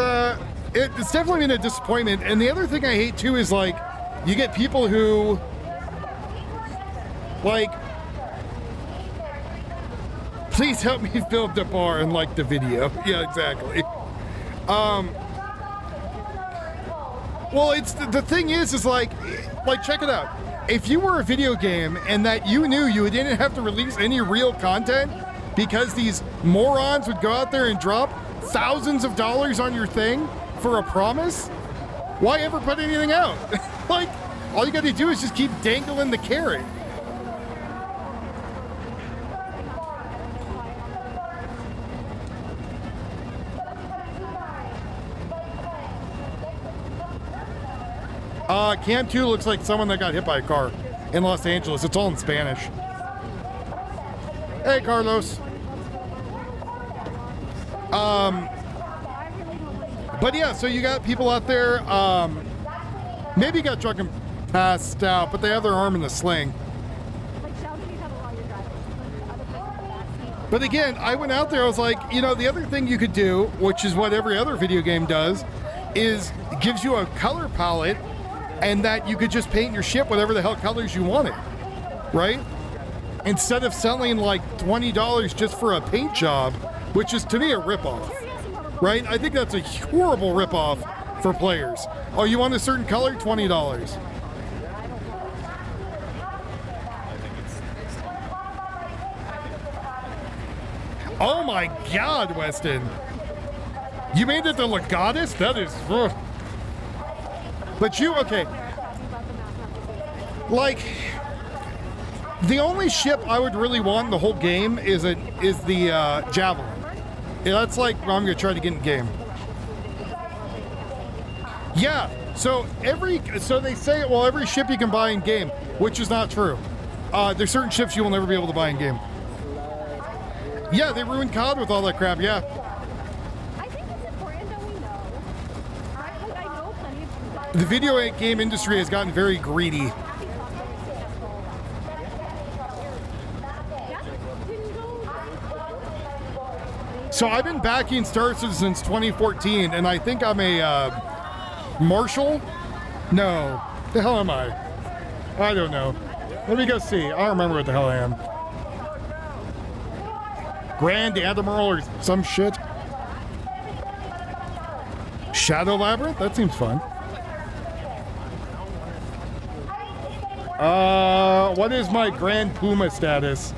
it's definitely been a disappointment. And the other thing I hate too is like you get people who like, please help me fill the bar and like the video. Yeah, exactly. Well, it's the thing is like check it out. If you were a video game and that you knew you didn't have to release any real content because these morons would go out there and drop thousands of dollars on your thing for a promise, why ever put anything out? Like, all you gotta do is just keep dangling the carrot. Cam 2 looks like someone that got hit by a car in Los Angeles. It's all in Spanish. Hey, Carlos. But yeah, so you got people out there, maybe got drunk and passed out, but they have their arm in the sling. But again, I went out there, I was like, you know, the other thing you could do, which is what every other video game does, is gives you a color palette and that you could just paint your ship whatever the hell colors you wanted, right? Instead of selling like $20 just for a paint job, which is to me a ripoff, right? I think that's a horrible ripoff for players. Oh, you want a certain color? $20. Oh my God, Weston. You made it the Legatus? That is... Ugh. But you, okay. Like, the only ship I would really want in the whole game is the Javelin. Yeah, that's like, well, I'm gonna try to get in game. Yeah, so they say, well, every ship you can buy in game, which is not true. There's certain ships you will never be able to buy in game. Yeah, they ruined COD with all that crap, yeah. I think it's important that we know. I know plenty of people. The video game industry has gotten very greedy. So I've been backing Star Citizen since 2014, and I think I'm a Marshal? No. The hell am I? I don't know. Let me go see. I don't remember what the hell I am. Grand Admiral or some shit. Shadow Labyrinth? That seems fun. What is my Grand Puma status?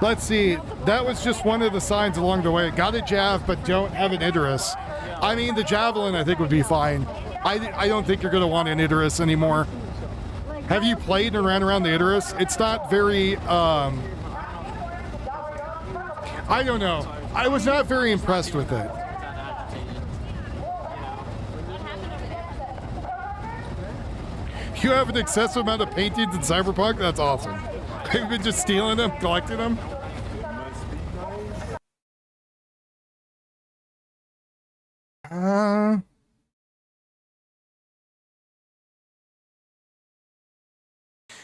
Let's see. That was just one of the signs along the way. Got a Jav, but don't have an Idris. I mean, the Javelin I think would be fine. I don't think you're going to want an Idris anymore. Have you played and ran around the Idris? It's not very, I don't know. I was not very impressed with it. You have an excessive amount of paintings in Cyberpunk? That's awesome. Have you been just stealing them, collecting them?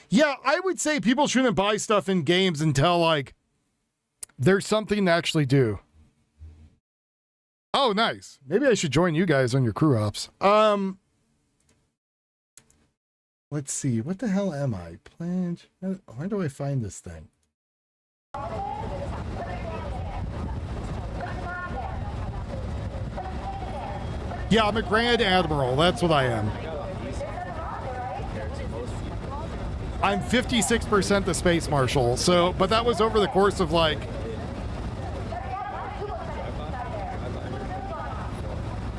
Yeah, I would say people shouldn't buy stuff in games until, like, there's something to actually do. Oh, nice. Maybe I should join you guys on your crew ops. Let's see. What the hell am I? Planned. Where do I find this thing? Yeah, I'm a Grand Admiral. That's what I am. I'm 56% the Space Marshal. So, but that was over the course of like,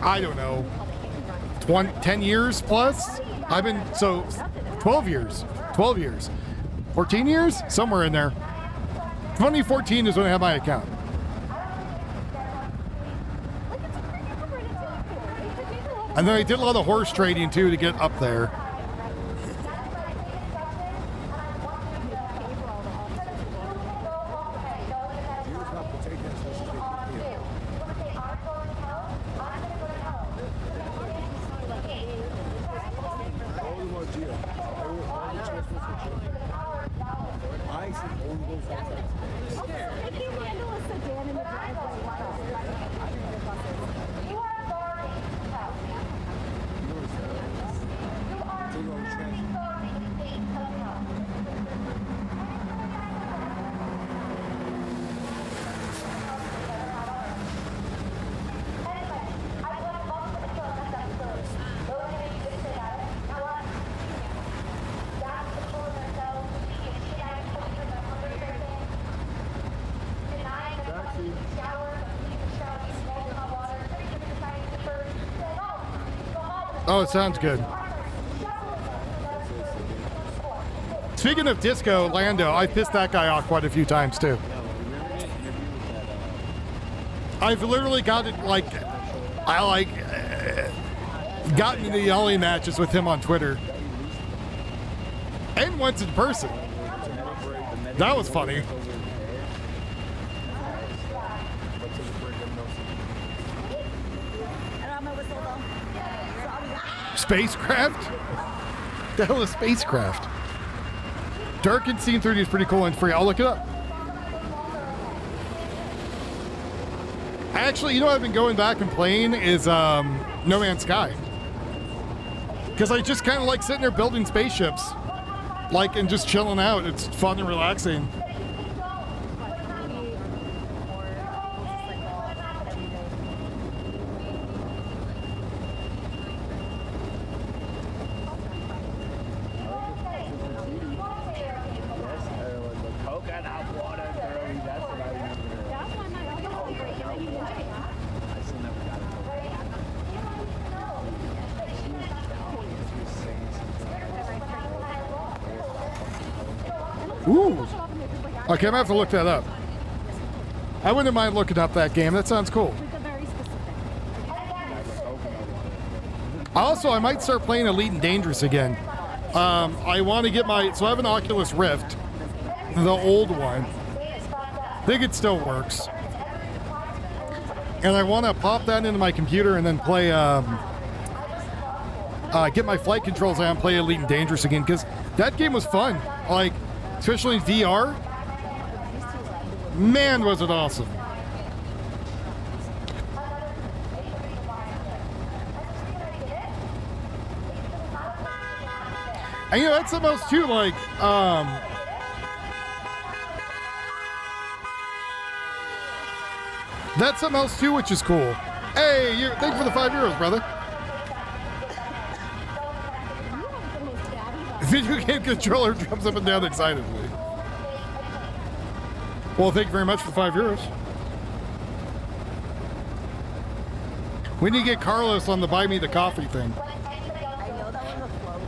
I don't know, 10 years plus? I've been, so 12 years, 14 years, somewhere in there. 2014 is when I had my account. And then I did a lot of horse trading too to get up there. Oh, it sounds good. Speaking of Disco Lando, I pissed that guy off quite a few times too. I've literally got it like, gotten into yelling matches with him on Twitter. And once in person. That was funny. Spacecraft? The hell is spacecraft? Dark and Scene 3D is pretty cool and free. I'll look it up. Actually, you know what I've been going back and playing is No Man's Sky. Because I just kind of like sitting there building spaceships. Like, and just chilling out. It's fun and relaxing. Ooh. Okay, I'm gonna have to look that up. I wouldn't mind looking up that game. That sounds cool. Also, I might start playing Elite and Dangerous again. I want to get so I have an Oculus Rift, the old one. I think it still works. And I want to pop that into my computer and then play, get my flight controls on and play Elite and Dangerous again, because that game was fun. Like, especially in VR. Man, was it awesome. And you know, that's the most too, like, that's something else too, which is cool. Hey, thank you for the €5, brother. Video game controller jumps up and down excitedly. Well, thank you very much for the €5. We need to get Carlos on the buy me the coffee thing. I know that was a float,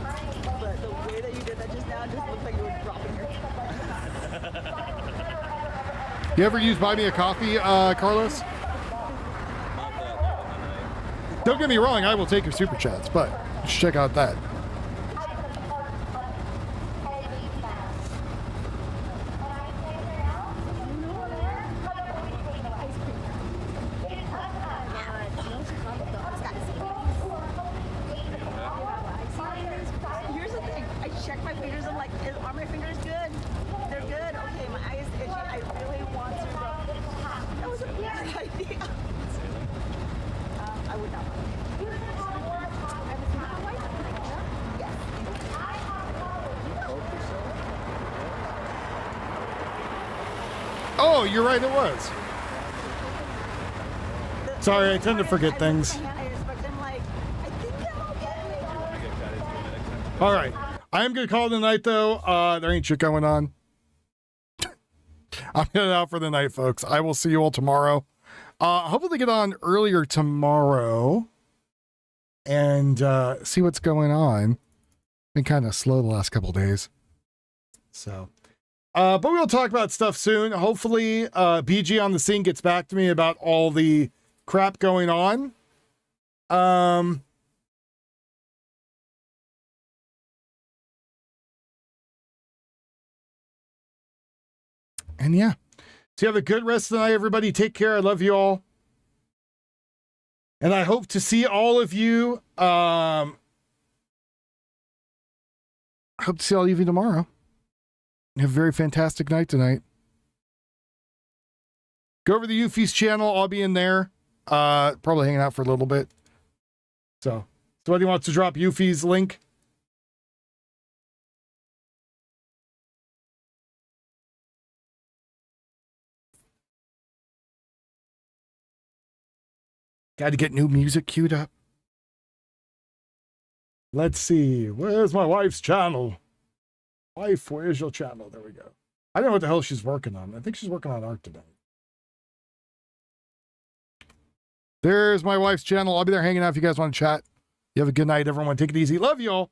but the way that you did that just now just looked like you were dropping your You ever use buy me a coffee, Carlos? Don't get me wrong, I will take your super chats, but just check out that. Here's the thing. I check my fingers. I'm like, are my fingers good? They're good. Okay, my eye is itchy. I really want to. That was a bad idea. I would not. Oh, you're right, it was. Sorry, I tend to forget things. All right. I am going to call it a night, though. There ain't shit going on. I'm headed out for the night, folks. I will see you all tomorrow. Hopefully get on earlier tomorrow and see what's going on. Been kind of slow the last couple days. So, but we'll talk about stuff soon. Hopefully, BG on the scene gets back to me about all the crap going on. And yeah, so you have a good rest of the night, everybody. Take care. I love you all. And I hope to see all of you. I hope to see all of you tomorrow. Have a very fantastic night tonight. Go over to the Eufy's channel. I'll be in there. Probably hanging out for a little bit. So, somebody wants to drop Eufy's link. Got to get new music queued up. Let's see. Where's my wife's channel? Wife, where's your channel? There we go. I don't know what the hell she's working on. I think she's working on art today. There's my wife's channel. I'll be there hanging out if you guys want to chat. You have a good night, everyone. Take it easy. Love you all.